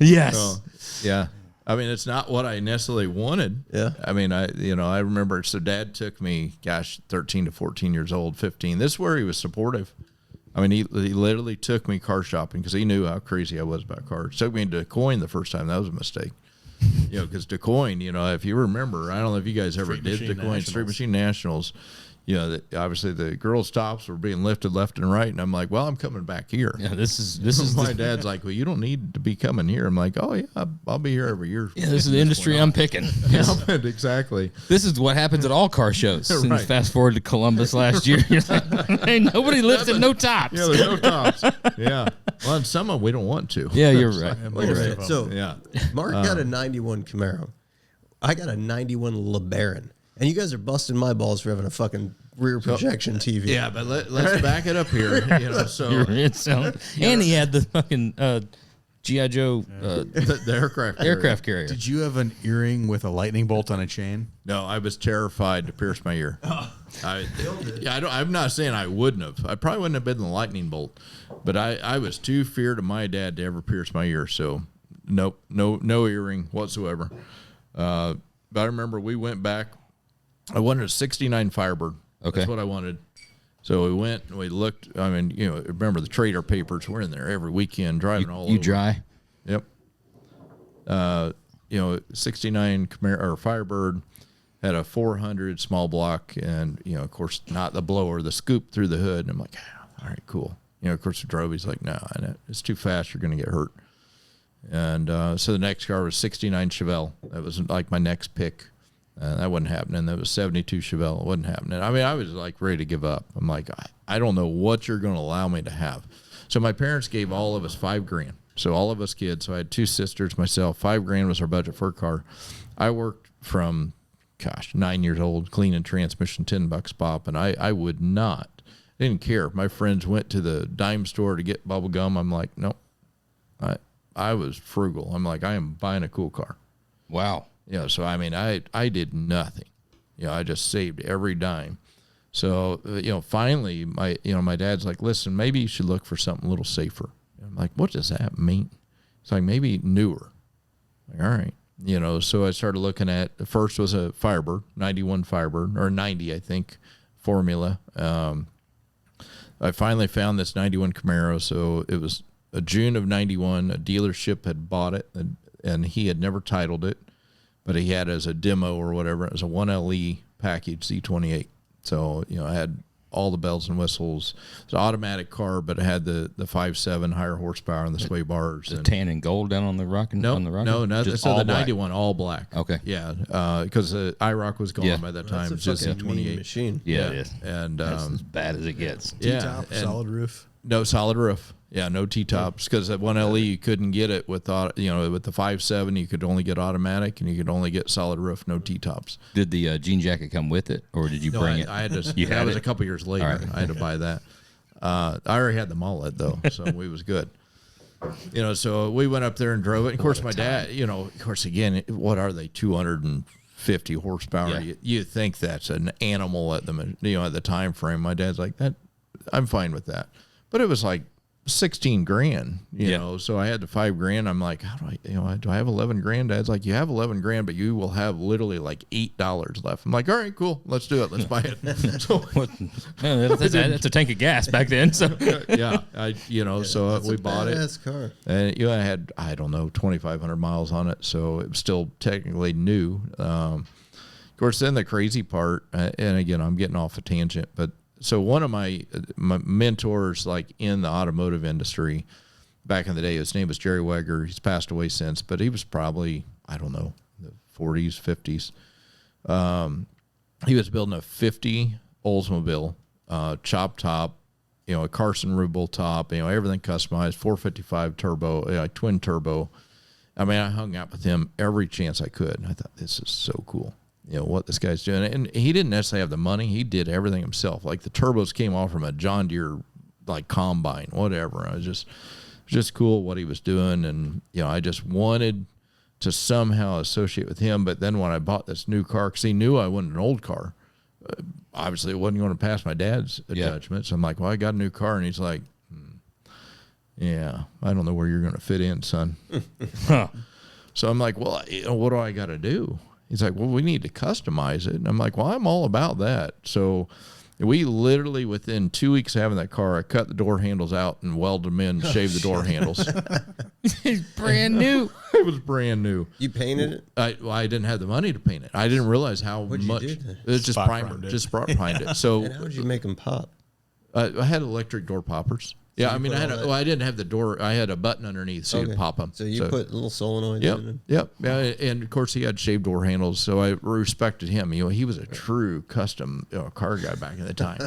[SPEAKER 1] Yes.
[SPEAKER 3] Yeah. I mean, it's not what I necessarily wanted.
[SPEAKER 2] Yeah.
[SPEAKER 3] I mean, I remember, so Dad took me, 13 to 14 years old, 15. This is where he was supportive. I mean, he literally took me car shopping because he knew how crazy I was about cars. Took me to DuQuoin the first time. That was a mistake. Because DuQuoin, if you remember, I don't know if you guys ever did DuQuoin Street Machine Nationals. Obviously the girls' tops were being lifted left and right, and I'm like, well, I'm coming back here.
[SPEAKER 1] Yeah, this is
[SPEAKER 3] my dad's like, well, you don't need to be coming here. I'm like, oh yeah, I'll be here every year.
[SPEAKER 1] Yeah, this is the industry I'm picking.
[SPEAKER 3] Exactly.
[SPEAKER 1] This is what happens at all car shows. Right. And fast forward to Columbus last year. You're like, hey, nobody lifted no tops.
[SPEAKER 3] Yeah, there's no tops. Yeah. Well, and some of them we don't want to.
[SPEAKER 1] Yeah, you're right.
[SPEAKER 2] Wait a minute. So
[SPEAKER 3] yeah,
[SPEAKER 2] Mark got a 91 Camaro. I got a 91 LeBaron. And you guys are busting my balls for having a fucking rear projection TV.
[SPEAKER 3] Yeah, but let's back it up here.
[SPEAKER 1] And he had the fucking G.I. Joe
[SPEAKER 3] the
[SPEAKER 1] aircraft carrier.
[SPEAKER 4] Did you have an earring with a lightning bolt on a chain?
[SPEAKER 3] No, I was terrified to pierce my ear. I'm not saying I wouldn't have. I probably wouldn't have been the lightning bolt, but I was too feared of my dad to ever pierce my ear. So, nope, no earring whatsoever. But I remember we went back. I wanted a 69 Firebird.
[SPEAKER 1] Okay.
[SPEAKER 3] That's what I wanted. So we went and we looked. I mean, remember the trader papers were in there every weekend driving all over.
[SPEAKER 1] You dry?
[SPEAKER 3] Yep. 69 Camaro or Firebird had a 400 small block and, of course, not the blower, the scoop through the hood. And I'm like, all right, cool. Of course, the drove, he's like, no, it's too fast. You're going to get hurt. And so the next car was 69 Chevelle. That was like my next pick. That wasn't happening. That was 72 Chevelle. It wasn't happening. I mean, I was like ready to give up. I'm like, I don't know what you're going to allow me to have. So my parents gave all of us $5,000. So all of us kids. So I had two sisters, myself. $5,000 was our budget for a car. I worked from, 9 years old, cleaning transmission, $10 pop, and I would not. I didn't care. My friends went to the dime store to get bubble gum. I'm like, nope. I was frugal. I'm like, I am buying a cool car.
[SPEAKER 1] Wow.
[SPEAKER 3] So I mean, I did nothing. I just saved every dime. So finally, my dad's like, listen, maybe you should look for something a little safer. And I'm like, what does that mean? It's like maybe newer. Like, all right, So I started looking at the first was a Firebird, 91 Firebird or 90, I think, formula. I finally found this 91 Camaro. So it was a June of 91. A dealership had bought it, and he had never titled it. But he had it as a demo or whatever. It was a 1LE package, C28. So, I had all the bells and whistles. It's an automatic car, but it had the 5.7 higher horsepower and the sway bars.
[SPEAKER 1] The tan and gold down on the rock?
[SPEAKER 3] No, just so the 91 all black.
[SPEAKER 1] Okay.
[SPEAKER 3] Yeah, because the IROC was gone by that time.
[SPEAKER 2] It's just a C28 machine.
[SPEAKER 1] Yeah, it is.
[SPEAKER 3] And
[SPEAKER 1] that's as bad as it gets.
[SPEAKER 4] T-top, solid roof.
[SPEAKER 3] No solid roof. Yeah, no T-tops because at 1LE you couldn't get it with with the 5.7 you could only get automatic and you could only get solid roof, no T-tops.
[SPEAKER 1] Did the jean jacket come with it, or did you bring it?
[SPEAKER 3] I had to. That was a couple years later. Right. I had to buy that. I already had the mullet though, so we was good. So we went up there and drove it. Of course, my dad. Of course, again, what are they? 250 horsepower.
[SPEAKER 1] Yeah.
[SPEAKER 3] You think that's an animal at the time frame. My dad's like that. I'm fine with that, but it was like $16,000, so I had the $5,000. I'm like, how do do I have $11,000? Dad's like, you have $11,000, but you will have literally like $8 left. I'm like, all right, cool, let's do it, let's buy it. So
[SPEAKER 1] that's a tank of gas back then. So
[SPEAKER 3] so we bought it.
[SPEAKER 2] Car.
[SPEAKER 3] And I had 2,500 miles on it, so it was still technically new. Of course, then the crazy part, and again, I'm getting off a tangent, but. So one of my mentors, like in the automotive industry, back in the day, his name was Jerry Wegger. He's passed away since, but he was probably the 40s, 50s. He was building a 50 Oldsmobile, chop top, a Carson Rubel top, everything customized, 455 turbo, twin turbo. I mean, I hung out with him every chance I could. And I thought, this is so cool. What this guy's doing. And he didn't necessarily have the money. He did everything himself. Like the turbos came off from a John Deere, like combine, whatever. I was just cool what he was doing. And, I just wanted to somehow associate with him. But then when I bought this new car, because he knew I wanted an old car, obviously it wasn't going to pass my dad's judgment. So I'm like, well, I got a new car. And he's like, yeah, I don't know where you're going to fit in, son. So I'm like, well, what do I got to do? He's like, well, we need to customize it. And I'm like, well, I'm all about that. So, We literally, within 2 weeks of having that car, I cut the door handles out and welded them in, shaved the door handles.
[SPEAKER 1] It's brand new.
[SPEAKER 3] It was brand new.
[SPEAKER 2] You painted it?
[SPEAKER 3] I didn't have the money to paint it. I didn't realize how
[SPEAKER 2] What'd you
[SPEAKER 3] much.
[SPEAKER 2] do?
[SPEAKER 3] It was just
[SPEAKER 4] Spot
[SPEAKER 3] primer,
[SPEAKER 4] primed it.
[SPEAKER 3] just spot primed it. So
[SPEAKER 2] And how did you make them pop?
[SPEAKER 3] I had electric door poppers. Yeah, I mean, I didn't have the door. I had a button underneath, so you pop them.
[SPEAKER 2] So you put little solenoids
[SPEAKER 3] Yep,
[SPEAKER 2] in them?
[SPEAKER 3] yep. Yeah, and of course he had shaved door handles, so I respected him. You know, he was a true custom car guy back in the time.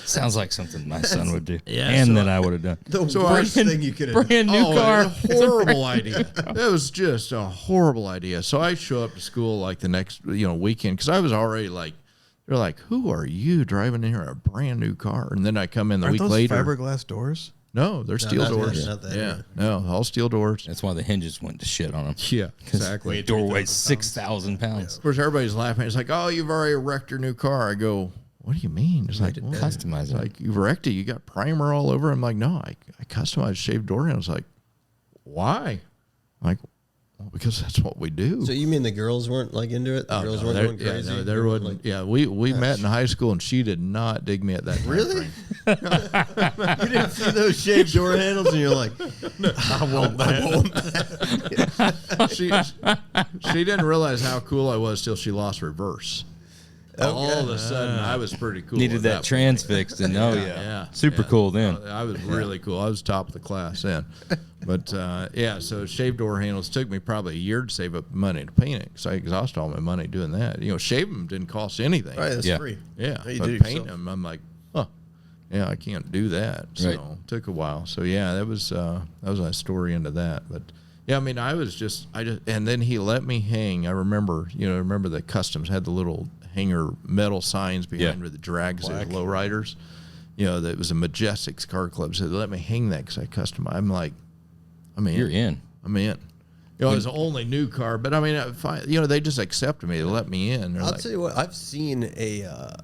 [SPEAKER 1] Sounds like something my son would do.
[SPEAKER 3] Yeah,
[SPEAKER 1] and
[SPEAKER 3] so
[SPEAKER 1] then I would have done.
[SPEAKER 2] The worst thing you could have done.
[SPEAKER 1] Brand new car.
[SPEAKER 3] A horrible idea. That was just a horrible idea. So I show up to school like the next weekend because I was already like, they're like, who are you driving in here in a brand new car? And then I come in the week later.
[SPEAKER 4] Fiberglass doors?
[SPEAKER 3] No, they're steel doors.
[SPEAKER 2] not that
[SPEAKER 3] Yeah,
[SPEAKER 2] either.
[SPEAKER 3] no, all steel doors.
[SPEAKER 1] That's why the hinges went to shit on them.
[SPEAKER 3] Yeah, exactly.
[SPEAKER 1] The door weighs 6,000 pounds.
[SPEAKER 3] Of course, everybody's laughing. It's like, oh, you've already wrecked your new car. I go, what do you mean? It's like, well,
[SPEAKER 1] Customize
[SPEAKER 3] it's
[SPEAKER 1] it.
[SPEAKER 3] like, you wrecked it. You got primer all over. I'm like, no, I customized shaved door handles. Like, why? I'm like, well, because that's what we do.
[SPEAKER 2] So you mean the girls weren't like into it? The girls weren't going crazy?
[SPEAKER 3] Yeah, no, there wasn't.
[SPEAKER 2] Like,
[SPEAKER 3] Yeah, we met in high school, and she did not dig me at that time
[SPEAKER 2] really?
[SPEAKER 3] frame.
[SPEAKER 2] You didn't see those shaved door handles and you're like,
[SPEAKER 4] I won't.
[SPEAKER 3] She didn't realize how cool I was till she lost reverse. All of a sudden, I was pretty cool.
[SPEAKER 1] Needed
[SPEAKER 3] at
[SPEAKER 1] that
[SPEAKER 3] point.
[SPEAKER 1] trans fixed, and super cool then.
[SPEAKER 3] I was really cool. I was top of the class then. But so shaved door handles took me probably a year to save up money to paint it because I exhausted all my money doing that. Shaving them didn't cost anything.
[SPEAKER 2] right, that's free.
[SPEAKER 3] Yeah,
[SPEAKER 2] You
[SPEAKER 3] but
[SPEAKER 2] did it
[SPEAKER 3] painting
[SPEAKER 2] yourself.
[SPEAKER 3] them, I'm like, I can't do that. So
[SPEAKER 1] Right.
[SPEAKER 3] it took a while. So yeah, that was a story into that. But yeah, I mean, and then he let me hang. I remember the customs had the little hanger metal signs behind where the drags and lowriders. That was a Majestics car club. So they let me hang that because I customized. I'm like,
[SPEAKER 1] You're in.
[SPEAKER 3] I'm in. It was the only new car, but I mean, they just accepted me. They let me in. They're
[SPEAKER 2] I'll
[SPEAKER 3] like,
[SPEAKER 2] tell you what, I've seen a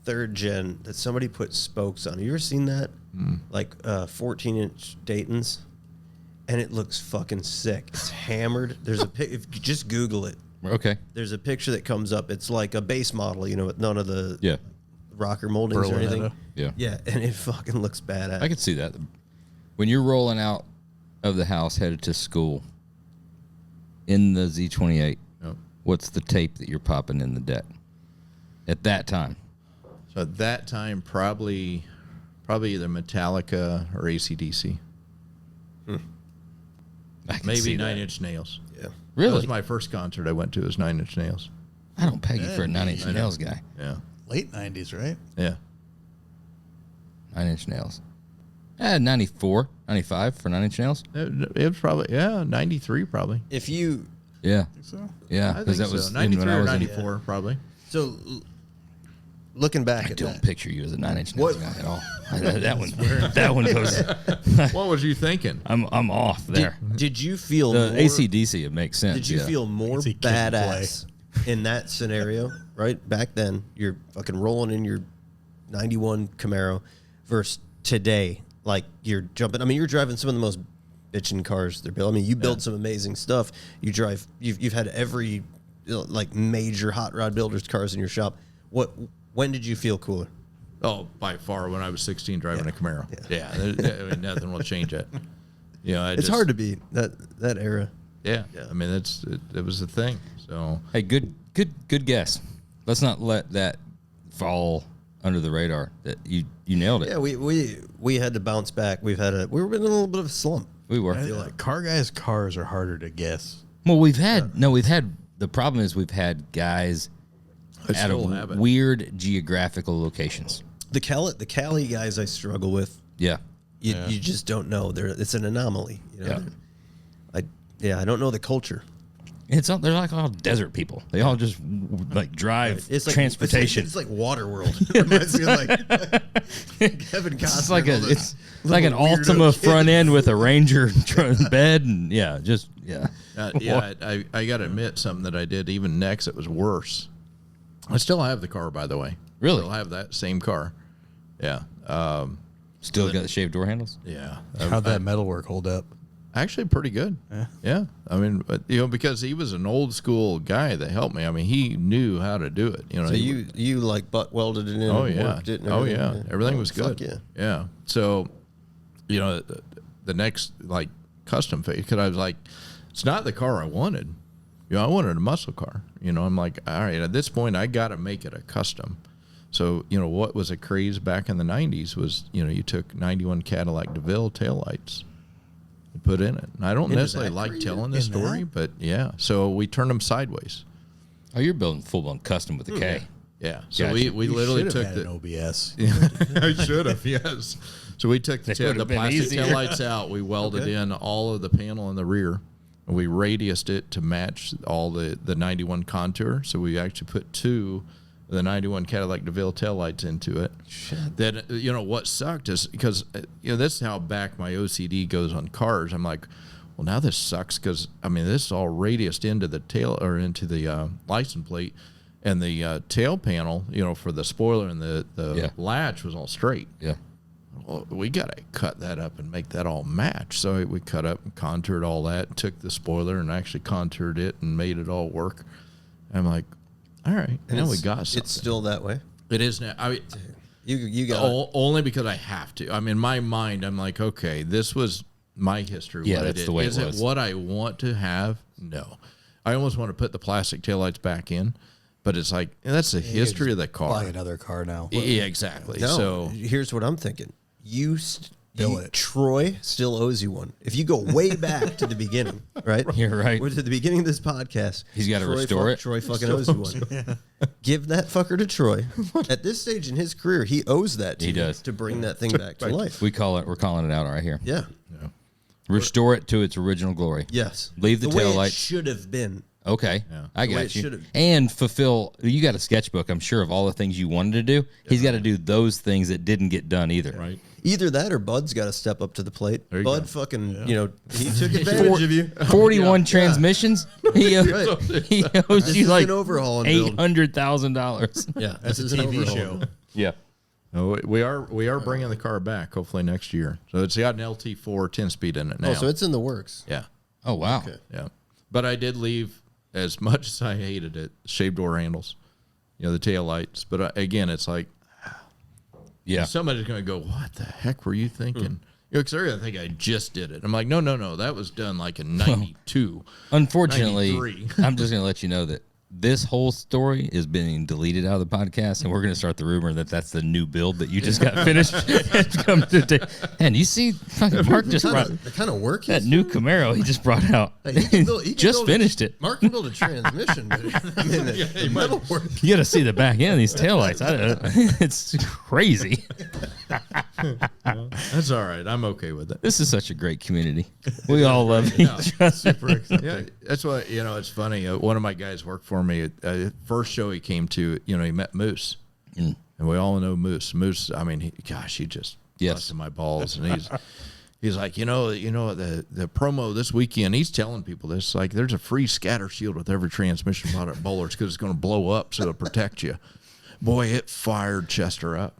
[SPEAKER 2] third gen that somebody put spokes on. Have you ever seen that? Like 14-inch Daytons? And it looks fucking sick. It's hammered. There's a pic. If you just Google it,
[SPEAKER 1] Okay.
[SPEAKER 2] there's a picture that comes up. It's like a base model, with none of the rocker moldings or anything.
[SPEAKER 1] Yeah.
[SPEAKER 2] Yeah, and it fucking looks badass.
[SPEAKER 1] I could see that. When you're rolling out of the house headed to school in the Z28, what's the tape that you're popping in the deck at that time?
[SPEAKER 3] So at that time, probably either Metallica or AC/DC.
[SPEAKER 1] I can
[SPEAKER 3] Maybe
[SPEAKER 1] see
[SPEAKER 3] Nine
[SPEAKER 1] that.
[SPEAKER 3] Inch Nails.
[SPEAKER 2] Yeah.
[SPEAKER 1] Really?
[SPEAKER 3] That was my first concert I went to. Was 9 Inch Nails.
[SPEAKER 1] I don't peg you for a 9-inch nails guy.
[SPEAKER 3] Yeah.
[SPEAKER 4] Late 90s, right?
[SPEAKER 3] Yeah.
[SPEAKER 1] 9-inch nails. 94, 95 for 9-inch nails.
[SPEAKER 3] It was probably 93 probably.
[SPEAKER 2] If you
[SPEAKER 1] Yeah.
[SPEAKER 4] So
[SPEAKER 1] Yeah.
[SPEAKER 3] I
[SPEAKER 1] Because
[SPEAKER 3] think
[SPEAKER 1] that was
[SPEAKER 3] so.
[SPEAKER 1] in
[SPEAKER 3] 93
[SPEAKER 1] when I
[SPEAKER 3] or
[SPEAKER 1] was in.
[SPEAKER 3] 94 probably.
[SPEAKER 2] looking back
[SPEAKER 1] I
[SPEAKER 2] at
[SPEAKER 1] don't
[SPEAKER 2] that,
[SPEAKER 1] picture you as a 9-inch nails
[SPEAKER 2] What-
[SPEAKER 1] guy at all. that one goes.
[SPEAKER 3] What was you thinking?
[SPEAKER 1] I'm off there.
[SPEAKER 2] did you feel
[SPEAKER 1] The
[SPEAKER 2] more,
[SPEAKER 1] AC/DC, it makes sense.
[SPEAKER 2] Did you feel more
[SPEAKER 4] It's a kiss and
[SPEAKER 2] badass in that scenario? Right back then, you're fucking rolling in your '91 Camaro versus today. Like you're jumping. I mean, you're driving some of the most bitchin' cars they're built. I mean, you build some amazing stuff. You drive. You've had every like major hot rod builders cars in your shop. When did you feel cooler?
[SPEAKER 3] Oh, by far when I was 16 driving a Camaro. Yeah, I mean, nothing will change it.
[SPEAKER 2] It's hard to beat that era.
[SPEAKER 3] Yeah, I mean it was the thing. So
[SPEAKER 1] Hey, good guess. Let's not let that fall under the radar. That you nailed it.
[SPEAKER 2] Yeah, we had to bounce back. We were in a little bit of a slump.
[SPEAKER 1] We were.
[SPEAKER 4] car guys' cars are harder to guess.
[SPEAKER 1] Well, we've had the problem is we've had guys at
[SPEAKER 3] still have it.
[SPEAKER 1] weird geographical locations.
[SPEAKER 2] The Cali guys I struggle with.
[SPEAKER 1] Yeah.
[SPEAKER 2] You just don't know. It's an anomaly. I don't know the culture.
[SPEAKER 1] They're like all desert people. They all just like drive
[SPEAKER 2] It's like
[SPEAKER 1] transportation.
[SPEAKER 2] It's like Waterworld. It reminds me of like Kevin Costner.
[SPEAKER 1] It's like
[SPEAKER 2] and all
[SPEAKER 1] it's
[SPEAKER 2] the
[SPEAKER 1] like an
[SPEAKER 2] little weirdo
[SPEAKER 1] Altima
[SPEAKER 2] kids.
[SPEAKER 1] front end with a Ranger bed and I
[SPEAKER 3] got to admit something that I did even next. It was worse. I still have the car, by the way.
[SPEAKER 1] Really?
[SPEAKER 3] Still have that same car. Yeah.
[SPEAKER 1] Still got the shaved door handles.
[SPEAKER 3] Yeah.
[SPEAKER 4] How'd that metalwork hold up?
[SPEAKER 3] Actually, pretty good. Yeah. I mean, but, because he was an old school guy that helped me. I mean, he knew how to do it.
[SPEAKER 2] So you like butt welded it in.
[SPEAKER 3] Oh,
[SPEAKER 2] and
[SPEAKER 3] yeah.
[SPEAKER 2] Worked it and
[SPEAKER 3] Everything was good.
[SPEAKER 2] Yeah.
[SPEAKER 3] Yeah. So, the next like custom phase, because I was like, it's not the car I wanted. I wanted a muscle car. I'm like, all right, at this point, I got to make it a custom. So, what was a craze back in the 90s was, you took 91 Cadillac DeVille taillights. Put in it. And I don't necessarily like telling the story, but yeah. So we turned them sideways.
[SPEAKER 1] Oh, you're building full blown custom with the K.
[SPEAKER 3] Yeah. So
[SPEAKER 1] Gotcha.
[SPEAKER 3] we literally took
[SPEAKER 4] an OBS.
[SPEAKER 3] I should have. Yes. So we took the plastic taillights out. We welded in all of the panel in the rear, and we radiused it to match all the 91 contour. So we actually put two of the 91 Cadillac DeVille taillights into it. Shit. Then what sucked is because this is how back my OCD goes on cars. I'm like, well, now this sucks because this is all radiused into the tail or into the license plate, and the tail panel, for the spoiler and the latch was all straight.
[SPEAKER 1] Yeah.
[SPEAKER 3] Well, we got to cut that up and make that all match. So we cut up and contoured all that, took the spoiler and actually contoured it and made it all work. I'm like, all right, and now we got something.
[SPEAKER 2] It's still that way.
[SPEAKER 3] It is now.
[SPEAKER 2] You got
[SPEAKER 3] only because I have to. In my mind, I'm like, okay, this was my history.
[SPEAKER 1] Yeah, that's the way it was.
[SPEAKER 3] Is it what I want to have? No. I almost want to put the plastic taillights back in, but it's like that's the history of the car.
[SPEAKER 4] Buy another car now.
[SPEAKER 3] Yeah, exactly.
[SPEAKER 2] No,
[SPEAKER 3] so
[SPEAKER 2] here's what I'm thinking. Troy still owes you one. If you go way back to the beginning, right?
[SPEAKER 1] You're right.
[SPEAKER 2] To the beginning of this podcast,
[SPEAKER 1] he's got to restore it.
[SPEAKER 2] Troy fucking owes you one. Yeah. Give that fucker to Troy. At this stage in his career, he owes that to you to bring that thing back to life.
[SPEAKER 1] We're calling it out right here.
[SPEAKER 2] Yeah.
[SPEAKER 1] Restore it to its original glory.
[SPEAKER 2] Yes.
[SPEAKER 1] Leave the tail light.
[SPEAKER 2] Should have been.
[SPEAKER 1] Okay, I got you. And fulfill. You got a sketchbook, I'm sure, of all the things you wanted to do. He's got to do those things that didn't get done either.
[SPEAKER 3] Right.
[SPEAKER 2] Either that or Bud's got to step up to the plate. Bud fucking, he took
[SPEAKER 1] advantage of you. 41 transmissions. He owes you like $800,000.
[SPEAKER 2] Yeah, this is an TV show.
[SPEAKER 1] Yeah.
[SPEAKER 3] No, we are bringing the car back hopefully next year. So it's got an LT4 10-speed in it now.
[SPEAKER 2] Oh, so it's in the works.
[SPEAKER 3] Yeah.
[SPEAKER 1] Oh wow.
[SPEAKER 2] Okay.
[SPEAKER 3] Yeah. But I did leave, as much as I hated it, shaved door handles, the tail lights. But again, it's like, somebody's going to go, what the heck were you thinking? Because they're going to think I just did it. I'm like, no, that was done like in 92.
[SPEAKER 1] Unfortunately,
[SPEAKER 3] 93.
[SPEAKER 1] I'm just going to let you know that this whole story is being deleted out of the podcast, and we're going to start the rumor that that's the new build that you just got finished. And you see, Mark just brought
[SPEAKER 2] the kind of work
[SPEAKER 1] that new Camaro he just brought out. He just finished it.
[SPEAKER 2] Mark can build a transmission, but the metal work.
[SPEAKER 1] You got to see the back end of these taillights. It's crazy.
[SPEAKER 3] That's all right. I'm okay with it.
[SPEAKER 1] This is such a great community. We all love each other.
[SPEAKER 3] Super excited. Yeah, that's why it's funny. One of my guys worked for me. First show he came to, he met Moose, and we all know Moose. Moose, he just busted my balls, and he's like, the promo this weekend. He's telling people this, like, there's a free scatter shield with every transmission bought at Bowlers because it's going to blow up, so it'll protect you. Boy, it fired Chester up.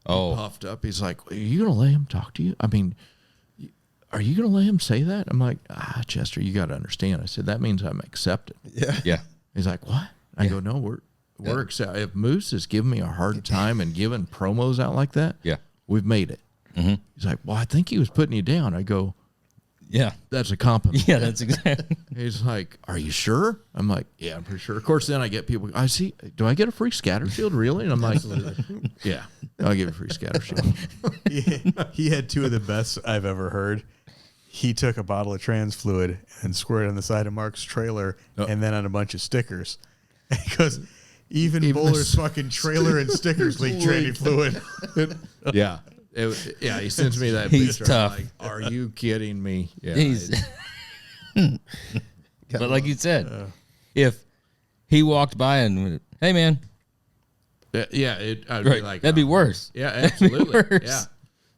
[SPEAKER 1] Oh,
[SPEAKER 3] puffed up. He's like, are you going to let him talk to you? Are you going to let him say that? I'm like, Chester, you got to understand. I said, that means I'm accepted.
[SPEAKER 1] Yeah.
[SPEAKER 3] He's like, what? I go, no, we're excited. If Moose is giving me a hard time and giving promos out like that, we've made it. Mm-hmm. He's like, well, I think he was putting you down. I go,
[SPEAKER 1] yeah,
[SPEAKER 3] that's a compliment.
[SPEAKER 1] Yeah, that's exactly.
[SPEAKER 3] He's like, are you sure? I'm like, yeah, I'm pretty sure. Of course, then I get people, I see, do I get a free scatter shield, really? And I'm like, yeah, I'll give you a free scatter shield.
[SPEAKER 4] He had two of the best I've ever heard. He took a bottle of trans fluid and squirted on the side of Mark's trailer and then on a bunch of stickers. Because even Bowler's fucking trailer and stickers leak tranny fluid.
[SPEAKER 3] Yeah. He sends me that
[SPEAKER 1] He's
[SPEAKER 3] picture.
[SPEAKER 1] tough.
[SPEAKER 3] I'm like, are you kidding me? Yeah.
[SPEAKER 1] But like you said, if he walked by and went, hey, man.
[SPEAKER 3] I'd be like,
[SPEAKER 1] that'd be worse.
[SPEAKER 3] Yeah, absolutely.
[SPEAKER 1] Worse.
[SPEAKER 3] Yeah.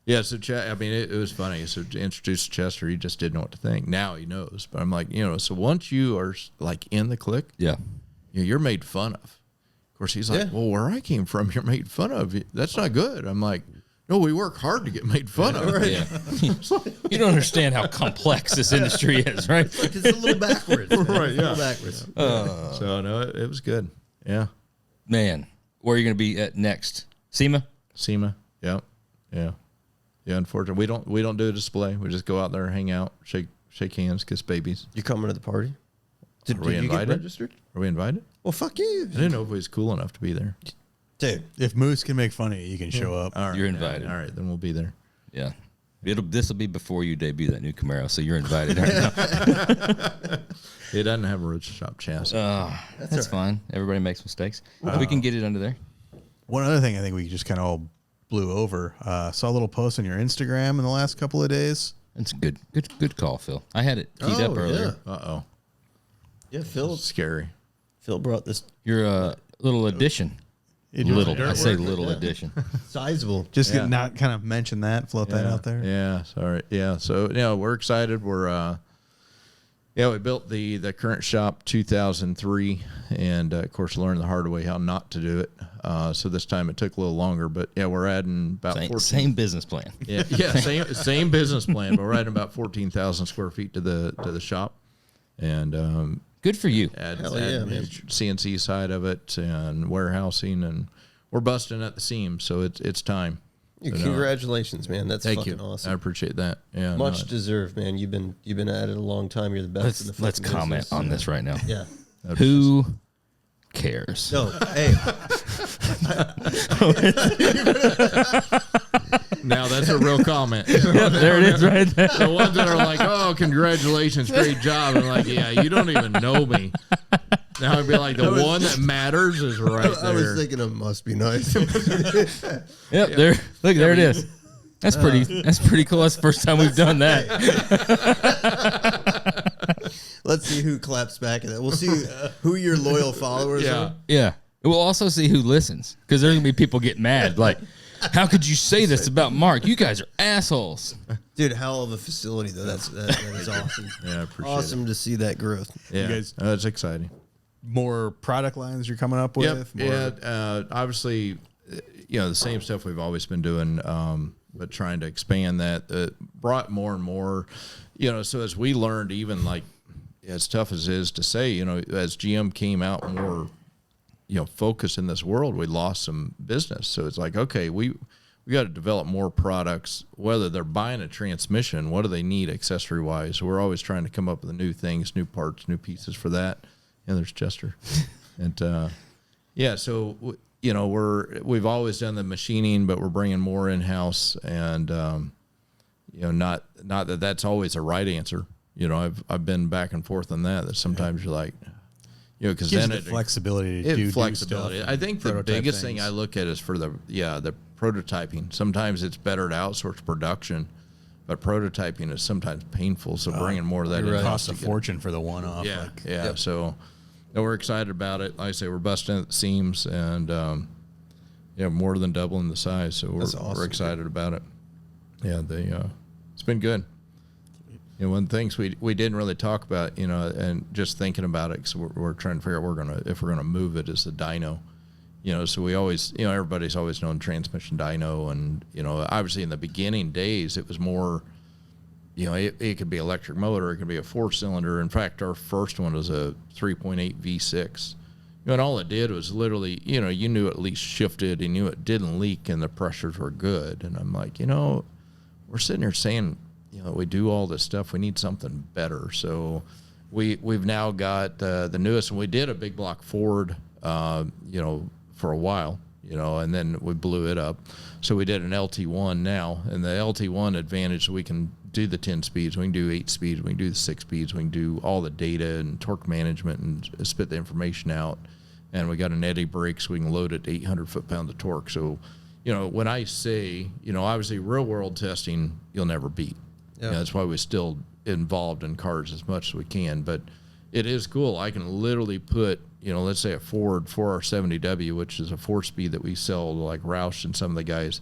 [SPEAKER 3] Yeah, so it was funny. So to introduce Chester, he just didn't know what to think. Now he knows. But I'm like, so once you are like in the clique, you're made fun of. Of course, he's like, well, where I came from, you're made fun of. That's not good. I'm like, No, we work hard to get made fun of.
[SPEAKER 2] Right.
[SPEAKER 1] Yeah. You don't understand how complex this industry is, right?
[SPEAKER 2] It's a little backwards. Man.
[SPEAKER 3] Right,
[SPEAKER 2] It's a little
[SPEAKER 3] yeah.
[SPEAKER 2] backwards.
[SPEAKER 3] So no, it was good. Yeah.
[SPEAKER 1] Man, where are you going to be at next? SEMA?
[SPEAKER 3] SEMA. Yeah. Yeah. Yeah. Unfortunately, we don't do a display. We just go out there, hang out, shake hands, kiss babies.
[SPEAKER 2] You coming to the party? Did
[SPEAKER 3] we
[SPEAKER 2] you
[SPEAKER 3] invited?
[SPEAKER 2] get registered?
[SPEAKER 3] Are we invited?
[SPEAKER 2] Well, fuck you.
[SPEAKER 3] I didn't know if we was cool enough to be there.
[SPEAKER 2] Dude.
[SPEAKER 4] If Moose can make fun of you, you can show up.
[SPEAKER 3] All right,
[SPEAKER 1] You're invited.
[SPEAKER 3] All right, then we'll be there.
[SPEAKER 1] Yeah. This will be before you debut that new Camaro, so you're invited right now.
[SPEAKER 3] It doesn't have a road shop chassis.
[SPEAKER 1] That's fine. Everybody makes mistakes. We can get it under there.
[SPEAKER 4] One other thing I think we just kind of all blew over. Saw a little post on your Instagram in the last couple of days.
[SPEAKER 1] That's a good call, Phil. I had it teed up earlier.
[SPEAKER 3] Uh-oh.
[SPEAKER 2] Yeah, Phil
[SPEAKER 3] Scary.
[SPEAKER 2] brought this
[SPEAKER 1] Your little addition. I say little addition.
[SPEAKER 2] sizable.
[SPEAKER 4] Just not kind of mention that, float that out there.
[SPEAKER 3] Yeah, sorry. Yeah, so we're excited. We're we built the current shop 2003, and of course learned the hard way how not to do it. So this time it took a little longer, but we're adding about
[SPEAKER 1] Same business plan.
[SPEAKER 3] Yeah, same business plan, but we're adding about 14,000 square feet to the shop, and
[SPEAKER 1] Good for you.
[SPEAKER 3] add
[SPEAKER 2] Hell yeah,
[SPEAKER 3] the
[SPEAKER 2] man.
[SPEAKER 3] CNC side of it and warehousing, and we're busting at the seams, so it's time. So,
[SPEAKER 2] Congratulations, man. That's
[SPEAKER 3] thank
[SPEAKER 2] fucking
[SPEAKER 3] you.
[SPEAKER 2] awesome.
[SPEAKER 3] I appreciate that. Yeah,
[SPEAKER 2] Much deserved, man. You've been at it a long time. You're the best in the fucking
[SPEAKER 1] Let's comment
[SPEAKER 2] business.
[SPEAKER 1] on this right now.
[SPEAKER 2] Yeah.
[SPEAKER 1] Who cares?
[SPEAKER 2] No, hey,
[SPEAKER 3] now that's a real comment.
[SPEAKER 1] Yep, there it is right there.
[SPEAKER 3] The ones that are like, "Oh, congratulations, great job," and like, "Yeah, you don't even know me." Now I'd be like, "The one that matters is right there."
[SPEAKER 2] I was thinking it must be nice.
[SPEAKER 1] Yep, there. Look, there it is. That's pretty cool. That's the first time we've done that.
[SPEAKER 2] Let's see who claps back at that. We'll see who your loyal followers are.
[SPEAKER 1] Yeah. We'll also see who listens, because there's gonna be people getting mad. Like, how could you say this about Mark? You guys are assholes.
[SPEAKER 2] Dude, hell of a facility though. That is awesome.
[SPEAKER 3] Yeah, I appreciate
[SPEAKER 2] Awesome to see that growth.
[SPEAKER 3] it. Yeah,
[SPEAKER 4] You guys-
[SPEAKER 3] it's exciting.
[SPEAKER 4] More product lines you're coming up with.
[SPEAKER 3] Yep. Obviously, the same stuff we've always been doing, but trying to expand that. Brought more and more, so as we learned, even like as tough as it is to say, as GM came out more, focused in this world, we lost some business. So it's like, okay, we got to develop more products, whether they're buying a transmission, what do they need accessory wise? We're always trying to come up with new things, new parts, new pieces for that. And there's Chester. And so we've always done the machining, but we're bringing more in house, and not that that's always a right answer. I've been back and forth on that. That sometimes you're like, because then
[SPEAKER 4] the flexibility to do
[SPEAKER 3] flexibility.
[SPEAKER 4] stuff.
[SPEAKER 3] I think the
[SPEAKER 4] Prototype
[SPEAKER 3] biggest
[SPEAKER 4] things.
[SPEAKER 3] thing I look at is for the prototyping. Sometimes it's better to outsource production, but prototyping is sometimes painful. So bringing more of that in
[SPEAKER 4] Costs a fortune for the one-off.
[SPEAKER 3] Yeah. So we're excited about it. Like I say, we're busting at the seams, and more than doubling the size. So we're excited about it. Yeah, it's been good. One of the things we didn't really talk about, and just thinking about it, because we're trying to figure out if we're gonna move it, is the dyno. So we always, everybody's always known transmission dyno, and obviously in the beginning days it was more, it could be electric motor, it could be a 4-cylinder. In fact, our first one was a 3.8 V6. And all it did was literally, you knew it at least shifted, and knew it didn't leak, and the pressures were good. And I'm like, we're sitting here saying, we do all this stuff, we need something better. So we've now got the newest, and we did a big block Ford, for a while, and then we blew it up. So we did an LT1 now, and the LT1 advantage, we can do the 10 speeds, we can do 8 speeds, we can do the 6 speeds, we can do all the data and torque management and spit the information out. And we got an eddy brake, so we can load it to 800 foot-pounds of torque. So, when I say, obviously real-world testing, you'll never beat.
[SPEAKER 2] Yeah.
[SPEAKER 3] That's why we're still involved in cars as much as we can. But it is cool. I can literally put, let's say a Ford 4R70W, which is a 4-speed that we sell to like Roush and some of the guys.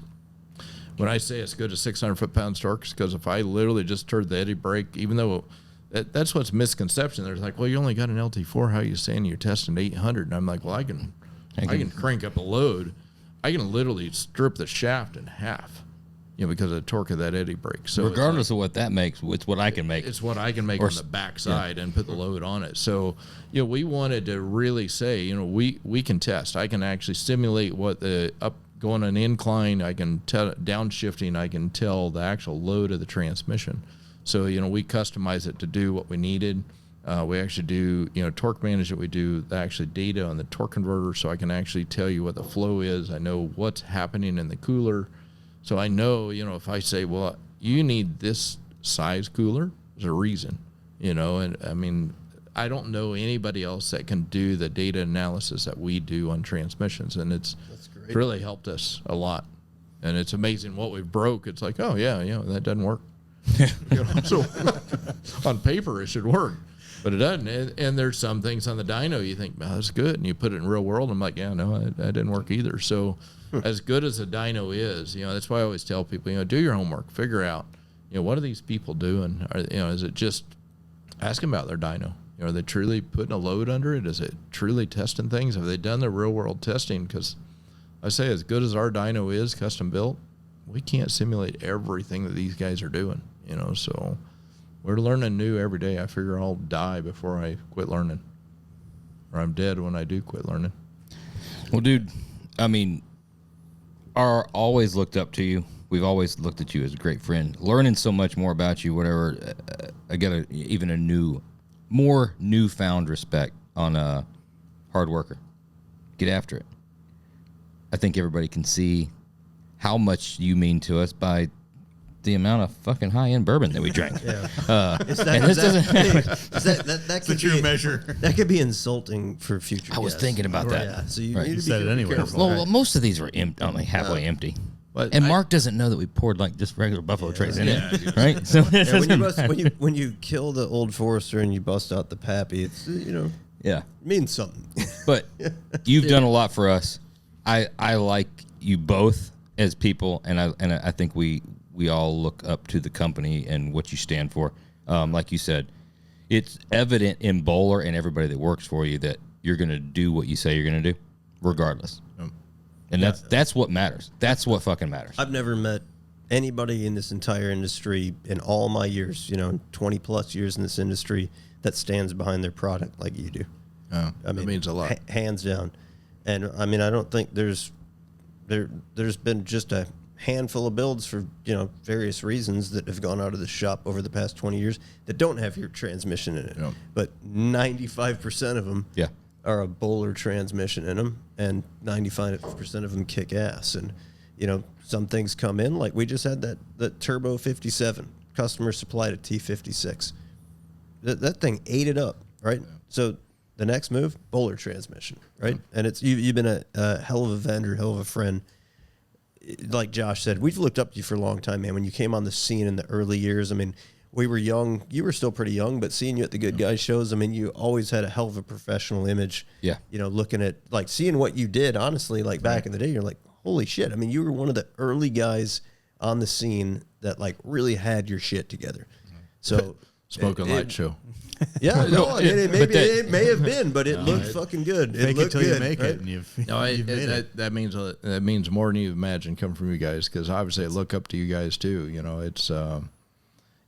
[SPEAKER 3] When I say it's good to 600 foot-pounds torque, because if I literally just turned the eddy brake, even though that's what's misconception. There's like, well, you only got an LT4. How are you saying you're testing 800? And I'm like, well, I can crank up a load. I can literally strip the shaft in half. because of the torque of that eddy brake. So
[SPEAKER 1] regardless of what that makes, it's what I can make.
[SPEAKER 3] It's what I can make on the backside and put the load on it. So, we wanted to really say, we can test. I can actually simulate what the going an incline. I can tell downshifting. I can tell the actual load of the transmission. So, we customize it to do what we needed. We actually do, torque management. We do the actually data on the torque converter, so I can actually tell you what the flow is. I know what's happening in the cooler. So I know, if I say, well, you need this size cooler, there's a reason, and I mean, I don't know anybody else that can do the data analysis that we do on transmissions, and it's really helped us a lot. And it's amazing what we've broke. It's like, oh yeah, that doesn't work. So on paper it should work, but it doesn't. And there's some things on the dyno you think, that's good, and you put it in real world, I'm like, yeah, no, that didn't work either. So as good as a dyno is, that's why I always tell people, do your homework, figure out, what are these people doing? Is it just ask them about their dyno? Are they truly putting a load under it? Is it truly testing things? Have they done their real world testing? Because I say, as good as our dyno is custom built, we can't simulate everything that these guys are doing, so we're learning new every day. I figure I'll die before I quit learning, or I'm dead when I do quit learning.
[SPEAKER 1] Well, dude, I mean, always looked up to you. We've always looked at you as a great friend. Learning so much more about you, whatever. I get even a more newfound respect on a hard worker. Get after it. I think everybody can see how much you mean to us by the amount of fucking high-end bourbon that we drank.
[SPEAKER 2] That's
[SPEAKER 4] a true measure.
[SPEAKER 2] That could be insulting for future
[SPEAKER 1] I was thinking about that.
[SPEAKER 2] Yeah, so you need to
[SPEAKER 4] said
[SPEAKER 2] be
[SPEAKER 4] it anyway.
[SPEAKER 1] Well, most of these were only halfway empty. And Mark doesn't know that we poured like just regular Buffalo Trace in it, right? So
[SPEAKER 2] when you kill the Old Forester and you bust out the Pappy, it's it means something.
[SPEAKER 1] But you've done a lot for us. I like you both as people, and I think we all look up to the company and what you stand for. Like you said, it's evident in Bowler and everybody that works for you that you're going to do what you say you're going to do, regardless. And that's what matters. That's what fucking matters.
[SPEAKER 2] I've never met anybody in this entire industry in all my years, 20 plus years in this industry, that stands behind their product like you do.
[SPEAKER 3] I mean, that means a lot.
[SPEAKER 2] Hands down. And I mean, I don't think there's been just a handful of builds for various reasons that have gone out of the shop over the past 20 years that don't have your transmission in it. Yep. But 95% of them are a Bowler transmission in them, and 95% of them kick ass. And some things come in, like we just had that Turbo 57 customer supplied a T56. That thing ate it up, right? Yeah. So the next move, Bowler transmission, right? Yeah. And you've been a hell of a vendor, hell of a friend. Like Josh said, we've looked up to you for a long time, man. When you came on the scene in the early years, I mean, we were young. You were still pretty young, but seeing you at the Good Guys shows, I mean, you always had a hell of a professional image.
[SPEAKER 1] Yeah.
[SPEAKER 2] Looking at, like, seeing what you did, honestly, like back in the day, you're like, holy shit. I mean, you were one of the early guys on the scene that, like, really had your shit together. So
[SPEAKER 3] Smoking Light show.
[SPEAKER 2] Yeah, no, it may have been, but it looked fucking good.
[SPEAKER 4] Fake it till you make
[SPEAKER 2] right?
[SPEAKER 4] it, and you've made it.
[SPEAKER 3] That means more than you imagine coming from you guys, because obviously I look up to you guys too. It's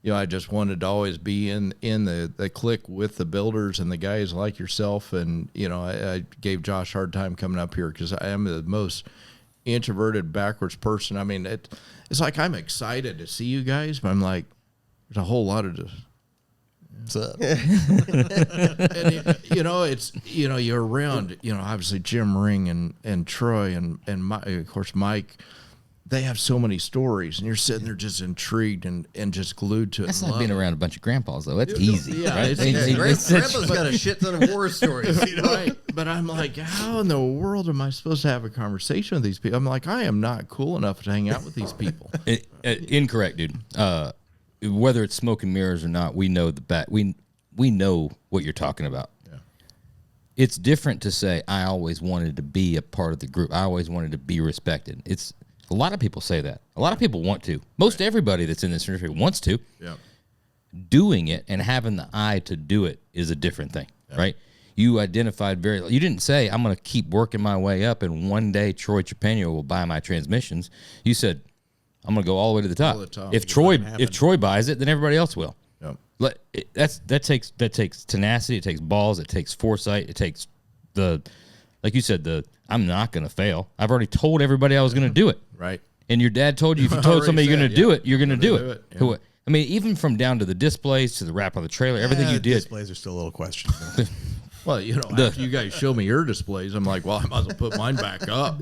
[SPEAKER 3] I just wanted to always be in the clique with the builders and the guys like yourself, and I gave Josh a hard time coming up here because I am the most introverted, backwards person. I mean, it's like I'm excited to see you guys, but I'm like, there's a whole lot of just.
[SPEAKER 4] What's up?
[SPEAKER 3] And it's you're around obviously Jim Ring and Troy and of course Mike. They have so many stories, and you're sitting there just intrigued and just glued to it.
[SPEAKER 1] That's like being around a bunch of grandpas, though. That's easy.
[SPEAKER 2] Yeah,
[SPEAKER 1] right?
[SPEAKER 2] Grandpa's got a shit ton of war stories.
[SPEAKER 3] Right. But I'm like, how in the world am I supposed to have a conversation with these people? I'm like, I am not cool enough to hang out with these people.
[SPEAKER 1] Incorrect, dude. Whether it's smoke and mirrors or not, we know we know what you're talking about. Yeah. It's different to say, I always wanted to be a part of the group. I always wanted to be respected. A lot of people say that. A lot of people want to. Most everybody that's in this industry wants to.
[SPEAKER 3] Yeah.
[SPEAKER 1] Doing it and having the eye to do it is a different thing, right? You identified you didn't say, I'm going to keep working my way up and one day Troy Trepanier will buy my transmissions. You said, I'm going to go all the way to the top.
[SPEAKER 3] All the top.
[SPEAKER 1] If Troy buys it, then everybody else will.
[SPEAKER 3] Yep.
[SPEAKER 1] That takes tenacity. It takes balls. It takes foresight. It takes like you said, I'm not going to fail. I've already told everybody I was going to do it.
[SPEAKER 3] Right.
[SPEAKER 1] And your dad told you if you told somebody you're going to do it, you're going to do it.
[SPEAKER 3] Yeah.
[SPEAKER 1] I mean, even from down to the displays to the wrap on the trailer, everything you did.
[SPEAKER 4] Displays are still a little questionable.
[SPEAKER 3] Well, after you guys show me your displays, I'm like, well, I might as well put mine back up.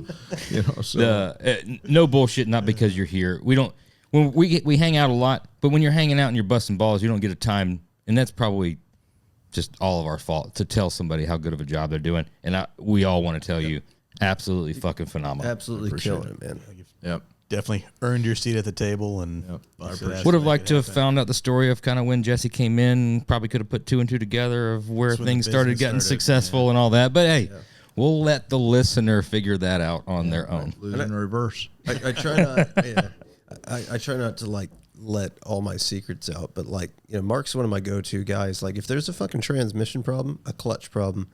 [SPEAKER 3] So
[SPEAKER 1] No bullshit. Not because you're here. We don't. When we hang out a lot, but when you're hanging out and you're busting balls, you don't get a time, and that's probably just all of our fault to tell somebody how good of a job they're doing. And we all want to tell you, absolutely fucking phenomenal.
[SPEAKER 2] Absolutely killing it, man.
[SPEAKER 3] Yep.
[SPEAKER 4] Definitely earned your seat at the table, and
[SPEAKER 1] would have liked to have found out the story of kind of when Jesse came in. Probably could have put 2 and 2 together of where things started getting successful and all that. But hey, we'll let the listener figure that out on their own.
[SPEAKER 3] Lose in reverse.
[SPEAKER 2] I try not. I try not to like let all my secrets out, but like Mark's one of my go-to guys. Like if there's a fucking transmission problem, a clutch problem,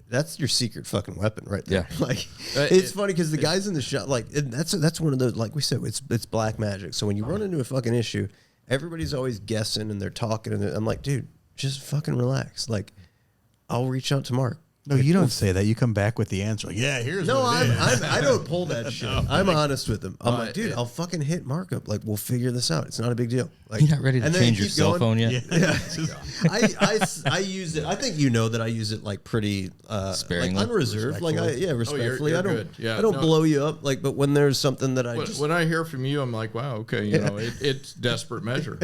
[SPEAKER 2] that's your secret fucking weapon right there.
[SPEAKER 1] Yeah.
[SPEAKER 2] Like it's funny because the guys in the shop, like that's one of those, like we said, it's black magic. So when you run into a fucking issue, everybody's always guessing and they're talking and I'm like, dude, just fucking relax. Like I'll reach out to Mark.
[SPEAKER 4] No, you don't say that. You come back with the answer. Like, yeah, here's what it is.
[SPEAKER 2] I don't pull that shit. I'm honest with him. I'm like, dude, I'll fucking hit Mark up. Like, we'll figure this out. It's not a big deal. Like,
[SPEAKER 1] you're not ready to change your cell phone yet?
[SPEAKER 2] Yeah. I use it. I think that I use it like pretty
[SPEAKER 1] sparingly,
[SPEAKER 2] like unreserved. Like respectfully.
[SPEAKER 3] You're
[SPEAKER 2] I don't
[SPEAKER 3] good. Yeah,
[SPEAKER 2] I don't blow you up. Like, but when there's something that
[SPEAKER 3] when I hear from you, I'm like, wow, okay, it's desperate measure.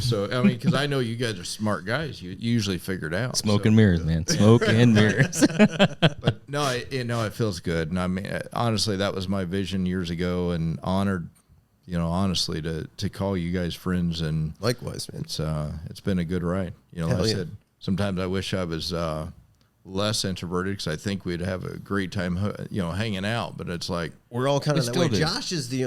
[SPEAKER 3] So I mean, because I know you guys are smart guys. You usually figure it out.
[SPEAKER 1] Smoke and mirrors, man. Smoke and mirrors.
[SPEAKER 3] But no, it feels good. And I mean, honestly, that was my vision years ago, and honored, honestly, to call you guys friends. And
[SPEAKER 2] likewise, man.
[SPEAKER 3] It's been a good ride. Like I said, sometimes I wish I was less introverted because I think we'd have a great time, hanging out. But it's like
[SPEAKER 2] we're all kind of that way.
[SPEAKER 1] do.
[SPEAKER 2] Josh is the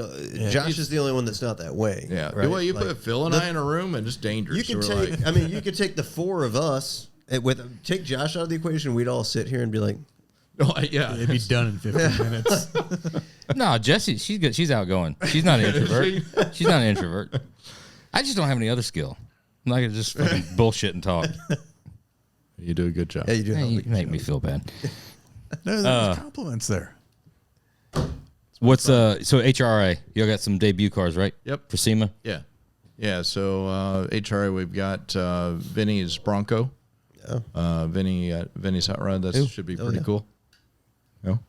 [SPEAKER 2] only one that's not that way.
[SPEAKER 3] Yeah.
[SPEAKER 2] Right?
[SPEAKER 3] Well, you put Phil and I in a room, and it's dangerous.
[SPEAKER 2] You can take. I mean, you could take the 4 of us. Take Josh out of the equation, we'd all sit here and be like,
[SPEAKER 3] "Oh yeah,
[SPEAKER 4] it'd be done in 15 minutes."
[SPEAKER 1] No, Jessie, she's good. She's outgoing. She's not an introvert. She's not an introvert. I just don't have any other skill. I'm not gonna just fucking bullshit and talk.
[SPEAKER 3] You do a good job.
[SPEAKER 2] Yeah, you do.
[SPEAKER 1] Hey, you make me feel bad.
[SPEAKER 4] There's compliments there.
[SPEAKER 1] What's so HRA? You got some debut cars, right?
[SPEAKER 3] Yep.
[SPEAKER 1] For SEMA.
[SPEAKER 3] Yeah. So HRA, we've got Vinny's Bronco. Yeah. Vinny's hot rod. That should be pretty cool. No.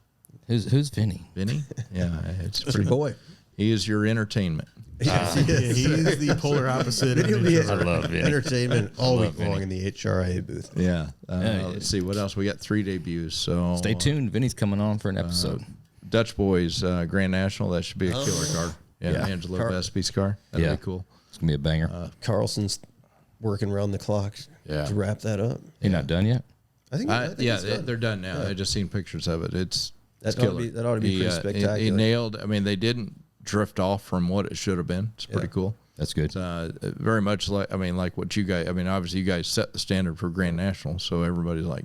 [SPEAKER 1] Who's Vinny?
[SPEAKER 3] Vinny? Yeah, it's
[SPEAKER 2] That's your boy.
[SPEAKER 3] He is your entertainment.
[SPEAKER 4] He is the polar opposite.
[SPEAKER 2] I
[SPEAKER 1] love Vinny.
[SPEAKER 2] Entertainment all week long in the HRA booth.
[SPEAKER 3] Yeah. Let's see what else we got. 3 debuts. So
[SPEAKER 1] stay tuned. Vinny's coming on for an episode.
[SPEAKER 3] Dutch Boys Grand National. That should be a killer car. Yeah. Angelo Vespi's car. That'd be cool.
[SPEAKER 1] It's gonna be a banger.
[SPEAKER 2] Carlson's working around the clock to wrap that up.
[SPEAKER 1] You're not done yet?
[SPEAKER 2] I think
[SPEAKER 3] they're done now. I just seen pictures of it. That
[SPEAKER 2] ought to be pretty spectacular.
[SPEAKER 3] He nailed. I mean, they didn't drift off from what it should have been. It's pretty cool.
[SPEAKER 1] That's good.
[SPEAKER 3] Very much like what you guys. I mean, obviously you guys set the standard for Grand National, so everybody's like,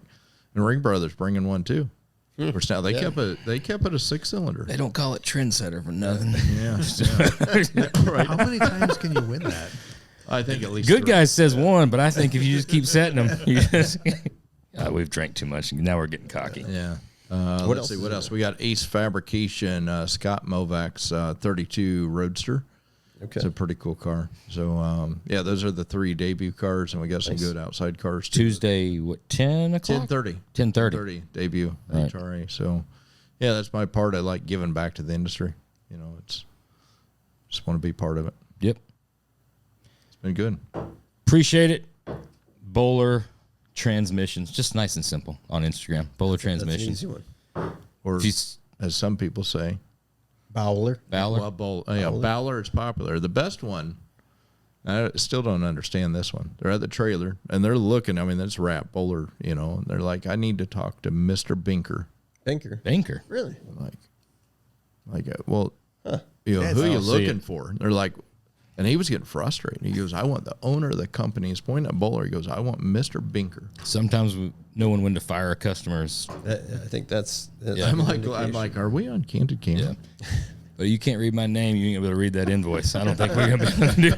[SPEAKER 3] and Ring Brothers bringing one too. Which now they kept it a 6-cylinder.
[SPEAKER 1] They don't call it trendsetter for nothing.
[SPEAKER 3] Right.
[SPEAKER 4] How many times can you win that?
[SPEAKER 3] I think at least
[SPEAKER 1] Good
[SPEAKER 3] 3.
[SPEAKER 1] Guys says 1, but I think if you just keep setting them, we've drank too much. Now we're getting cocky.
[SPEAKER 3] Yeah. Let's see what else. We got Ace Fabrication Scott Movax 32 Roadster. Okay. It's a pretty cool car. So those are the 3 debut cars, and we got some good outside cars too.
[SPEAKER 1] Tuesday, what, 10 o'clock?
[SPEAKER 3] 10:30.
[SPEAKER 1] 10:30
[SPEAKER 3] debut HRA. So that's my part. I like giving back to the industry. It's just want to be part of it.
[SPEAKER 1] Yep.
[SPEAKER 3] It's been good.
[SPEAKER 1] Appreciate it. Bowler Transmissions, just nice and simple on Instagram. Bowler Transmissions.
[SPEAKER 2] That's an easy one.
[SPEAKER 3] Or as some people say,
[SPEAKER 2] Bowler.
[SPEAKER 1] Bowler.
[SPEAKER 3] Bowler is popular. The best one, I still don't understand this one. They're at the trailer, and they're looking. I mean, that's rap, Bowler, and they're like, I need to talk to Mr. Binker.
[SPEAKER 1] Banker.
[SPEAKER 2] Really?
[SPEAKER 3] Well, who are you looking for? They're like, and he was getting frustrated. He goes, I want the owner of the company. He's pointing at Bowler. He goes, I want Mr. Binker.
[SPEAKER 1] Sometimes knowing when to fire a customer's.
[SPEAKER 2] I think that's
[SPEAKER 3] I'm like, are we on Candid Camera?
[SPEAKER 1] Yeah. But you can't read my name. You ain't able to read that invoice. I don't think we're going to be able to do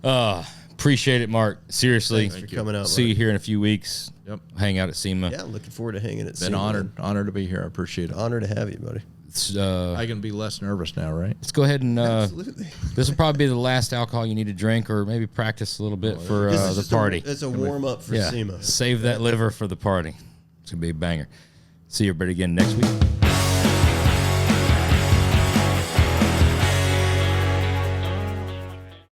[SPEAKER 1] it. Appreciate it, Mark. Seriously.
[SPEAKER 2] Thanks for coming out.
[SPEAKER 1] See you here in a few weeks.
[SPEAKER 3] Yep.
[SPEAKER 1] Hang out at SEMA.
[SPEAKER 2] Yeah, I'm looking forward to hanging at SEMA.
[SPEAKER 3] Been honored. Honored to be here. I appreciate it.
[SPEAKER 2] Honor to have you, buddy.
[SPEAKER 3] I can be less nervous now, right?
[SPEAKER 1] Let's go ahead and
[SPEAKER 2] Absolutely.
[SPEAKER 1] this will probably be the last alcohol you need to drink, or maybe practice a little bit for the party.
[SPEAKER 2] It's a warm up for SEMA.
[SPEAKER 1] Save that liver for the party. It's gonna be a banger. See everybody again next week.